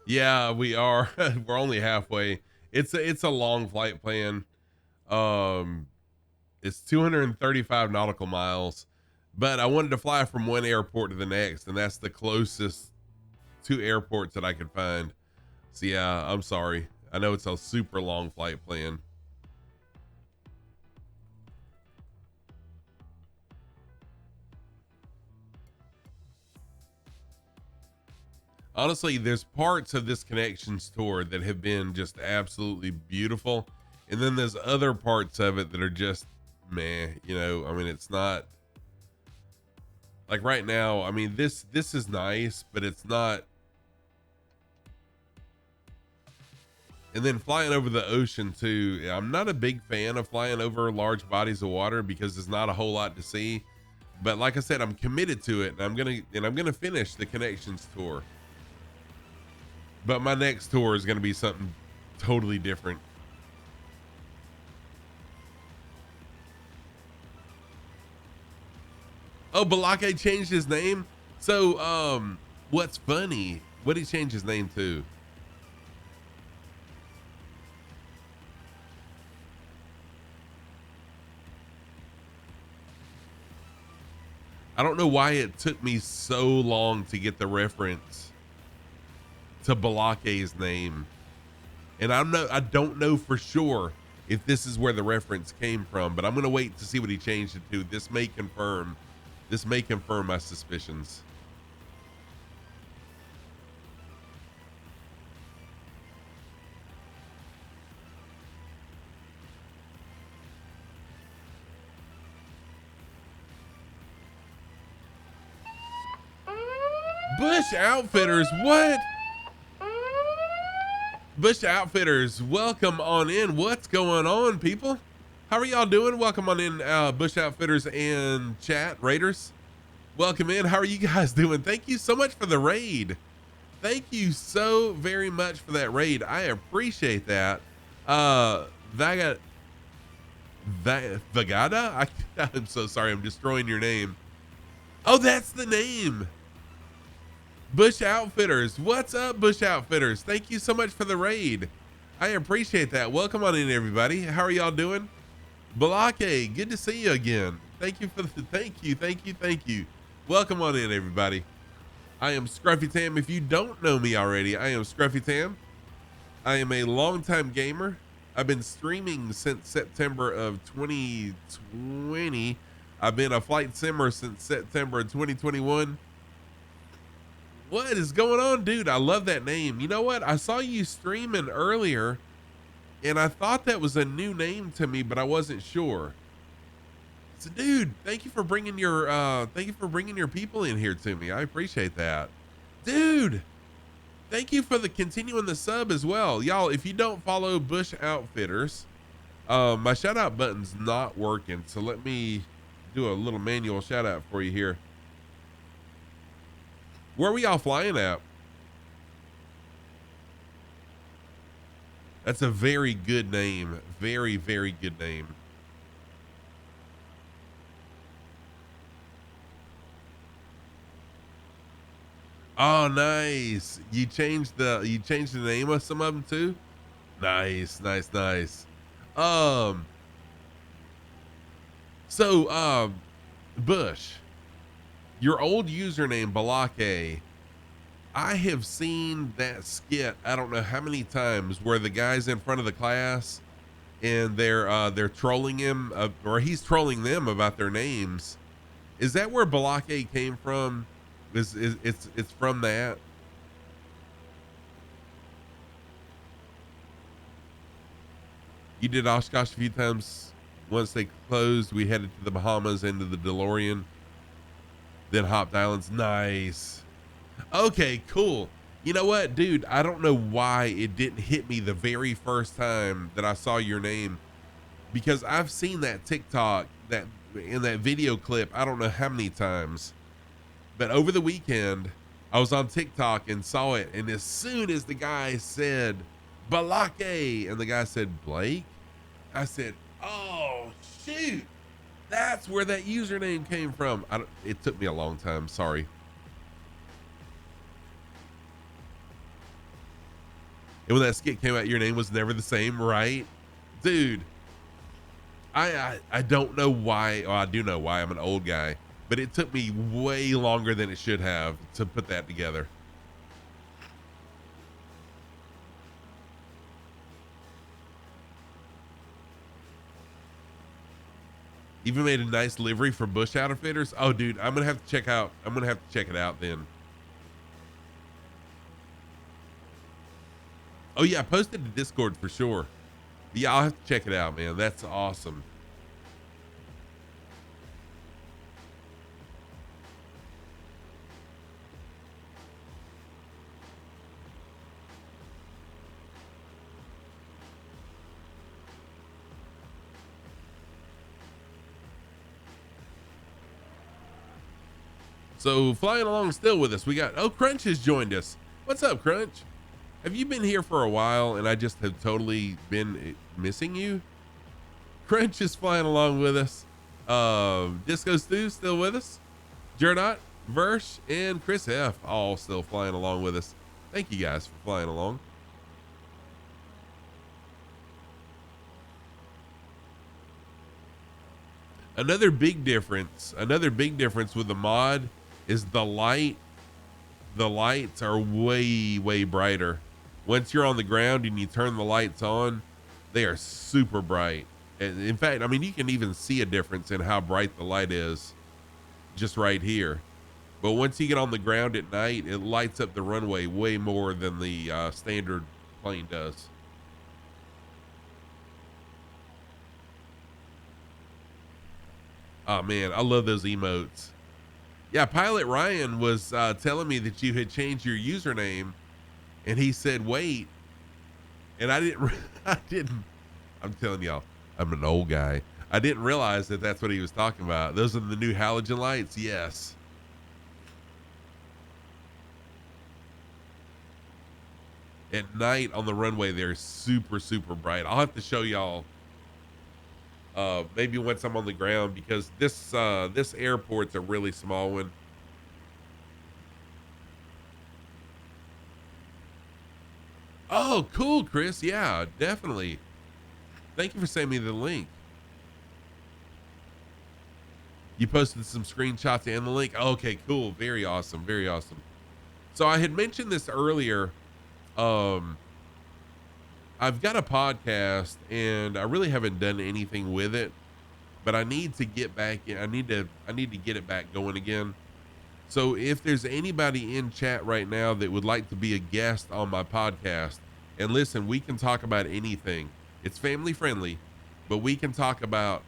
Yeah, we are. We're only halfway. It's a long flight plan. Um, it's 235 nautical miles, but I wanted to fly from one airport to the next, and that's the closest two airports that I could find. So yeah, I'm sorry. I know it's a super long flight plan. Honestly, there's parts of this connections tour that have been just absolutely beautiful. And then there's other parts of it that are just meh, I mean, it's not like right now. I mean, this is nice, but it's not. And then flying over the ocean too. I'm not a big fan of flying over large bodies of water because there's not a whole lot to see. But like I said, I'm committed to it, and I'm gonna finish the connections tour. But my next tour is gonna be something totally different. Oh, Balake changed his name. So, what's funny? What did he change his name to? I don't know why it took me so long to get the reference to Balake's name. And I don't know for sure if this is where the reference came from, but I'm gonna wait to see what he changed it to. This may confirm my suspicions. Bush Outfitters, what? Bush Outfitters, welcome on in. What's going on, people? How are y'all doing? Welcome on in, Bush Outfitters and chat raiders. Welcome in. How are you guys doing? Thank you so much for the raid. Thank you so very much for that raid. I appreciate that. Vagada, I'm so sorry. I'm destroying your name. Oh, that's the name. Bush Outfitters. What's up, Bush Outfitters? Thank you so much for the raid. I appreciate that. Welcome on in, everybody. How are y'all doing? Balake, good to see you again. Thank you for the thank you. Welcome on in, everybody. I am Scruffy Tam. If you don't know me already, I am Scruffy Tam. I am a longtime gamer. I've been streaming since September of 2020. I've been a flight simmer since September of 2021. What is going on, dude? I love that name. You know what? I saw you streaming earlier, and I thought that was a new name to me, but I wasn't sure. So, dude, thank you for bringing your people in here to me. I appreciate that, dude. Thank you for continuing the sub as well, y'all. If you don't follow Bush Outfitters, my shout out button's not working, so let me do a little manual shout out for you here. Where were y'all flying at? That's a very good name. Very, very good name. Oh, nice. You changed the name of some of them too? Nice, nice, nice. Um, Bush, your old username Balake, I have seen that skit I don't know how many times where the guy's in front of the class and they're trolling him, or he's trolling them about their names. Is that where Balake came from? It's from that? You did Oshkosh a few times. Once they closed, we headed to the Bahamas into the DeLorean, then hopped islands. Nice. Okay, cool. You know what, dude? I don't know why it didn't hit me the very first time that I saw your name, because I've seen that TikTok, that in that video clip, I don't know how many times. But over the weekend, I was on TikTok and saw it, and as soon as the guy said Balake and the guy said Blake, I said, "Oh shoot, that's where that username came from." It took me a long time. Sorry. And when that skit came out, your name was never the same, right? Dude, I don't know why. Well, I do know why. I'm an old guy, but it took me way longer than it should have to put that together. Even made a nice livery for Bush Outfitters. Oh, dude, I'm gonna have to check out. I'm gonna have to check it out then. Oh yeah, I posted to Discord for sure. Yeah, I'll have to check it out, man. That's awesome. So flying along still with us, we got, oh, Crunch has joined us. What's up, Crunch? Have you been here for a while and I just have totally been missing you? Crunch is flying along with us. Disco Stu still with us. Jernot, Versh, and Chris F all still flying along with us. Thank you guys for flying along. Another big difference with the mod is the light. The lights are way brighter. Once you're on the ground and you turn the lights on, they are super bright. And in fact, I mean, you can even see a difference in how bright the light is just right here. But once you get on the ground at night, it lights up the runway way more than the standard plane does. Oh man, I love those emotes. Yeah, Pilot Ryan was telling me that you had changed your username, and he said, wait. And I didn't, I'm telling y'all, I'm an old guy. I didn't realize that that's what he was talking about. Those are the new halogen lights. Yes. At night on the runway, they're super bright. I'll have to show y'all maybe once I'm on the ground, because this airport's a really small one. Oh, cool, Chris. Yeah, definitely. Thank you for sending me the link. You posted some screenshots and the link. Okay, cool. Very awesome. Very awesome. So I had mentioned this earlier. I've got a podcast and I really haven't done anything with it, but I need to get back in. I need to get it back going again. So if there's anybody in chat right now that would like to be a guest on my podcast, and listen, we can talk about anything. It's family friendly, but we can talk about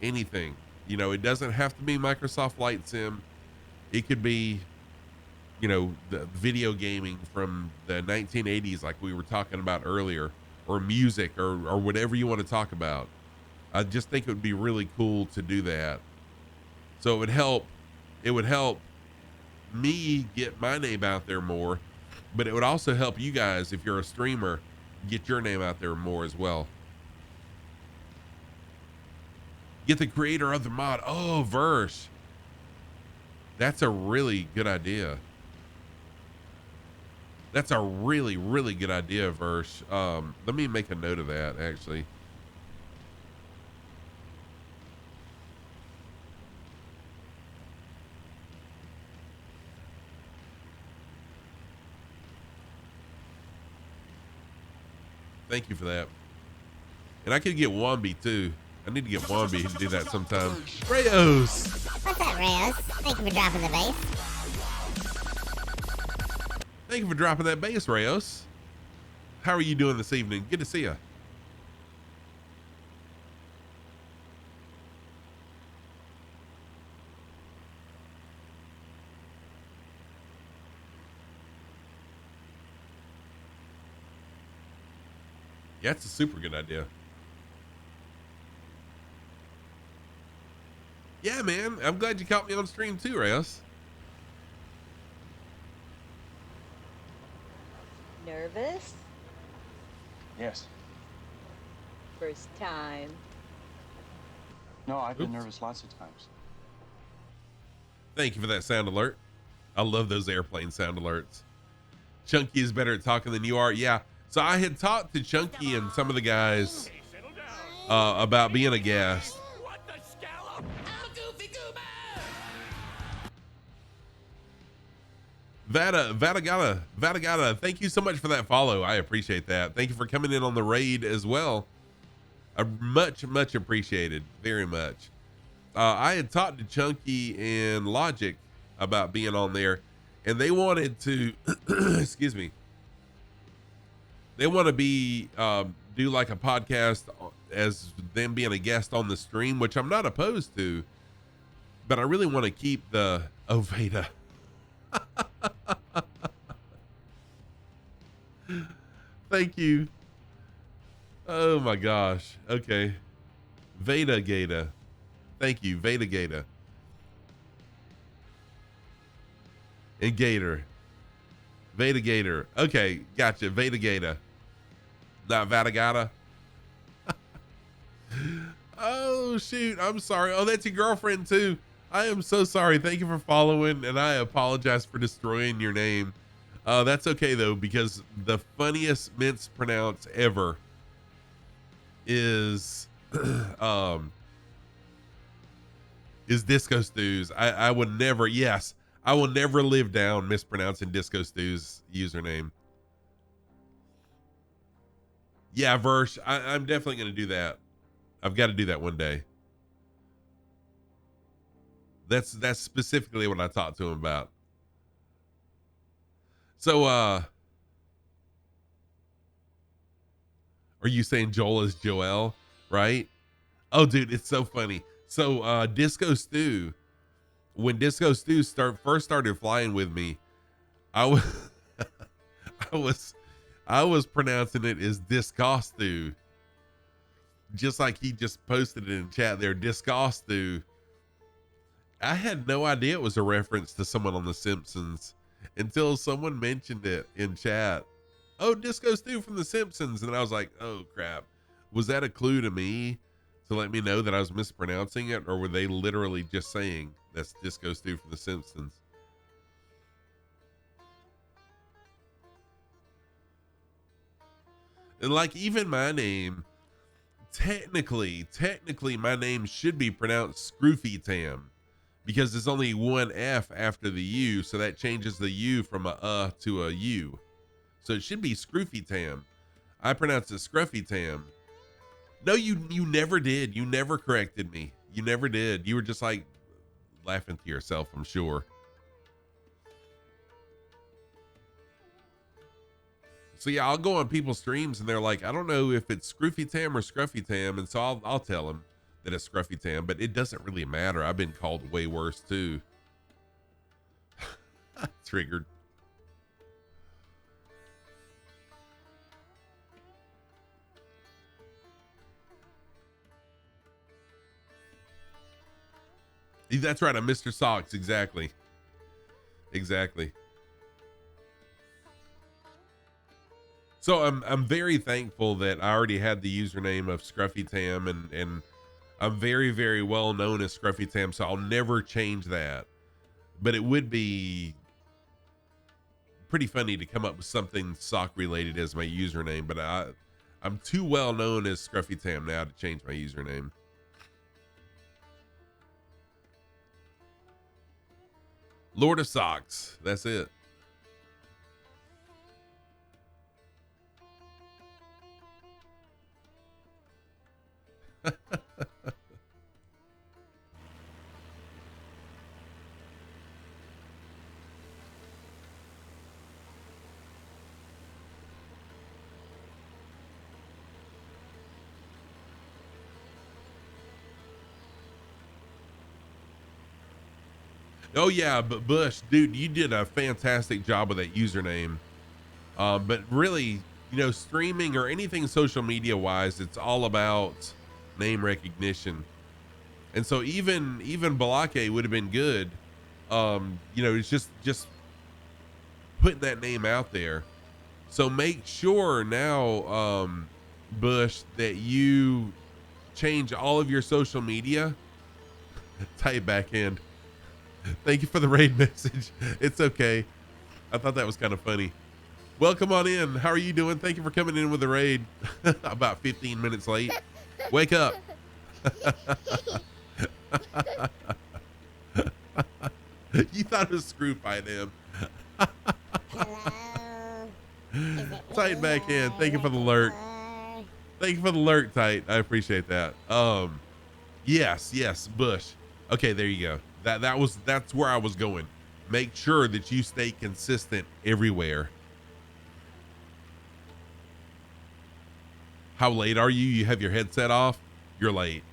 anything. You know, it doesn't have to be Microsoft Flight Sim. It could be, you know, the video gaming from the 1980s, like we were talking about earlier, or music, or whatever you want to talk about. I just think it would be really cool to do that. So it would help me get my name out there more, but it would also help you guys, if you're a streamer, get your name out there more as well. Get the creator of the mod. Oh, Versh. That's a really good idea. That's a really good idea, Versh. Let me make a note of that, actually. Thank you for that. And I could get Wombi too. I need to get Wombi to do that sometime. Rayos! What's up, Rayos? Thank you for dropping the base. Thank you for dropping that base, Rayos. How are you doing this evening? Good to see you. Yeah, it's a super good idea. Yeah, man. I'm glad you caught me on stream too, Reyes. Nervous? Yes. First time. No, I've been nervous lots of times. Thank you for that sound alert. I love those airplane sound alerts. Chunky is better at talking than you are. Yeah, So I had talked to Chunky and some of the guys about being a guest. Vadagata, thank you so much for that follow. I appreciate that. Thank you for coming in on the raid as well. Much appreciated. Very much. I had talked to Chunky and Logic about being on there, and they wanted to, excuse me, they want to be, do like a podcast as them being a guest on the stream, which I'm not opposed to, but I really want to keep the Oveda. Thank you. Oh my gosh. Okay. Veda Gata. Thank you, Veda Gata. And Gator. Veda Gator. Okay, gotcha. Veda Gata. Not Vadagata. Oh shoot. I'm sorry. Oh, that's your girlfriend too. I am so sorry. Thank you for following, and I apologize for destroying your name. That's okay though, because the funniest mispronounce ever is Disco Stews. I would never, yes, I will never live down mispronouncing Disco Stews username. Yeah, Versh, I'm definitely going to do that. I've got to do that one day. That's specifically what I talked to him about. So, are you saying Joel is Joel, right? Oh, dude, it's so funny. So, Disco Stew, when Disco Stew first started flying with me, I was pronouncing it as Disco Stew, just like he just posted it in chat there, Disco Stew. I had no idea it was a reference to someone on The Simpsons until someone mentioned it in chat. Oh, Disco Stew from The Simpsons. And I was like, oh crap. Was that a clue to me to let me know that I was mispronouncing it? Or were they literally just saying that's Disco Stew from The Simpsons? And like even my name, technically my name should be pronounced Scroofy Tam, because there's only one F after the U, so that changes the U from a to a U. So it should be Scroofy Tam. I pronounce it Scruffy Tam. No, you never did. You never corrected me. You never did. You were just like laughing to yourself, I'm sure. So yeah, I'll go on people's streams and they're like, I don't know if it's Scroofy Tam or Scruffy Tam, and so I'll tell them that it's Scruffy Tam, but it doesn't really matter. I've been called way worse too. Triggered. That's right. I'm Mr. Socks. Exactly. So I'm very thankful that I already had the username of Scruffy Tam, and I'm very, very well known as Scruffy Tam, so I'll never change that. But it would be pretty funny to come up with something sock related as my username, but I'm too well known as Scruffy Tam now to change my username. Lord of Socks. That's it. Oh yeah, but Bush, dude, you did a fantastic job with that username. But really, you know, streaming or anything social media wise, it's all about name recognition. And so even Balake would have been good. You know, it's just putting that name out there. So make sure now, Bush, that you change all of your social media. Type back in. Thank you for the raid message. It's okay. I thought that was kind of funny. Welcome on in. How are you doing? Thank you for coming in with the raid. About 15 minutes late. Wake up. You thought it was screw fight him. Hello. Tight back in. Thank you for the lurk. Thank you for the lurk, Tight. I appreciate that. Yes, Bush. Okay, there you go. That's where I was going. Make sure that you stay consistent everywhere. How late are you? You have your headset off? You're late.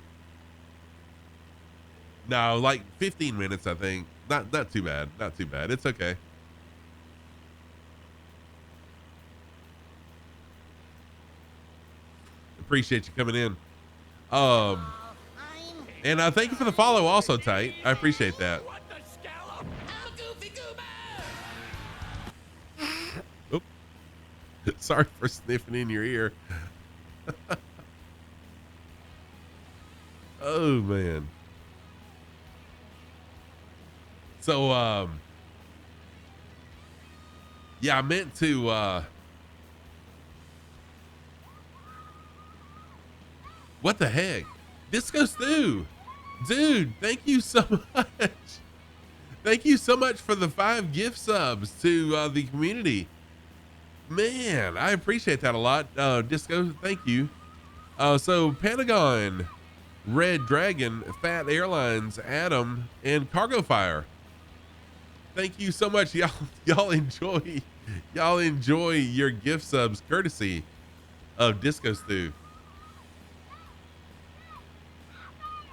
No, like 15 minutes, I think. Not too bad. Not too bad. It's okay. Appreciate you coming in. And thank you for the follow also, Tight. I appreciate that. Oop. Sorry for sniffing in your ear. Oh man. So yeah, I meant to what the heck? Disco Stew. Dude, thank you so much. Thank you so much for the 5 gift subs to the community. Man, I appreciate that a lot. Disco, thank you. So Pentagon, Red Dragon, Fat Airlines, Adam, and Cargo Fire. Thank you so much. Y'all enjoy your gift subs courtesy of Disco Stew.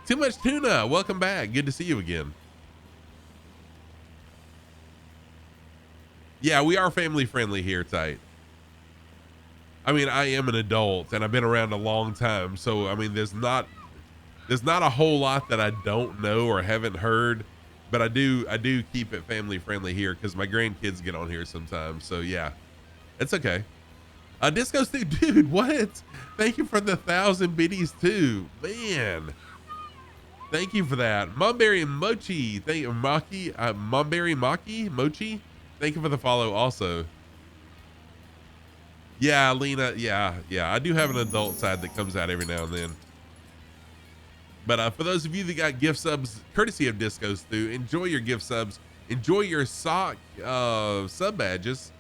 Too Much Tuna, welcome back. Good to see you again. Yeah, we are family friendly here, Tight. I mean, I am an adult and I've been around a long time. So, I mean, there's not a whole lot that I don't know or haven't heard, but I do keep it family friendly here because my grandkids get on here sometimes. So yeah, it's okay. Disco Stick, dude, what? Thank you for the 1,000 biddies too, man. Thank you for that. Monberry Mochi, thank you, Maki, Monberry Maki Mochi. Thank you for the follow also. Yeah, Lena, yeah. I do have an adult side that comes out every now and then. But for those of you that got gift subs, courtesy of Disco Stew, enjoy your gift subs. Enjoy your sock sub badges.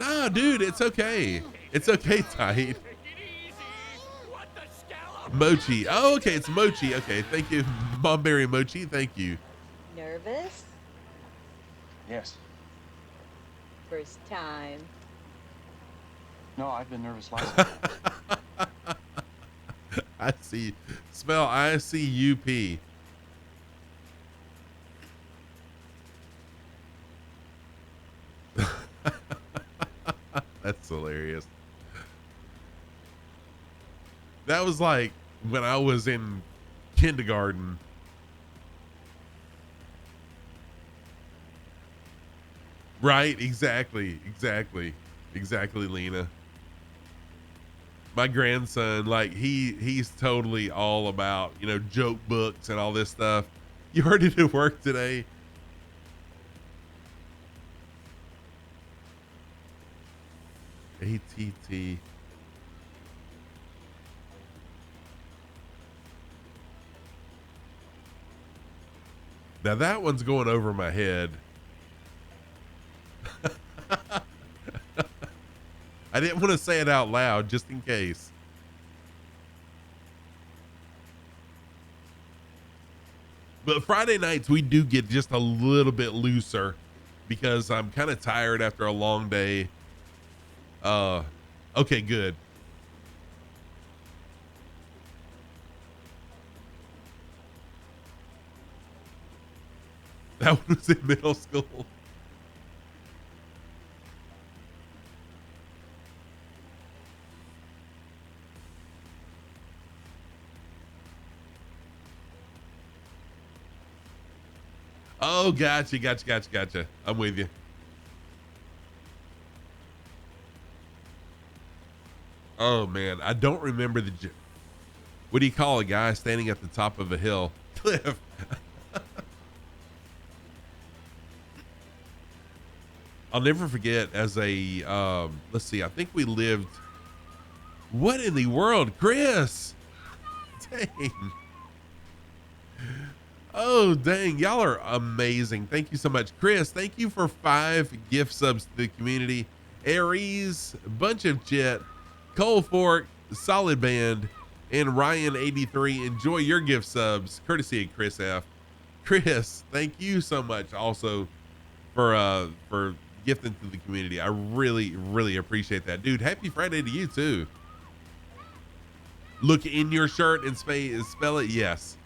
Nah, dude, it's okay. It's okay, Tight. Mochi. Oh, okay, it's Mochi. Okay, thank you, Momberry Mochi. Thank you. Nervous? Yes. First time. No, I've been nervous lots of times. I see. Spell ICUP. That's hilarious. That was like when I was in kindergarten. Right? Exactly, Lena. My grandson, like he's totally all about, you know, joke books and all this stuff. You heard it at work today. ATT. Now that one's going over my head. I didn't want to say it out loud just in case. But Friday nights we do get just a little bit looser because I'm kind of tired after a long day. Okay, good. That one was in middle school. Oh, gotcha. I'm with you. Oh man, I don't remember what do you call a guy standing at the top of a hill? Cliff. I'll never forget as a, let's see, I think we lived, what in the world, Chris? Dang. Oh, dang. Y'all are amazing. Thank you so much. Chris, thank you for 5 gift subs to the community. Aries, Bunch of Jet, Cole Fork, Solid Band, and Ryan83. Enjoy your gift subs, courtesy of Chris F. Chris, thank you so much also for gifting to the community. I really, really appreciate that. Dude, happy Friday to you too. Look in your shirt and spell it. Yes.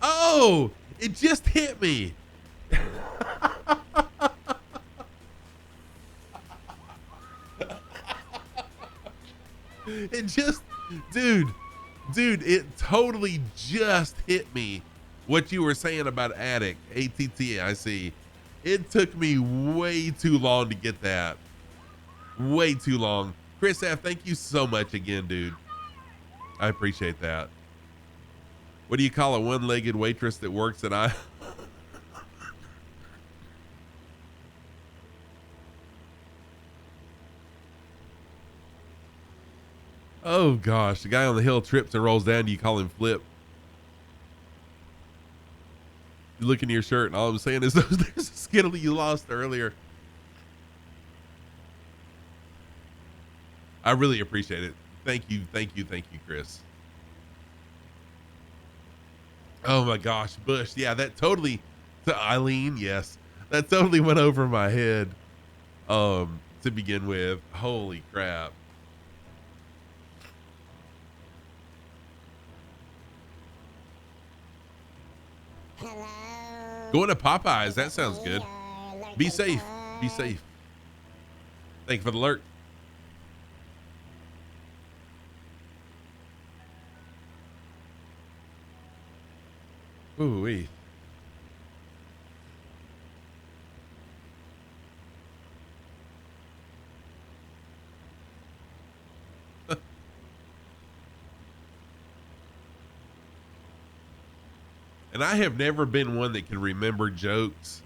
Oh, it just hit me. It just, dude, it totally just hit me what you were saying about attic, ATTIC. It took me way too long to get that. Way too long. Chris F, thank you so much again, dude. I appreciate that. What do you call a one-legged waitress that works at Oh gosh, the guy on the hill trips and rolls down. Do you call him Flip? You look into your shirt and all I'm saying is there's a Skittle you lost earlier. I really appreciate it. Thank you, Chris. Oh my gosh, Bush. Yeah, that totally, to Eileen, yes. That totally went over my head to begin with. Holy crap. Hello. Going to Popeyes, that sounds good. Be safe. Be safe. Thank you for the alert. Ooh-wee. And I have never been one that can remember jokes.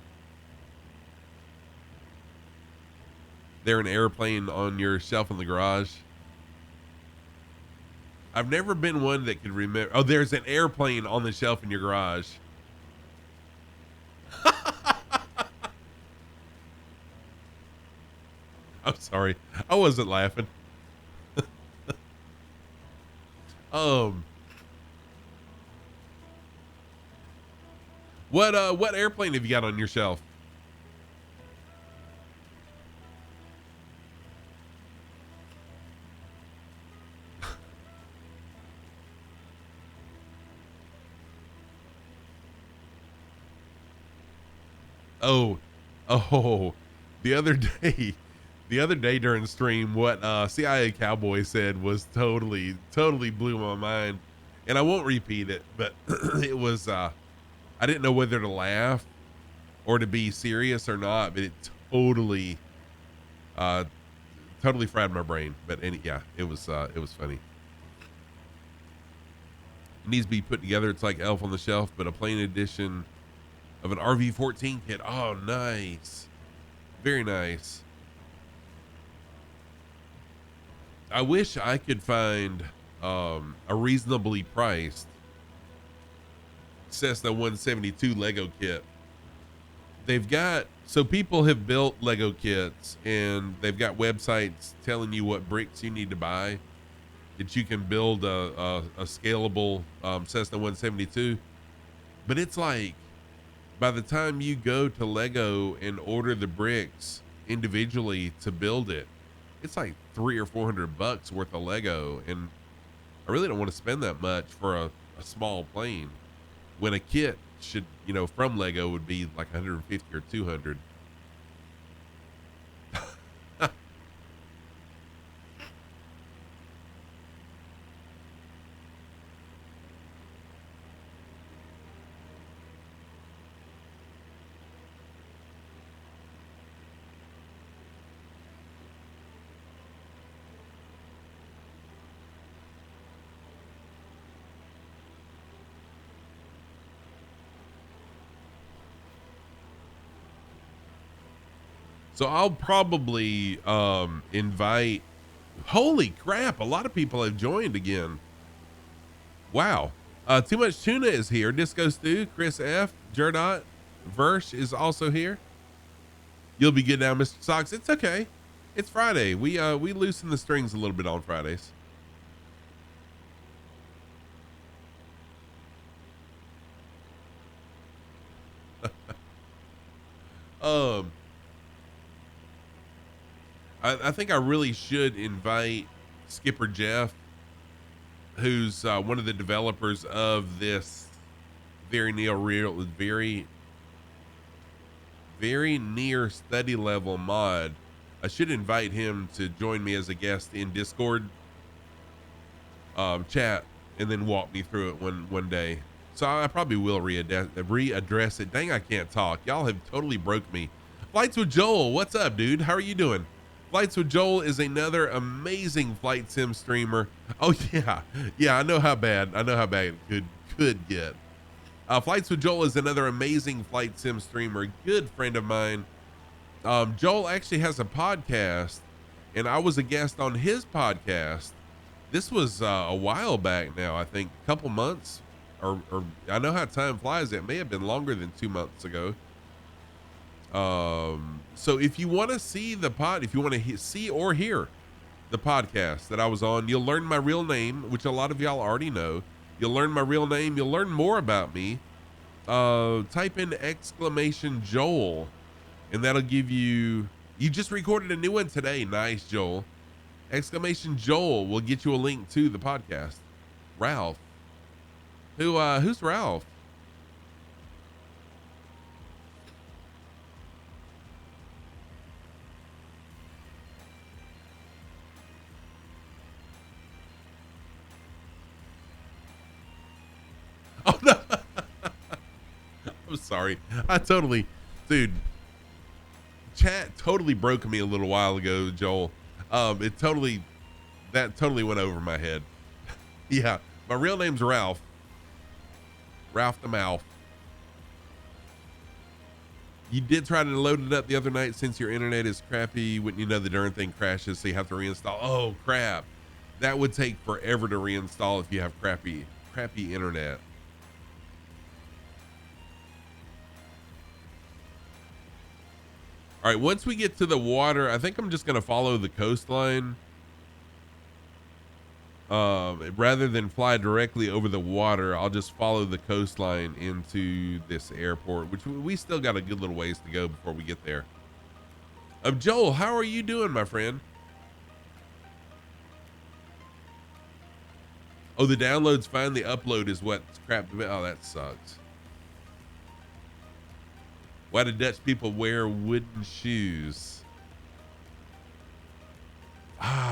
They're an airplane on your shelf in the garage. I've never been one that can remember. Oh, there's an airplane on the shelf in your garage. I'm sorry. I wasn't laughing. What airplane have you got on your shelf? Oh, the other day during the stream, what CIA Cowboy said was totally blew my mind, and I won't repeat it, but it was I didn't know whether to laugh or to be serious or not, but it totally fried my brain. But yeah, it was funny. It needs to be put together. It's like Elf on the Shelf, but a plain edition of an RV-14 kit. Oh, nice. Very nice. I wish I could find a reasonably priced Cessna 172 Lego kit. They've got, so people have built Lego kits and they've got websites telling you what bricks you need to buy that you can build a scalable Cessna 172. But it's like, by the time you go to Lego and order the bricks individually to build it, it's like $300 or $400 worth of Lego. And I really don't want to spend that much for a small plane when a kit should, from Lego would be like 150 or 200. So I'll probably invite, holy crap, a lot of people have joined again. Wow. Too Much Tuna is here. Disco Stew, Chris F, Jerdot, Versh is also here. You'll be good now, Mr. Socks. It's okay. It's Friday. We loosen the strings a little bit on Fridays. I think I really should invite Skipper Jeff, who's one of the developers of this very near study level mod. I should invite him to join me as a guest in Discord chat and then walk me through it one day. So I probably will readdress it. Dang, I can't talk. Y'all have totally broke me. Flights with Joel, what's up, dude? How are you doing? Flights with Joel is another amazing flight sim streamer. Oh yeah, I know how bad it could get. Flights with Joel is another amazing flight sim streamer, good friend of mine. Joel actually has a podcast, and I was a guest on his podcast. This was a while back now, I think a couple months, or I know how time flies. It may have been longer than 2 months ago. So if you want to see if you want to see or hear the podcast that I was on, you'll learn my real name, which a lot of y'all already know. You'll learn my real name. You'll learn more about me. Type in !Joel, and that'll give you just recorded a new one today. Nice, Joel. !Joel will get you a link to the podcast. Ralph. Who's Ralph? Oh no. I'm sorry. Dude, chat totally broke me a little while ago, Joel. That totally went over my head. Yeah, my real name's Ralph. Ralph the Mouth. You did try to load it up the other night. Since your internet is crappy, wouldn't you know the darn thing crashes, so you have to reinstall? Oh crap. That would take forever to reinstall if you have crappy internet. All right, once we get to the water, I think I'm just going to follow the coastline rather than fly directly over the water. I'll just follow the coastline into this airport, which we still got a good little ways to go before we get there. Joel, how are you doing, my friend? Oh, the download's fine. The upload is what's crap. Oh, that sucks. Why do Dutch people wear wooden shoes?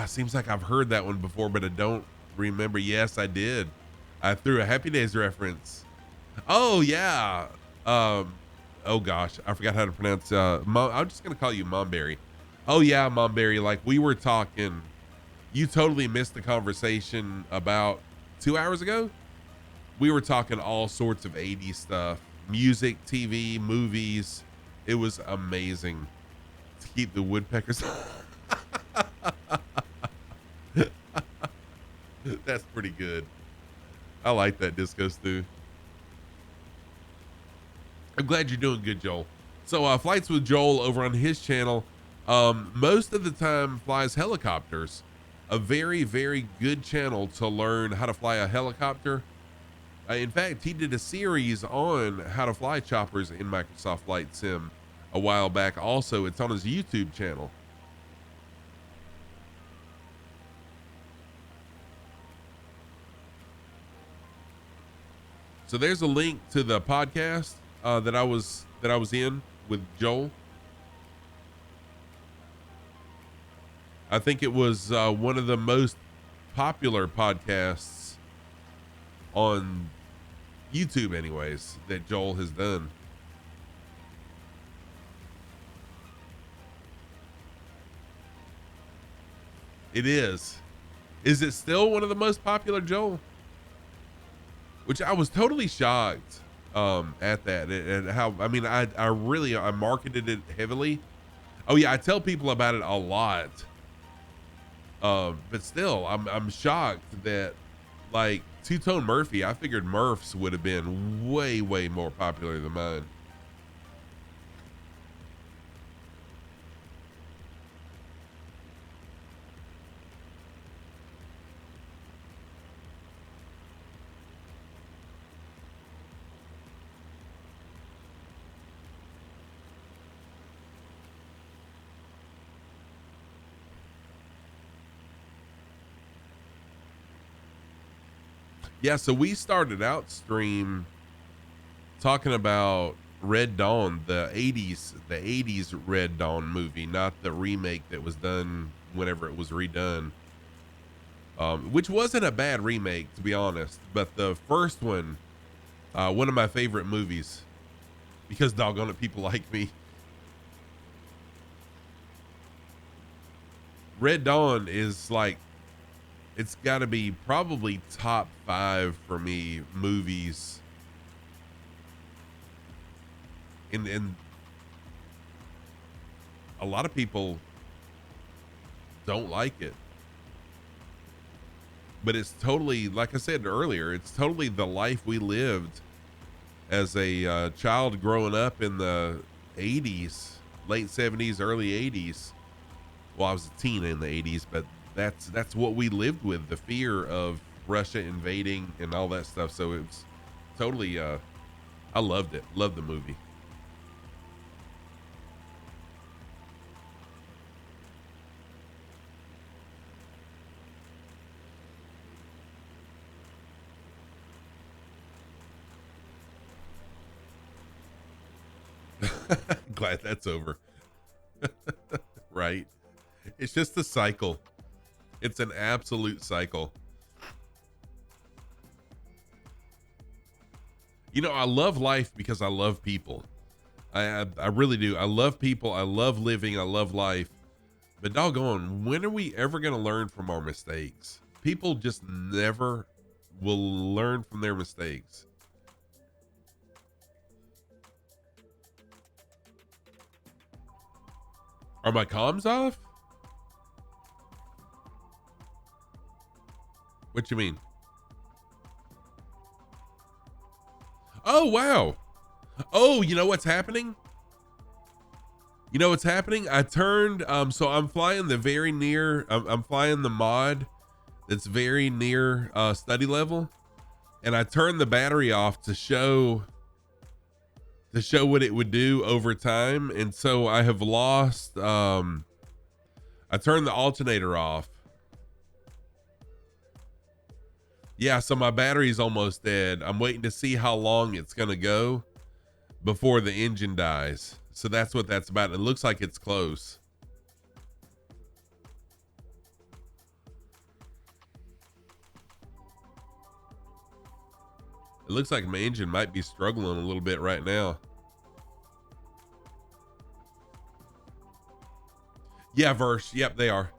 Seems like I've heard that one before, but I don't remember. Yes, I did. I threw a Happy Days reference. Oh yeah. Oh gosh, I forgot how to pronounce. I'm just gonna call you Momberry. Oh yeah, Momberry. Like we were talking. You totally missed the conversation about 2 hours ago. We were talking all sorts of 80s stuff. Music, TV, movies. It was amazing to keep the woodpeckers. That's pretty good. I like that, Disco Stew. I'm glad you're doing good, Joel. So Flights with Joel over on his channel, most of the time flies helicopters. A very, very good channel to learn how to fly a helicopter. In fact, he did a series on how to fly choppers in Microsoft Flight Sim a while back. Also, it's on his YouTube channel. So there's a link to the podcast that I was in with Joel. I think it was one of the most popular podcasts on YouTube anyways that Joel has done. It is. Is it still one of the most popular, Joel? Which I was totally shocked at that, and how, I mean, I marketed it heavily. Oh yeah, I tell people about it a lot. But still, I'm shocked that like Two-Tone Murphy, I figured Murphs would have been way, way more popular than mine. Yeah, so we started out stream talking about Red Dawn, the 80s Red Dawn movie, not the remake that was done whenever it was redone. Which wasn't a bad remake, to be honest, but the first one, one of my favorite movies, because doggone it, people like me. Red Dawn is like, it's got to be probably top 5 for me movies. And a lot of people don't like it. But it's totally, like I said earlier, it's totally the life we lived as a child growing up in the 80s, late 70s, early 80s. Well, I was a teen in the 80s, but that's what we lived with, the fear of Russia invading and all that stuff. So it was totally, I loved it. Loved the movie. Glad that's over. Right. It's just a cycle. It's an absolute cycle. You know, I love life because I love people. I really do. I love people. I love living. I love life. But doggone, when are we ever going to learn from our mistakes? People just never will learn from their mistakes. Are my comms off? What you mean? Oh, wow. Oh, you know what's happening? You know what's happening? I turned, so I'm flying the very near, I'm flying the mod that's very near study level. And I turned the battery off to show what it would do over time. And so I have lost, I turned the alternator off. Yeah, so my battery's almost dead. I'm waiting to see how long it's going to go before the engine dies. So that's what that's about. It looks like it's close. It looks like my engine might be struggling a little bit right now. Yeah, Verse. Yep, they are.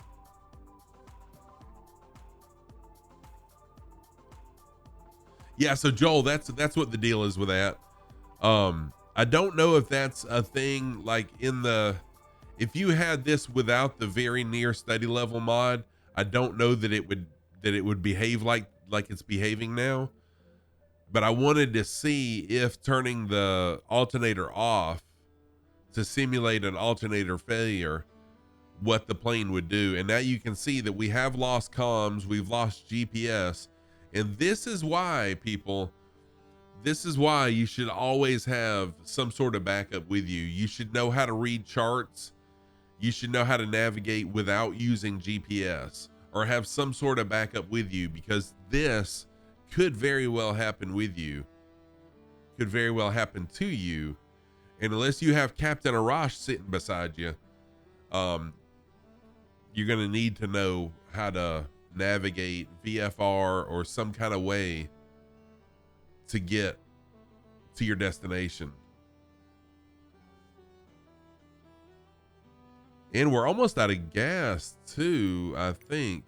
Yeah, so Joel, that's what the deal is with that. I don't know if that's a thing like in the, if you had this without the very near study level mod, I don't know that it would behave like it's behaving now. But I wanted to see if turning the alternator off to simulate an alternator failure, what the plane would do. And now you can see that we have lost comms, we've lost GPS. And this is why, people, this is why you should always have some sort of backup with you. You should know how to read charts. You should know how to navigate without using GPS, or have some sort of backup with you, because this could very well happen with you, could very well happen to you. And unless you have Captain Arash sitting beside you, you're going to need to know how to navigate VFR or some kind of way to get to your destination. And we're almost out of gas too, I think.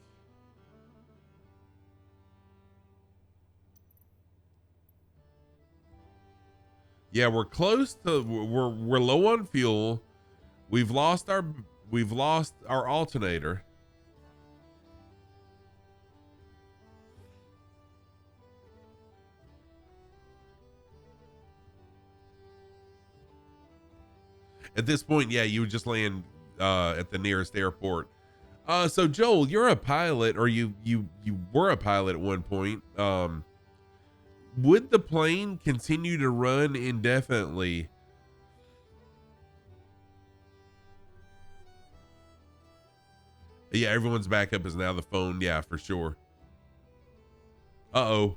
Yeah, we're close to, we're low on fuel. We've lost our alternator. At this point, yeah, you would just land at the nearest airport. So Joel, you're a pilot, or you were a pilot at one point. Would the plane continue to run indefinitely? Yeah, everyone's backup is now the phone. Yeah, for sure. Uh-oh.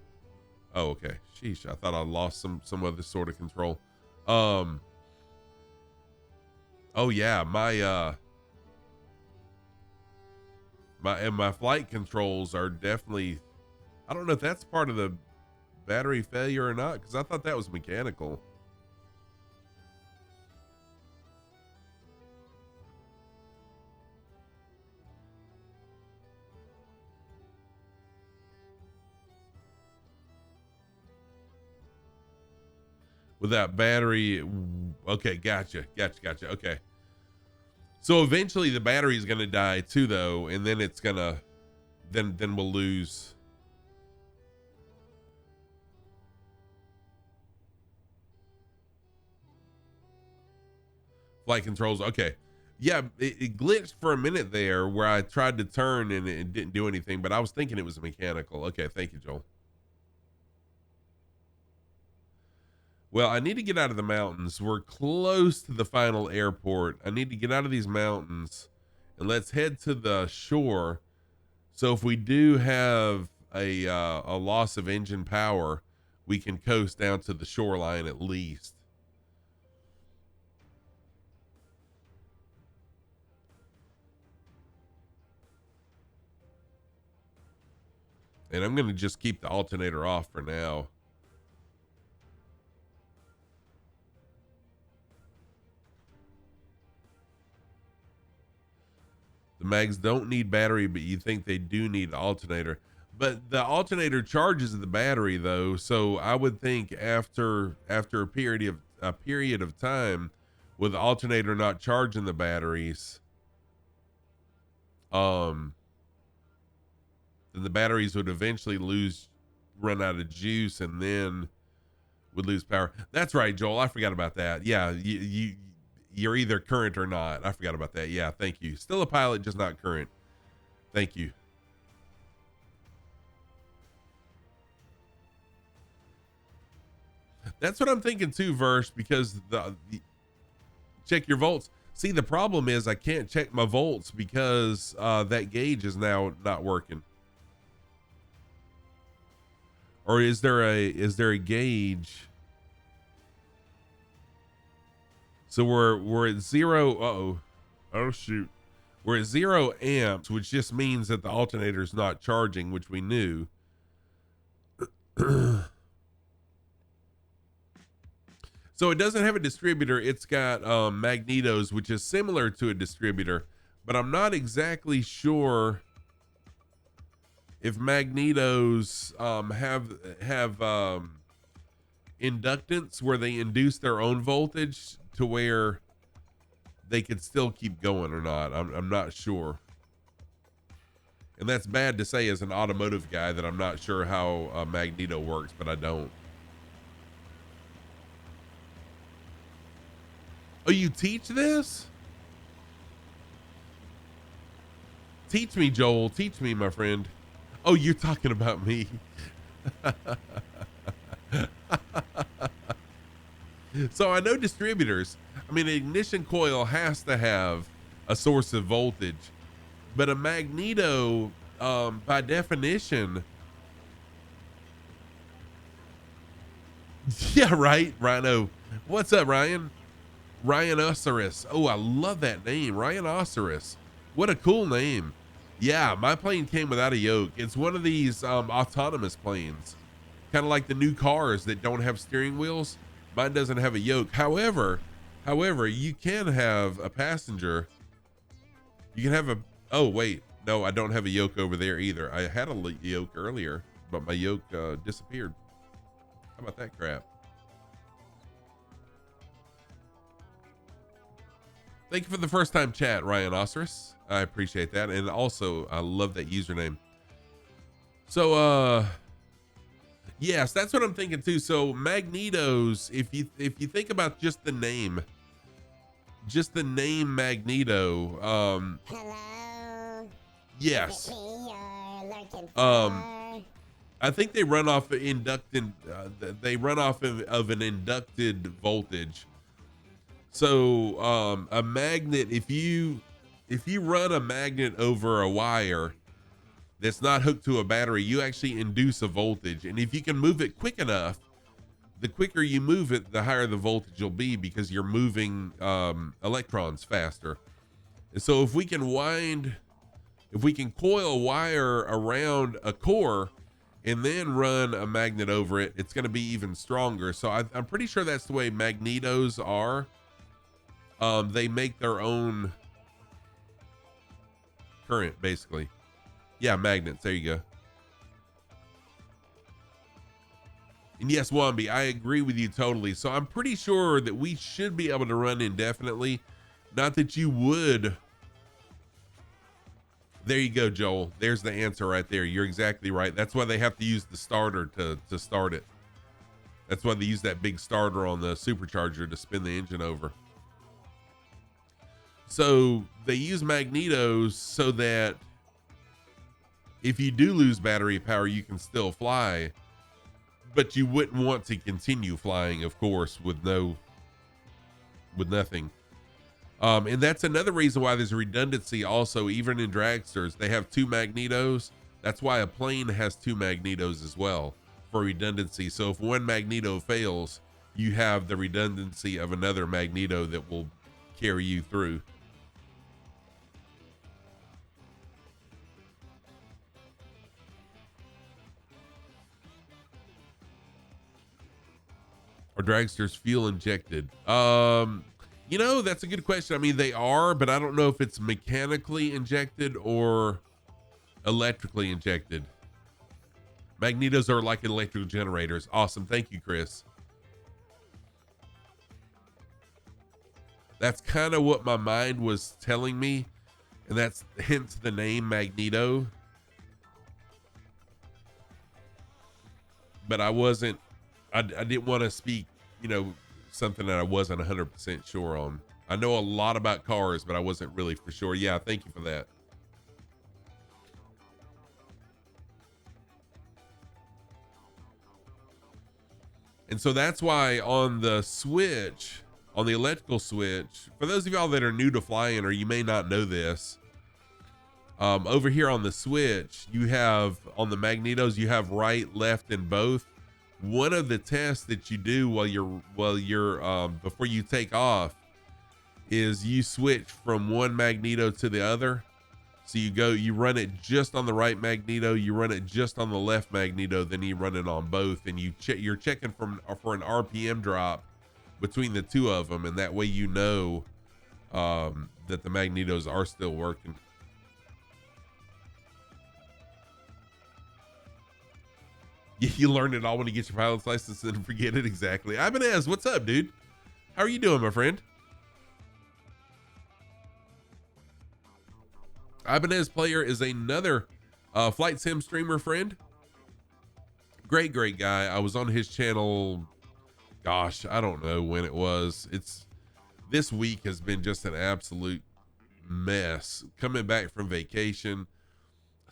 Oh, okay. Sheesh, I thought I lost some other sort of control. Oh yeah, my flight controls are definitely, I don't know if that's part of the battery failure or not, because I thought that was mechanical. With that battery, okay, gotcha. Okay, so eventually the battery is gonna die too, though, and then it's gonna, then we'll lose. Flight controls, okay. Yeah, it glitched for a minute there where I tried to turn and it didn't do anything, but I was thinking it was mechanical. Okay, thank you, Joel. Well, I need to get out of the mountains. We're close to the final airport. I need to get out of these mountains and let's head to the shore. So if we do have a loss of engine power, we can coast down to the shoreline at least. And I'm going to just keep the alternator off for now. The mags don't need battery, but you think they do need alternator. But the alternator charges the battery though, so I would think after a period of time with the alternator not charging the batteries, then the batteries would eventually run out of juice, and then would lose power. That's right, Joel. I forgot about that. Yeah, you're either current or not. I forgot about that. Yeah, thank you. Still a pilot, just not current. Thank you. That's what I'm thinking too, Verse, because the check your volts. See, the problem is I can't check my volts because that gauge is now not working. Or is there a gauge? So we're at zero. Oh shoot. We're at 0 amps, which just means that the alternator is not charging, which we knew. So it doesn't have a distributor. It's got magnetos, which is similar to a distributor, but I'm not exactly sure if magnetos have inductance where they induce their own voltage to where they could still keep going or not. I'm not sure. And that's bad to say as an automotive guy that I'm not sure how a magneto works, but I don't. Oh, you teach this? Teach me, Joel. Teach me, my friend. Oh, you're talking about me. So I know distributors. I mean, an ignition coil has to have a source of voltage, but a magneto, by definition. Yeah, right. Rhino. What's up, Ryan? Rhinoceros. Oh, I love that name. Rhinoceros. What a cool name. Yeah, my plane came without a yoke. It's one of these autonomous planes. Kind of like the new cars that don't have steering wheels. Mine doesn't have a yoke. However, you can have a passenger. You can have a, oh wait, no, I don't have a yoke over there either. I had a yoke earlier, but my yoke disappeared. How about that crap? Thank you for the first time chat, Ryan Osiris. I appreciate that. And also, I love that username. So, yes, that's what I'm thinking too. So magnetos, if you think about just the name Magneto, Hello. yes. Is it me you're lurking Um, for? I think they run off of an inducted voltage. So a magnet, if you run a magnet over a wire that's not hooked to a battery, you actually induce a voltage. And if you can move it quick enough, the quicker you move it, the higher the voltage will be, because you're moving electrons faster. And so if we can coil wire around a core and then run a magnet over it, it's going to be even stronger. So I'm pretty sure that's the way magnetos are. They make their own current, basically. Yeah, magnets. There you go. And yes, Wambi, I agree with you totally. So I'm pretty sure that we should be able to run indefinitely. Not that you would. There you go, Joel. There's the answer right there. You're exactly right. That's why they have to use the starter to start it. That's why they use that big starter on the supercharger to spin the engine over. So they use magnetos so that if you do lose battery power, you can still fly, but you wouldn't want to continue flying, of course, with nothing. And that's another reason why there's redundancy also, even in dragsters. They have two magnetos. That's why a plane has two magnetos as well, for redundancy. So if one magneto fails, you have the redundancy of another magneto that will carry you through. Are dragsters fuel injected? That's a good question. I mean, they are, but I don't know if it's mechanically injected or electrically injected. Magnetos are like electrical generators. Awesome. Thank you, Chris. That's kind of what my mind was telling me, and that's hence the name Magneto. But I didn't want to speak, something that I wasn't 100% sure on. I know a lot about cars, but I wasn't really for sure. Yeah, thank you for that. And so that's why on the switch, on the electrical switch, for those of y'all that are new to flying, or you may not know this, over here on the switch, you have, on the magnetos, you have right, left, and both. One of the tests that you do before you take off is you switch from one magneto to the other. So you run it just on the right magneto, you run it just on the left magneto, then you run it on both, and you're checking for an RPM drop between the two of them, and that way that the magnetos are still working. You learn it all when you get your pilot's license and forget it. Exactly. Ibanez, what's up, dude? How are you doing, my friend? Ibanez Player is another flight sim streamer friend. Great guy. I was on his channel, gosh, I don't know when it was. This week has been just an absolute mess. Coming back from vacation,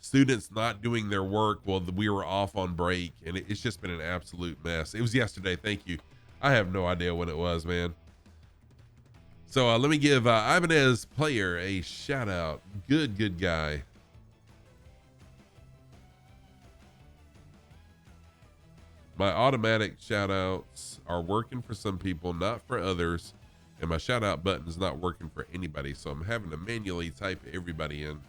students not doing their work while we were off on break, and it's just been an absolute mess. It was yesterday. Thank you. I have no idea when it was, man. So let me give Ibanez Player a shout out. Good guy. My automatic shout outs are working for some people, not for others, and my shout out button is not working for anybody, so I'm having to manually type everybody in.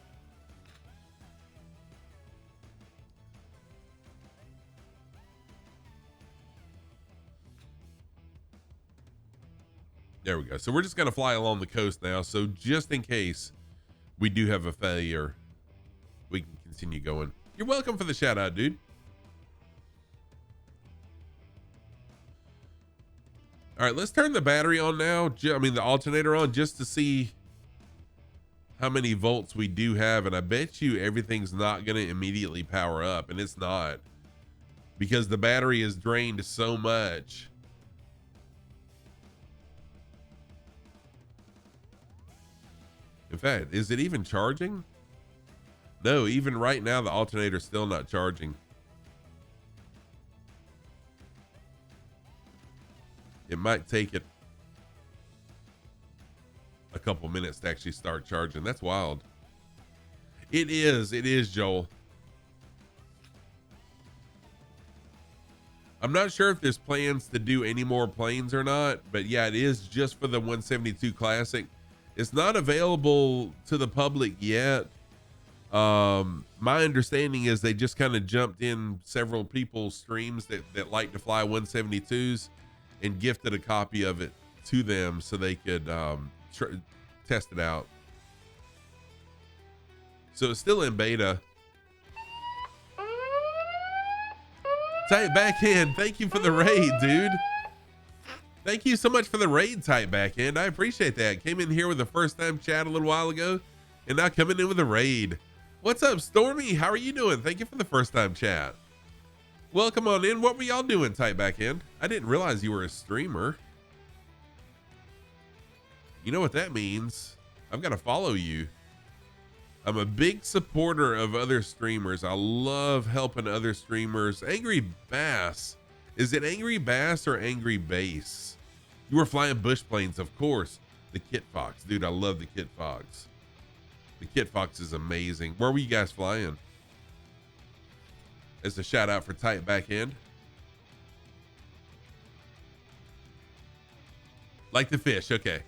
There we go. So we're just going to fly along the coast now. So just in case we do have a failure, we can continue going. You're welcome for the shout out, dude. All right, let's turn the battery on now. I mean, the alternator on, just to see how many volts we do have, and I bet you everything's not going to immediately power up, and it's not, because the battery is drained so much. In fact, is it even charging? No, even right now the alternator's still not charging. It might take it a couple minutes to actually start charging. That's wild. It is, Joel. I'm not sure if there's plans to do any more planes or not, but yeah, it is just for the 172 Classic. It's not available to the public yet. My understanding is they just kind of jumped in several people's streams that like to fly 172s and gifted a copy of it to them so they could test it out. So it's still in beta. Tight Backhand, thank you for the raid, dude. Thank you so much for the raid, Tight Backhand. I appreciate that. Came in here with a first time chat a little while ago and now coming in with a raid. What's up, Stormy? How are you doing? Thank you for the first time chat. Welcome on in. What were y'all doing, Tight Backhand? I didn't realize you were a streamer. You know what that means? I've got to follow you. I'm a big supporter of other streamers. I love helping other streamers. Angry Bass. Is it Angry Bass or Angry Bass? You were flying bush planes, of course. The Kit Fox. Dude, I love the Kit Fox. The Kit Fox is amazing. Where were you guys flying? As a shout out for Tight Backhand. Like the fish. Okay.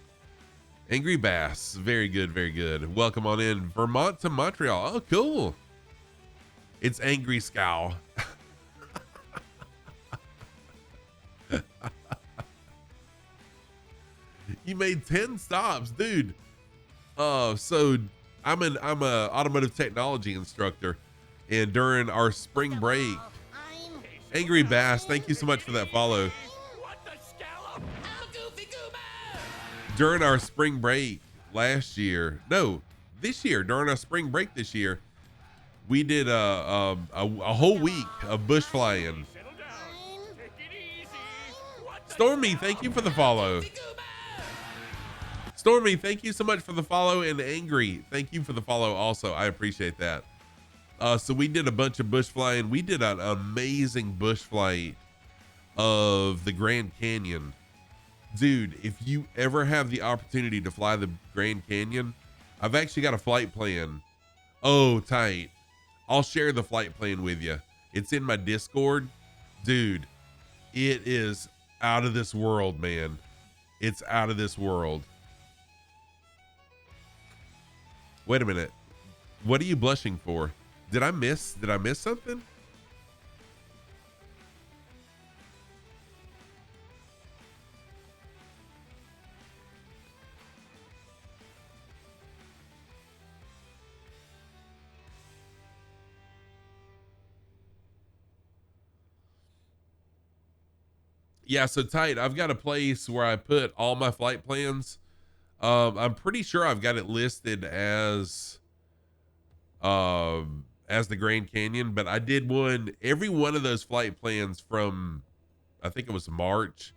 Angry Bass. Very good. Very good. Welcome on in. Vermont to Montreal. Oh, cool. It's Angry Scow. You made 10 stops, dude. So I'm a automotive technology instructor, and during our spring break, Angry Bass, thank you so much for that follow. During our spring break last year, no, this year, during our spring break this year, we did a whole week of bush flying. Stormy, thank you for the follow. Stormy, thank you so much for the follow, and Angry, thank you for the follow also. I appreciate that. So we did a bunch of bush flying. We did an amazing bush flight of the Grand Canyon. Dude, if you ever have the opportunity to fly the Grand Canyon, I've actually got a flight plan. Oh, tight. I'll share the flight plan with you. It's in my Discord. Dude, it is out of this world, man. It's out of this world. Wait a minute. What are you blushing for? Did I miss something? Yeah, so tight. I've got a place where I put all my flight plans. I'm pretty sure I've got it listed as the Grand Canyon, but I did every one of those flight plans from, I think it was March,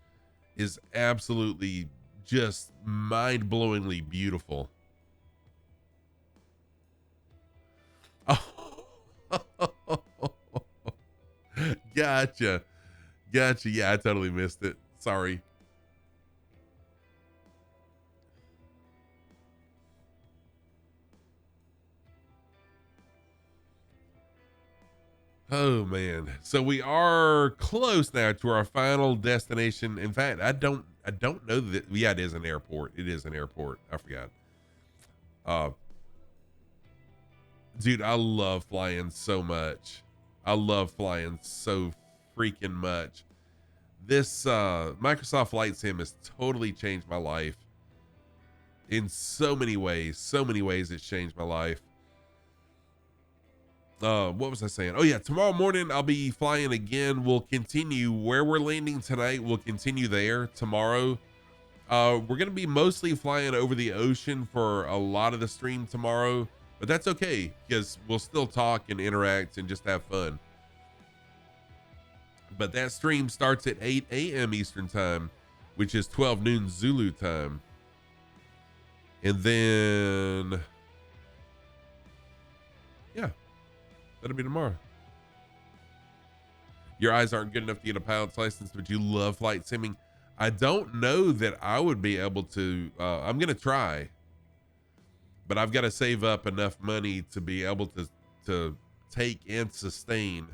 is absolutely just mind-blowingly beautiful. Oh, gotcha. Yeah, I totally missed it. Sorry. Oh man. So we are close now to our final destination. In fact, I don't know that. Yeah, it is an airport. It is an airport. I forgot. Dude, I love flying so much. I love flying so freaking much. This Microsoft Flight Sim has totally changed my life in so many ways. So many ways it's changed my life. What was I saying? Oh yeah, tomorrow morning I'll be flying again. We'll continue where we're landing tonight. We'll continue there tomorrow. We're going to be mostly flying over the ocean for a lot of the stream tomorrow, but that's okay because we'll still talk and interact and just have fun. But that stream starts at 8 a.m. Eastern time, which is 12 noon Zulu time. And then, yeah, that'll be tomorrow. Your eyes aren't good enough to get a pilot's license, but you love flight simming. I don't know that I would be able to. I'm going to try, but I've got to save up enough money to be able to take and sustain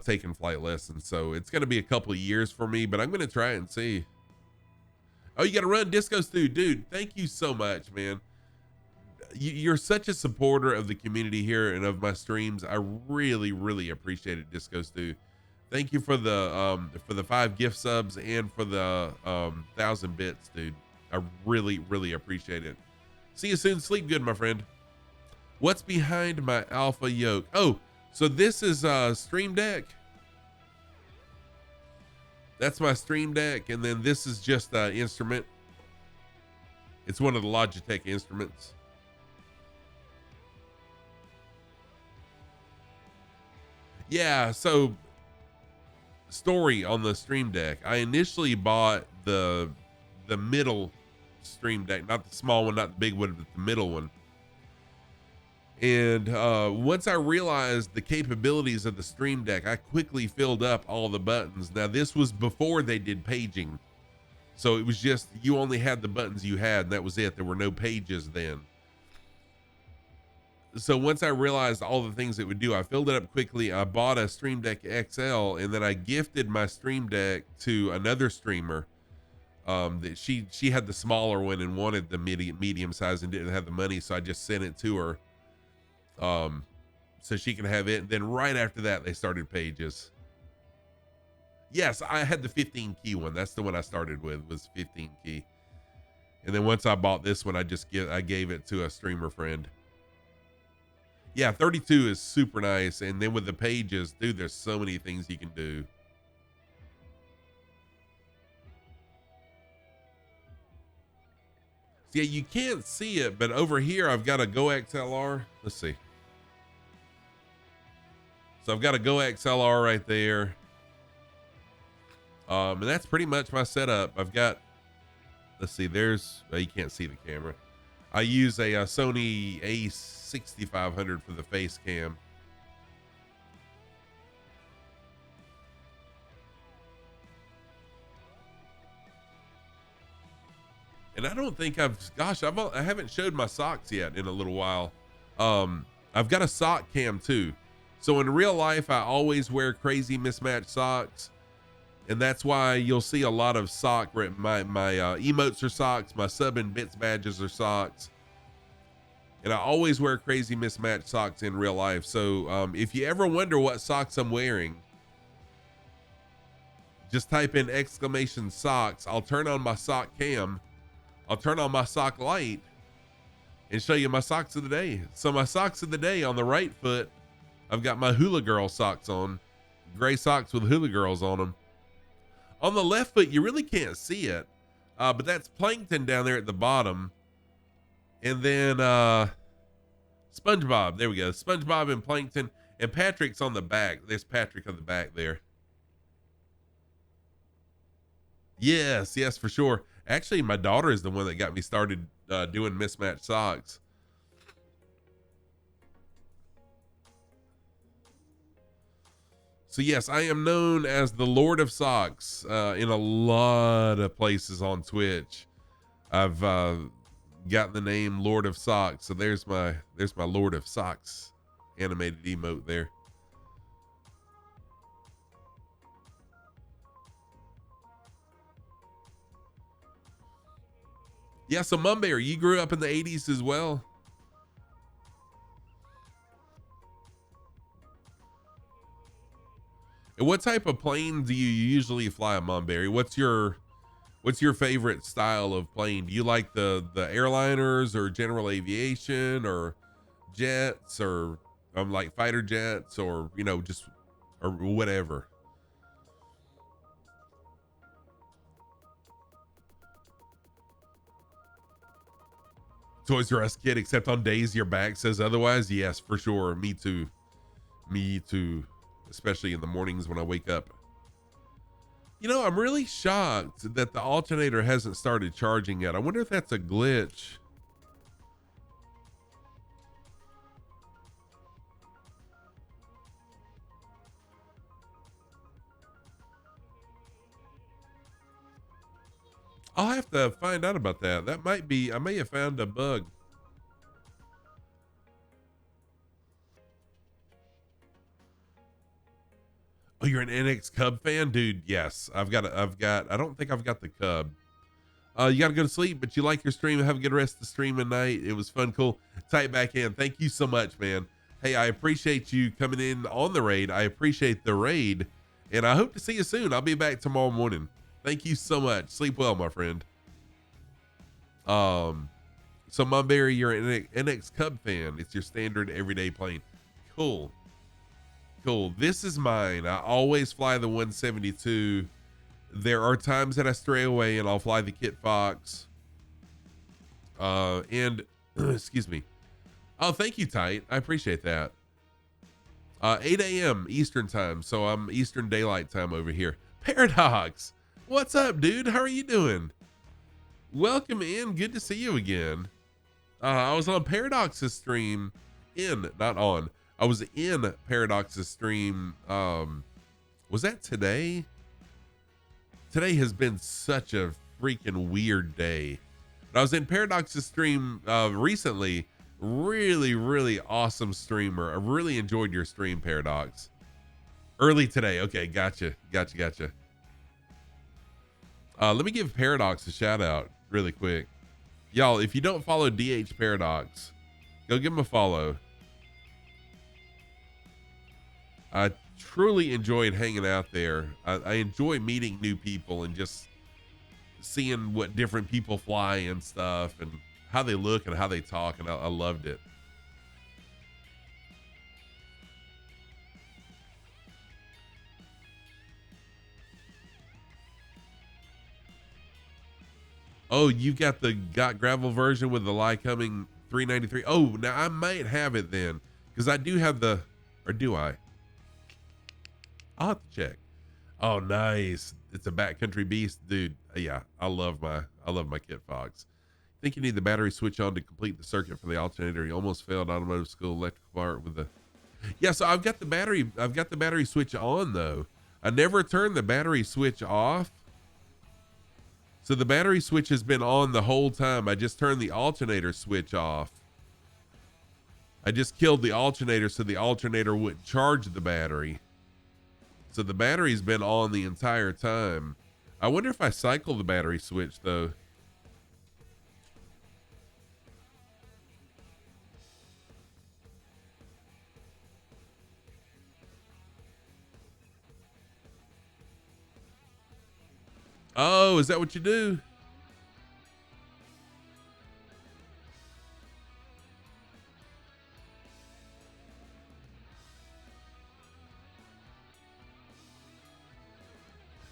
taking flight lessons. So it's going to be a couple of years for me, but I'm going to try it and see. Oh, you got to run Disco Stew. Dude, thank you so much, man. You're such a supporter of the community here and of my streams. I really, really appreciate it, Disco Stew. Thank you for the 5 gift subs and for the 1,000 bits, dude. I really, really appreciate it. See you soon. Sleep good, my friend. What's behind my Alpha yoke? Oh, so this is Stream Deck. That's my Stream Deck, and then this is just an instrument. It's one of the Logitech instruments. Yeah, so story on the Stream Deck. I initially bought the middle Stream Deck, not the small one, not the big one, but the middle one. And once I realized the capabilities of the Stream Deck, I quickly filled up all the buttons. Now, this was before they did paging. So it was just, you only had the buttons you had, and that was it. There were no pages then. So once I realized all the things it would do, I filled it up quickly. I bought a Stream Deck XL, and then I gifted my Stream Deck to another streamer. That she had the smaller one and wanted the medium size and didn't have the money, so I just sent it to her. So she can have it. And then right after that, they started pages. Yes, I had the 15 key one. That's the one I started with, was 15 key. And then once I bought this one, I gave it to a streamer friend. Yeah, 32 is super nice. And then with the pages, dude, there's so many things you can do. So yeah, you can't see it, but over here, I've got a Go XLR. Let's see. So I've got a Go XLR right there. And that's pretty much my setup. I've got, let's see, you can't see the camera. I use a Sony A6500 for the face cam. And I don't think I haven't showed my socks yet in a little while. I've got a sock cam too. So in real life, I always wear crazy mismatched socks. And that's why you'll see a lot of sock, my emotes are socks, my sub and bits badges are socks. And I always wear crazy mismatched socks in real life. So if you ever wonder what socks I'm wearing, just type in exclamation socks. I'll turn on my sock cam. I'll turn on my sock light and show you my socks of the day. So my socks of the day, on the right foot, I've got my Hula Girl socks on, gray socks with Hula Girls on them. On the left foot, you really can't see it, but that's Plankton down there at the bottom. And then SpongeBob, there we go. SpongeBob and Plankton, and Patrick's on the back. There's Patrick on the back there. Yes, for sure. Actually, my daughter is the one that got me started doing mismatched socks. So yes, I am known as the Lord of Socks in a lot of places on Twitch. I've got the name Lord of Socks. So there's my Lord of Socks animated emote there. Yeah, so Mumbear, you grew up in the 80s as well? And what type of plane do you usually fly, Mumbear? What's your favorite style of plane? Do you like the airliners or general aviation or jets or like fighter jets or, just or whatever? Toys R Us kid, except on days your back says otherwise. Yes, for sure. Me too. Me too. Especially in the mornings when I wake up. You know, I'm really shocked that the alternator hasn't started charging yet. I wonder if that's a glitch. I'll have to find out about that. That might be, I may have found a bug. Oh, you're an NX Cub fan? Dude, yes. I don't think I've got the Cub. You got to go to sleep, but you like your stream. Have a good rest of the stream tonight. It was fun, cool. Type back in. Thank you so much, man. Hey, I appreciate you coming in on the raid. I appreciate the raid, and I hope to see you soon. I'll be back tomorrow morning. Thank you so much. Sleep well, my friend. So Monberry, you're an NX Cub fan. It's your standard everyday plane. Cool. Cool. This is mine. I always fly the 172. There are times that I stray away and I'll fly the Kit Fox. And excuse me. Oh, thank you, Tight. I appreciate that. 8 a.m. Eastern time. So I'm Eastern Daylight Time over here. Paradox. What's up, dude? How are you doing? Welcome in. Good to see you again. I was on Paradox's stream I was in Paradox's stream. Was that today? Today has been such a freaking weird day. But I was in Paradox's stream recently. Really, really awesome streamer. I really enjoyed your stream, Paradox. Early today. Okay, gotcha. Let me give Paradox a shout out really quick. Y'all, if you don't follow DH Paradox, go give him a follow. I truly enjoyed hanging out there. I enjoy meeting new people and just seeing what different people fly and stuff and how they look and how they talk. And I loved it. Oh, you got the Got Gravel version with the Lycoming 393. Oh, now I might have it then, because I do have the, or do I? I'll have to check. Oh, nice. It's a backcountry beast, dude. Yeah, I love my Kit Fox. Think you need the battery switch on to complete the circuit for the alternator. You almost failed automotive school electrical part with the. Yeah, so I've got the battery switch on though. I never turned the battery switch off. So the battery switch has been on the whole time. I just turned the alternator switch off. I just killed the alternator so the alternator wouldn't charge the battery. So the battery's been on the entire time. I wonder if I cycle the battery switch though. Oh, is that what you do?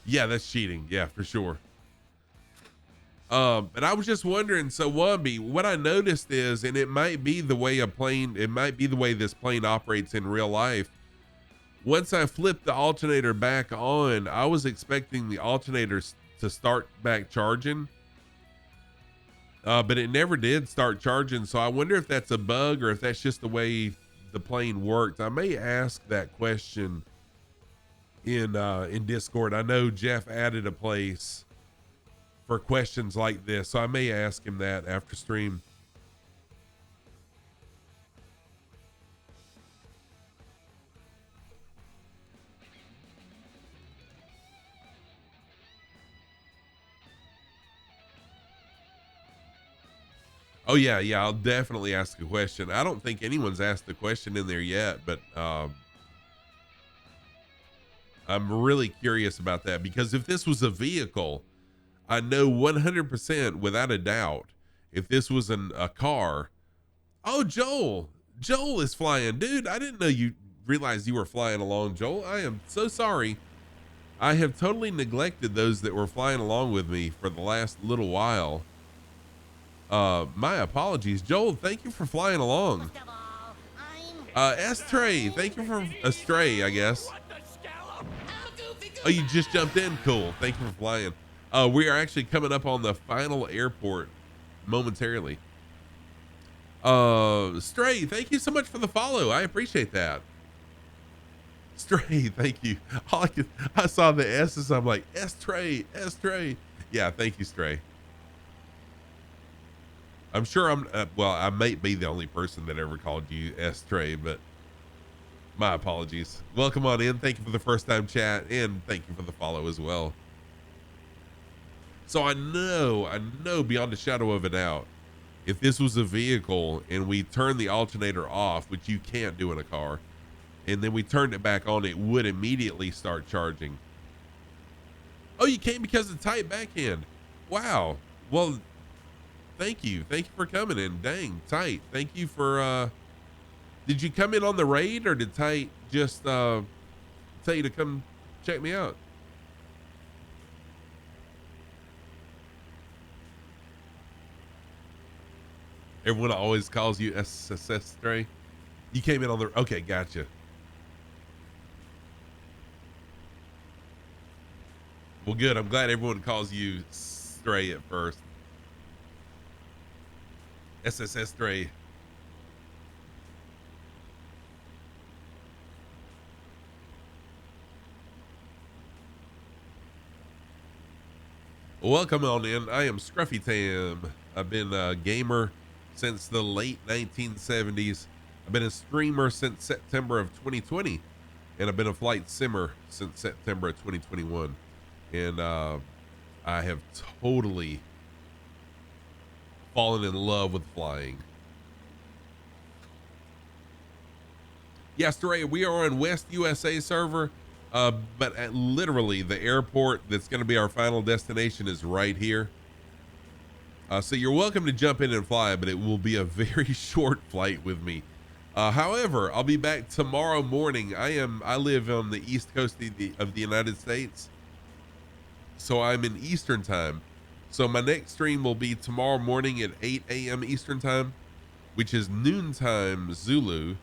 Yeah, that's cheating. Yeah, for sure. But I was just wondering, so Wombi, what I noticed is, and it might be the way this plane operates in real life. Once I flipped the alternator back on, I was expecting the alternators to start back charging. But it never did start charging. So I wonder if that's a bug or if that's just the way the plane works. I may ask that question in Discord. I know Jeff added a place for questions like this, so I may ask him that after stream. Oh yeah, I'll definitely ask a question. I don't think anyone's asked the question in there yet, but I'm really curious about that, because if this was a vehicle, I know 100% without a doubt, if this was a car. Oh, Joel is flying. Dude, I didn't know you realized you were flying along, Joel. I am so sorry. I have totally neglected those that were flying along with me for the last little while. My apologies. Joel, thank you for flying along. S-Tray, thank you for Astray, I guess. Oh, you just jumped in? Cool. Thank you for flying. We are actually coming up on the final airport momentarily. Stray, thank you so much for the follow. I appreciate that. Stray, thank you. I saw the S's. I'm like, S-Tray, S-Tray. Yeah, thank you, Stray. I'm sure well, I might be the only person that ever called you S-Tray, but my apologies. Welcome on in. Thank you for the first time chat, and thank you for the follow as well. So I know beyond a shadow of a doubt, if this was a vehicle and we turned the alternator off, which you can't do in a car, and then we turned it back on, it would immediately start charging. Oh, you came because of tight backhand. Wow. Well, thank you. Thank you for coming in. Dang, Tight. Thank you for, did you come in on the raid, or did Tight just tell you to come check me out? Everyone always calls you SSS Stray. You came in on the, okay, gotcha. Well, good. I'm glad everyone calls you Stray at first. SSS Stray. Welcome on in. I am Scruffy Tam. I've been a gamer since the late 1970s. I've been a streamer since September of 2020, and I've been a flight simmer since September of 2021. And I have totally fallen in love with flying. Yes, Stray, we are on West USA server, but at literally the airport that's going to be our final destination is right here. So you're welcome to jump in and fly, but it will be a very short flight with me. However, I'll be back tomorrow morning. I live on the East Coast of the United States, so I'm in Eastern time. So my next stream will be tomorrow morning at 8 a.m. Eastern time, which is noontime Zulu.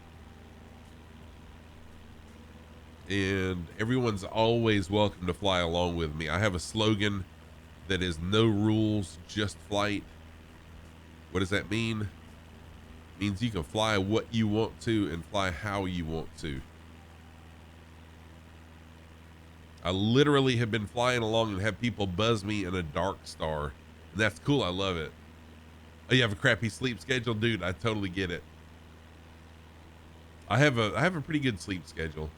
And everyone's always welcome to fly along with me. I have a slogan that is no rules, just flight. What does that mean? It means you can fly what you want to and fly how you want to. I literally have been flying along and have people buzz me in a dark star. And that's cool. I love it. Oh, you have a crappy sleep schedule? Dude, I totally get it. I have a pretty good sleep schedule.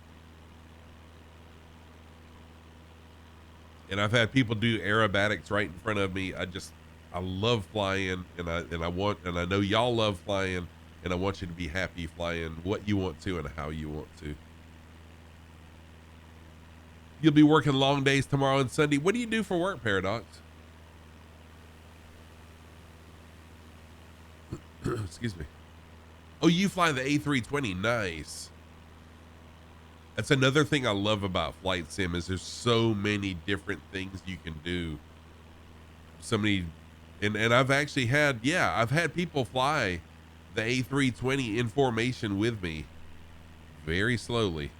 And I've had people do aerobatics right in front of me. I love flying, and I know y'all love flying, and I want you to be happy flying what you want to and how you want to. You'll be working long days tomorrow and Sunday. What do you do for work, Paradox? Excuse me. Oh, you fly the A320. Nice. That's another thing I love about flight sim is there's so many different things you can do. So many, and I've actually had, I've had people fly the A320 in formation with me very slowly.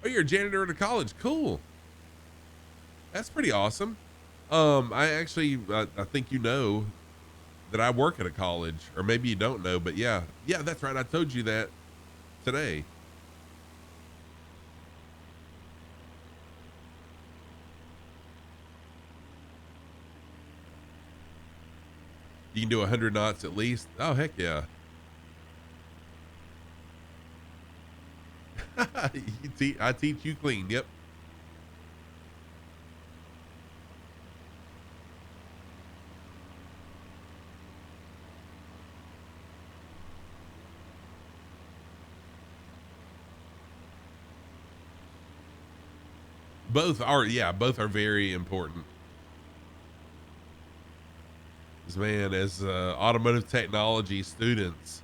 Oh, you're a janitor at a college. Cool. That's pretty awesome. I think you know that I work at a college, or maybe you don't know, but yeah, that's right. I told you that today. You can do 100 knots at least. Oh, heck yeah. I teach you clean. Yep. Both are very important. Man, as automotive technology students,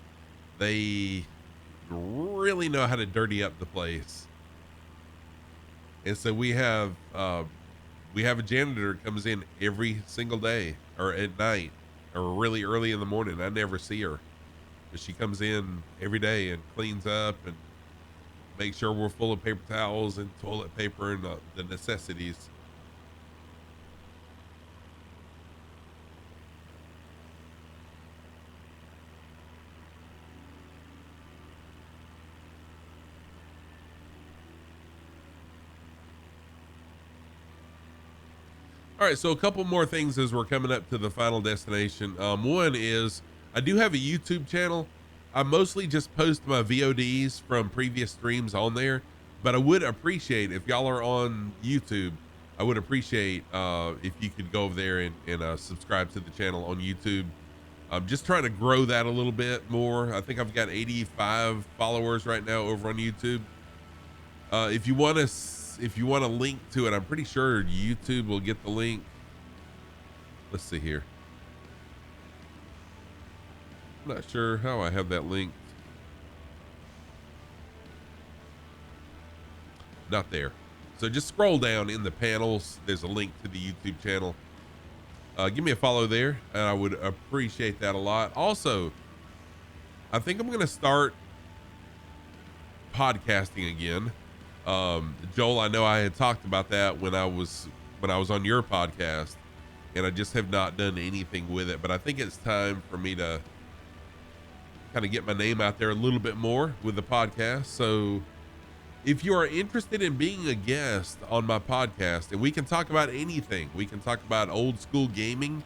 they really know how to dirty up the place. And so we have a janitor comes in every single day or at night or really early in the morning. I never see her, but she comes in every day and cleans up and makes sure we're full of paper towels and toilet paper and the necessities. All right, so a couple more things as we're coming up to the final destination. One is I do have a YouTube channel. I mostly just post my VODs from previous streams on there, but I would appreciate if y'all are on YouTube. I would appreciate if you could go over there and subscribe to the channel on YouTube. I'm just trying to grow that a little bit more. I think I've got 85 followers right now over on YouTube. If you want to link to it, I'm pretty sure YouTube will get the link. Let's see here. I'm not sure how I have that linked. Not there. So just scroll down in the panels. There's a link to the YouTube channel. Give me a follow there, and I would appreciate that a lot. Also, I think I'm going to start podcasting again. Joel, I know I had talked about that when I was on your podcast, and I just have not done anything with it, but I think it's time for me to kind of get my name out there a little bit more with the podcast. So if you are interested in being a guest on my podcast, and we can talk about anything, we can talk about old school gaming,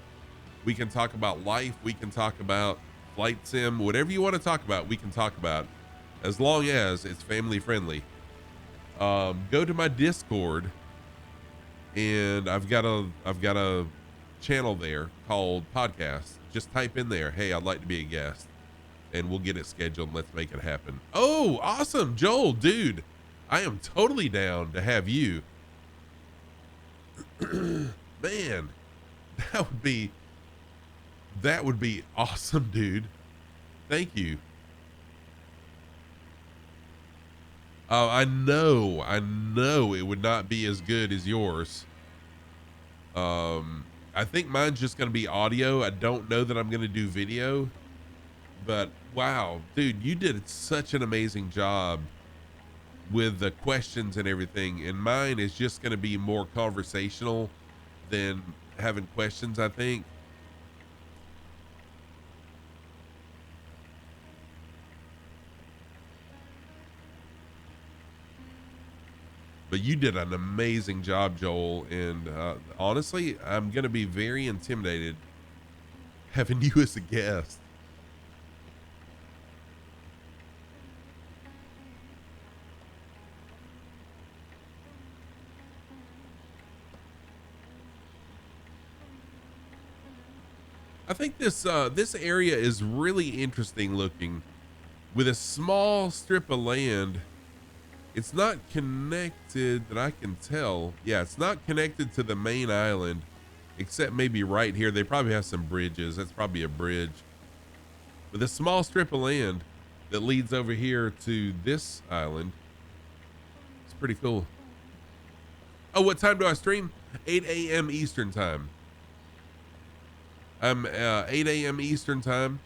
we can talk about life, we can talk about flight sim, whatever you want to talk about, we can talk about, as long as it's family friendly. Go to my Discord, and I've got a channel there called podcast. Just type in there, hey, I'd like to be a guest, and we'll get it scheduled and let's make it happen. Oh, awesome, Joel, dude, I am totally down to have you. Man, that would be awesome, dude. Thank you. I know it would not be as good as yours. I think mine's just going to be audio. I don't know that I'm going to do video, but wow, dude, you did such an amazing job with the questions and everything. And mine is just going to be more conversational than having questions, I think. But you did an amazing job, Joel. And honestly, I'm going to be very intimidated having you as a guest. I think this area is really interesting looking, with a small strip of land. It's not connected that I can tell. Yeah, it's not connected to the main island, except maybe right here. They probably have some bridges. That's probably a bridge. With a small strip of land that leads over here to this island. It's pretty cool. Oh, what time do I stream? 8 a.m. Eastern time. I'm 8 a.m. Eastern time.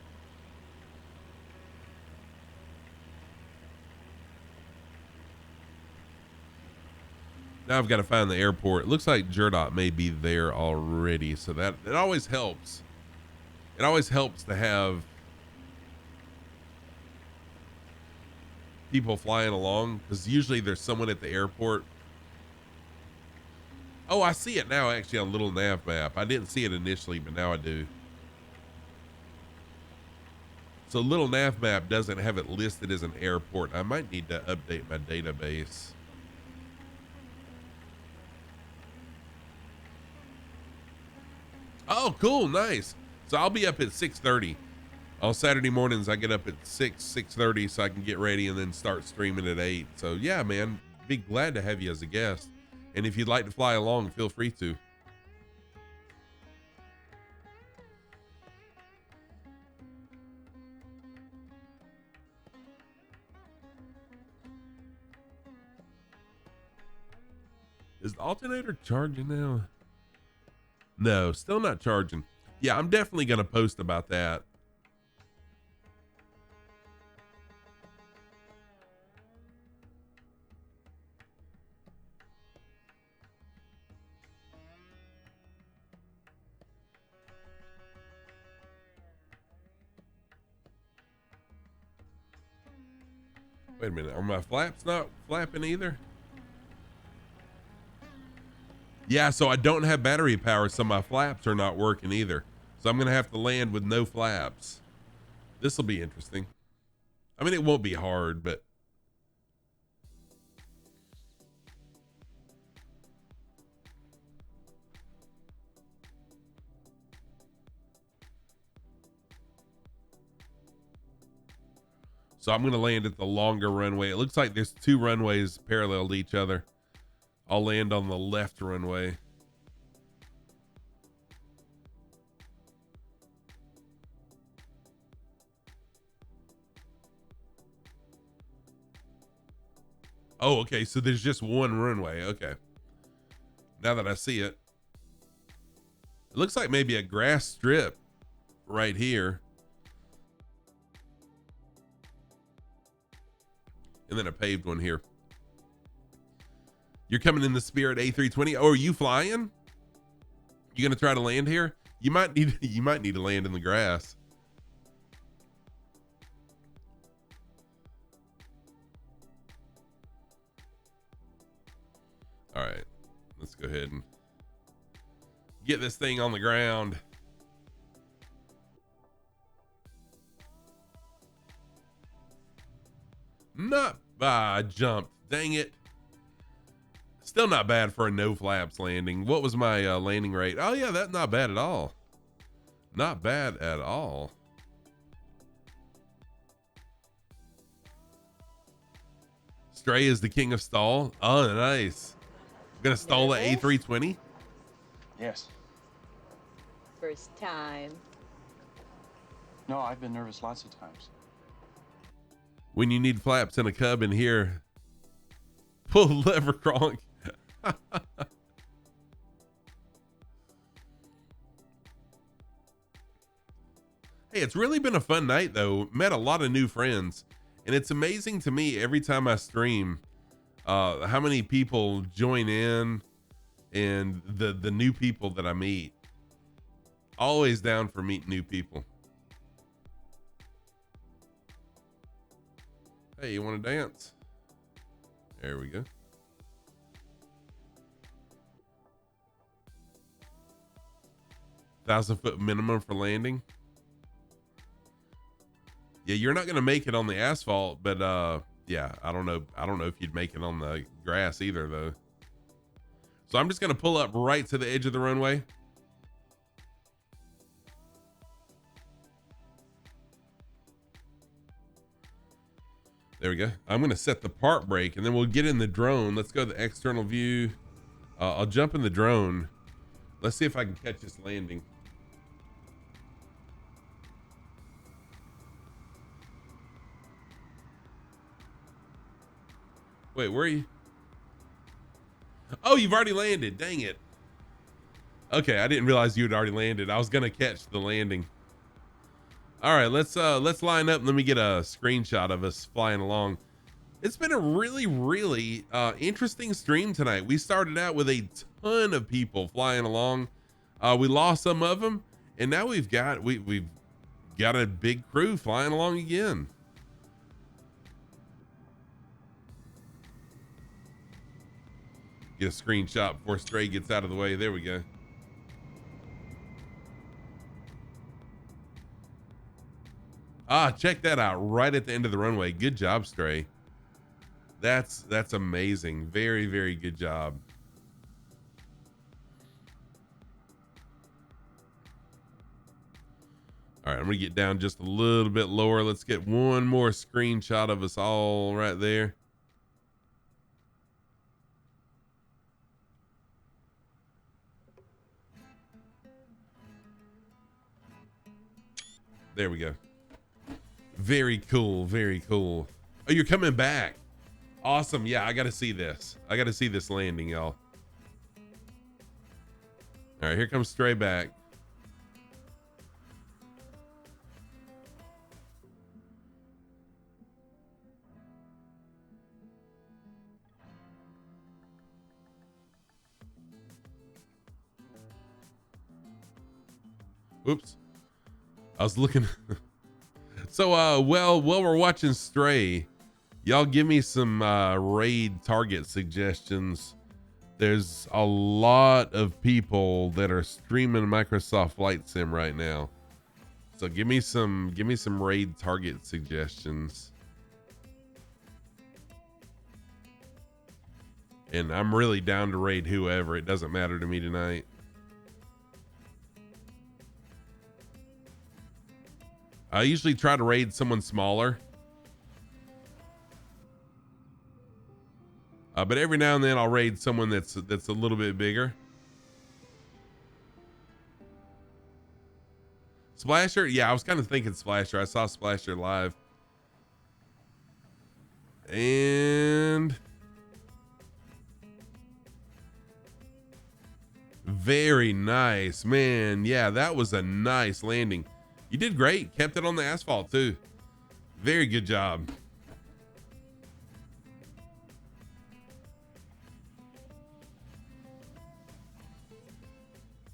Now I've got to find the airport. It looks like Jerdot may be there already, so that it always helps. It always helps to have people flying along, because usually there's someone at the airport. Oh, I see it now actually on Little Nav Map. I didn't see it initially, but now I do. So Little Nav Map doesn't have it listed as an airport. I might need to update my database. Oh, cool. Nice. So I'll be up at 6:30 on Saturday mornings. I get up at 6:30 so I can get ready and then start streaming at 8. So yeah, man, be glad to have you as a guest. And if you'd like to fly along, feel free to. Is the alternator charging now? No, still not charging. Yeah, I'm definitely going to post about that. Wait a minute. Are my flaps not flapping either? Yeah, so I don't have battery power, so my flaps are not working either. So I'm going to have to land with no flaps. This will be interesting. I mean, it won't be hard, but. So I'm going to land at the longer runway. It looks like there's 2 runways parallel to each other. I'll land on the left runway. Oh, okay. So there's just one runway. Okay. Now that I see it, it looks like maybe a grass strip right here. And then a paved one here. You're coming in the Spirit A320. Oh, are you flying? You gonna try to land here? You might need to land in the grass. All right, let's go ahead and get this thing on the ground. I jumped. Dang it. Still not bad for a no flaps landing. What was my landing rate? Oh yeah, that's not bad at all. Not bad at all. Stray is the king of stall. Oh, nice. Gonna stall the A320? Yes. First time. No, I've been nervous lots of times. When you need flaps in a cub in here, pull the lever, Kronk. Hey, it's really been a fun night though. Met a lot of new friends, and it's amazing to me every time I stream how many people join in and the new people that I meet. Always down for meeting new people. Hey, you want to dance? There we go. $1,000-foot minimum for landing. Yeah, you're not gonna make it on the asphalt, but yeah, I don't know if you'd make it on the grass either though. So I'm just gonna pull up right to the edge of the runway. There we go. I'm gonna set the park brake and then we'll get in the drone. Let's go to the external view. I'll jump in the drone. Let's see if I can catch this landing. Wait, where are you? Oh, you've already landed. Dang it. Okay, I didn't realize you had already landed. I was gonna catch the landing. All right, let's line up and let me get a screenshot of us flying along. It's been a really interesting stream tonight. We started out with a ton of people flying along. We lost some of them, and now we've got a big crew flying along again. Get a screenshot before Stray gets out of the way. There we go. Ah, check that out right at the end of the runway. Good job, Stray. That's amazing. Very, very good job. All right, I'm gonna get down just a little bit lower. Let's get one more screenshot of us all right there. There we go. Very cool. Very cool. Oh, you're coming back. Awesome. Yeah, I got to see this. I got to see this landing, y'all. All right, here comes Stray back. Oops. I was looking. So, while we're watching Stray, y'all give me some raid target suggestions. There's a lot of people that are streaming Microsoft Flight Sim right now. So give me some raid target suggestions. And I'm really down to raid whoever. It doesn't matter to me tonight. I usually try to raid someone smaller. But every now and then I'll raid someone that's a little bit bigger. Splasher? Yeah, I was kind of thinking Splasher. I saw Splasher live. And very nice, man. Yeah, that was a nice landing. You did great. Kept it on the asphalt too. Very good job.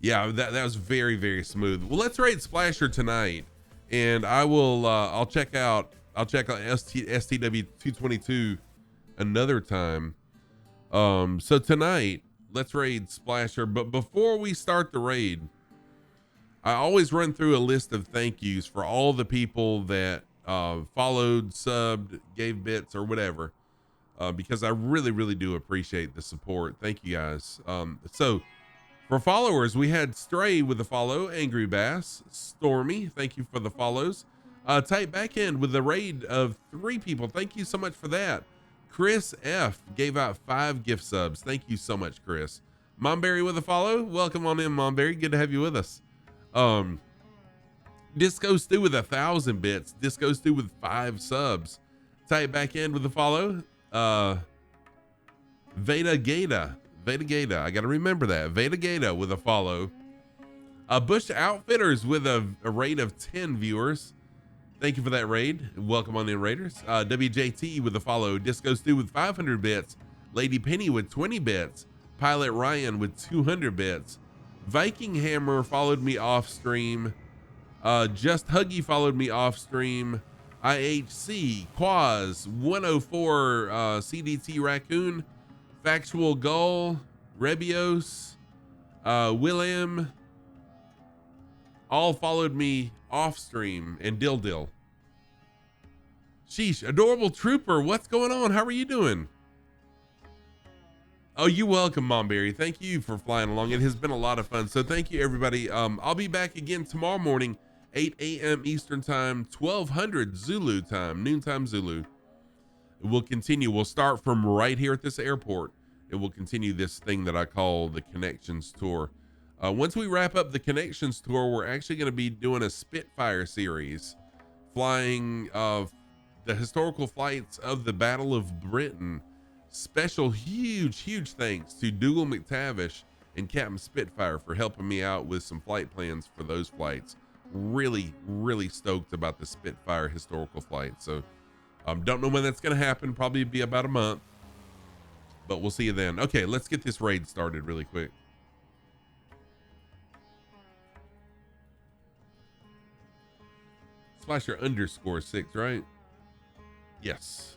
Yeah, that was very, very smooth. Well, let's raid Splasher tonight, and I will. I'll check out STW 222 another time. So tonight, let's raid Splasher. But before we start the raid, I always run through a list of thank yous for all the people that followed, subbed, gave bits, or whatever, because I really, really do appreciate the support. Thank you guys. So. For followers, we had Stray with the follow, Angry Bass, Stormy, thank you for the follows. Tight Backend with the raid of 3 people. Thank you so much for that. Chris F gave out 5 gift subs. Thank you so much, Chris. Momberry with a follow. Welcome on in, Momberry. Good to have you with us. Disco Stew with 1,000 bits. Disco Stew with 5 subs. Tight Backend with the follow. Veda Gata. I got to remember that. Veda Gata with a follow. Bush Outfitters with a raid of 10 viewers. Thank you for that raid. Welcome on in, Raiders. WJT with a follow. Disco Stew with 500 bits. Lady Penny with 20 bits. Pilot Ryan with 200 bits. Viking Hammer followed me off stream. Just Huggy followed me off stream. IHC, Quaz, 104, CDT Raccoon, Factual Gull, Rebios, William, all followed me off stream, and Dill. Sheesh, Adorable Trooper, what's going on? How are you doing? Oh, you're welcome, Momberry. Thank you for flying along. It has been a lot of fun. So thank you, everybody. I'll be back again tomorrow morning, 8 a.m. Eastern time, 1200 Zulu time, noontime Zulu. We'll continue. We'll start from right here at this airport, and we'll continue this thing that I call the Connections Tour. Once we wrap up the Connections Tour, we're actually going to be doing a Spitfire series, flying the historical flights of the Battle of Britain. Special huge thanks to Dougal McTavish and Captain Spitfire for helping me out with some flight plans for those flights. Really stoked about the Spitfire historical flight. So don't know when that's going to happen. Probably be about a month, but we'll see you then. Okay, let's get this raid started really quick. Splasher _6, right? Yes.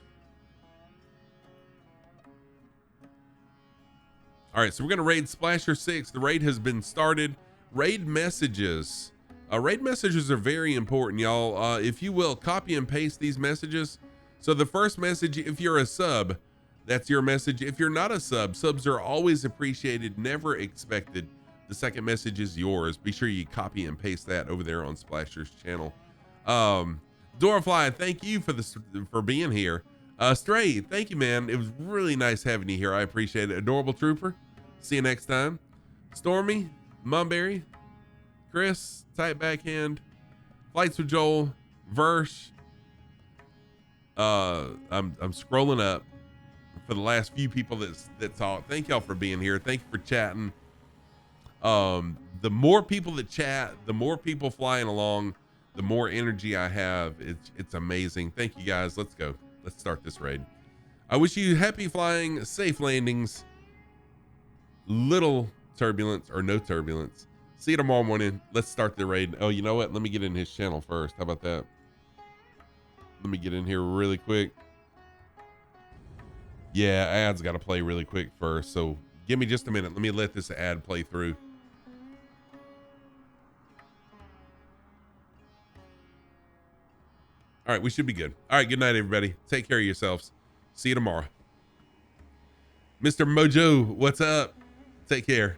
All right, so we're going to raid Splasher 6. The raid has been started. Raid messages. Raid messages are very important, y'all. If you will, copy and paste these messages. So the first message, if you're a sub, that's your message. If you're not a sub, subs are always appreciated, never expected. The second message is yours. Be sure you copy and paste that over there on Splasher's channel. Dorafly, thank you for being here. Stray, thank you, man. It was really nice having you here. I appreciate it. Adorable Trooper, see you next time. Stormy, Mumberry, Chris, Tight Backhand, Flights with Joel, Versh. I'm scrolling up for the last few people that talked. Thank y'all for being here. Thank you for chatting. The more people that chat, the more people flying along, the more energy I have. It's amazing. Thank you guys. Let's go. Let's start this raid. I wish you happy flying, safe landings, little turbulence or no turbulence. See you tomorrow morning. Let's start the raid. Oh, you know what? Let me get in his channel first. How about that? Let me get in here really quick. Yeah, ads got to play really quick first. So give me just a minute. Let me let this ad play through. All right, we should be good. All right, good night, everybody. Take care of yourselves. See you tomorrow. Mr. Mojo, what's up? Take care.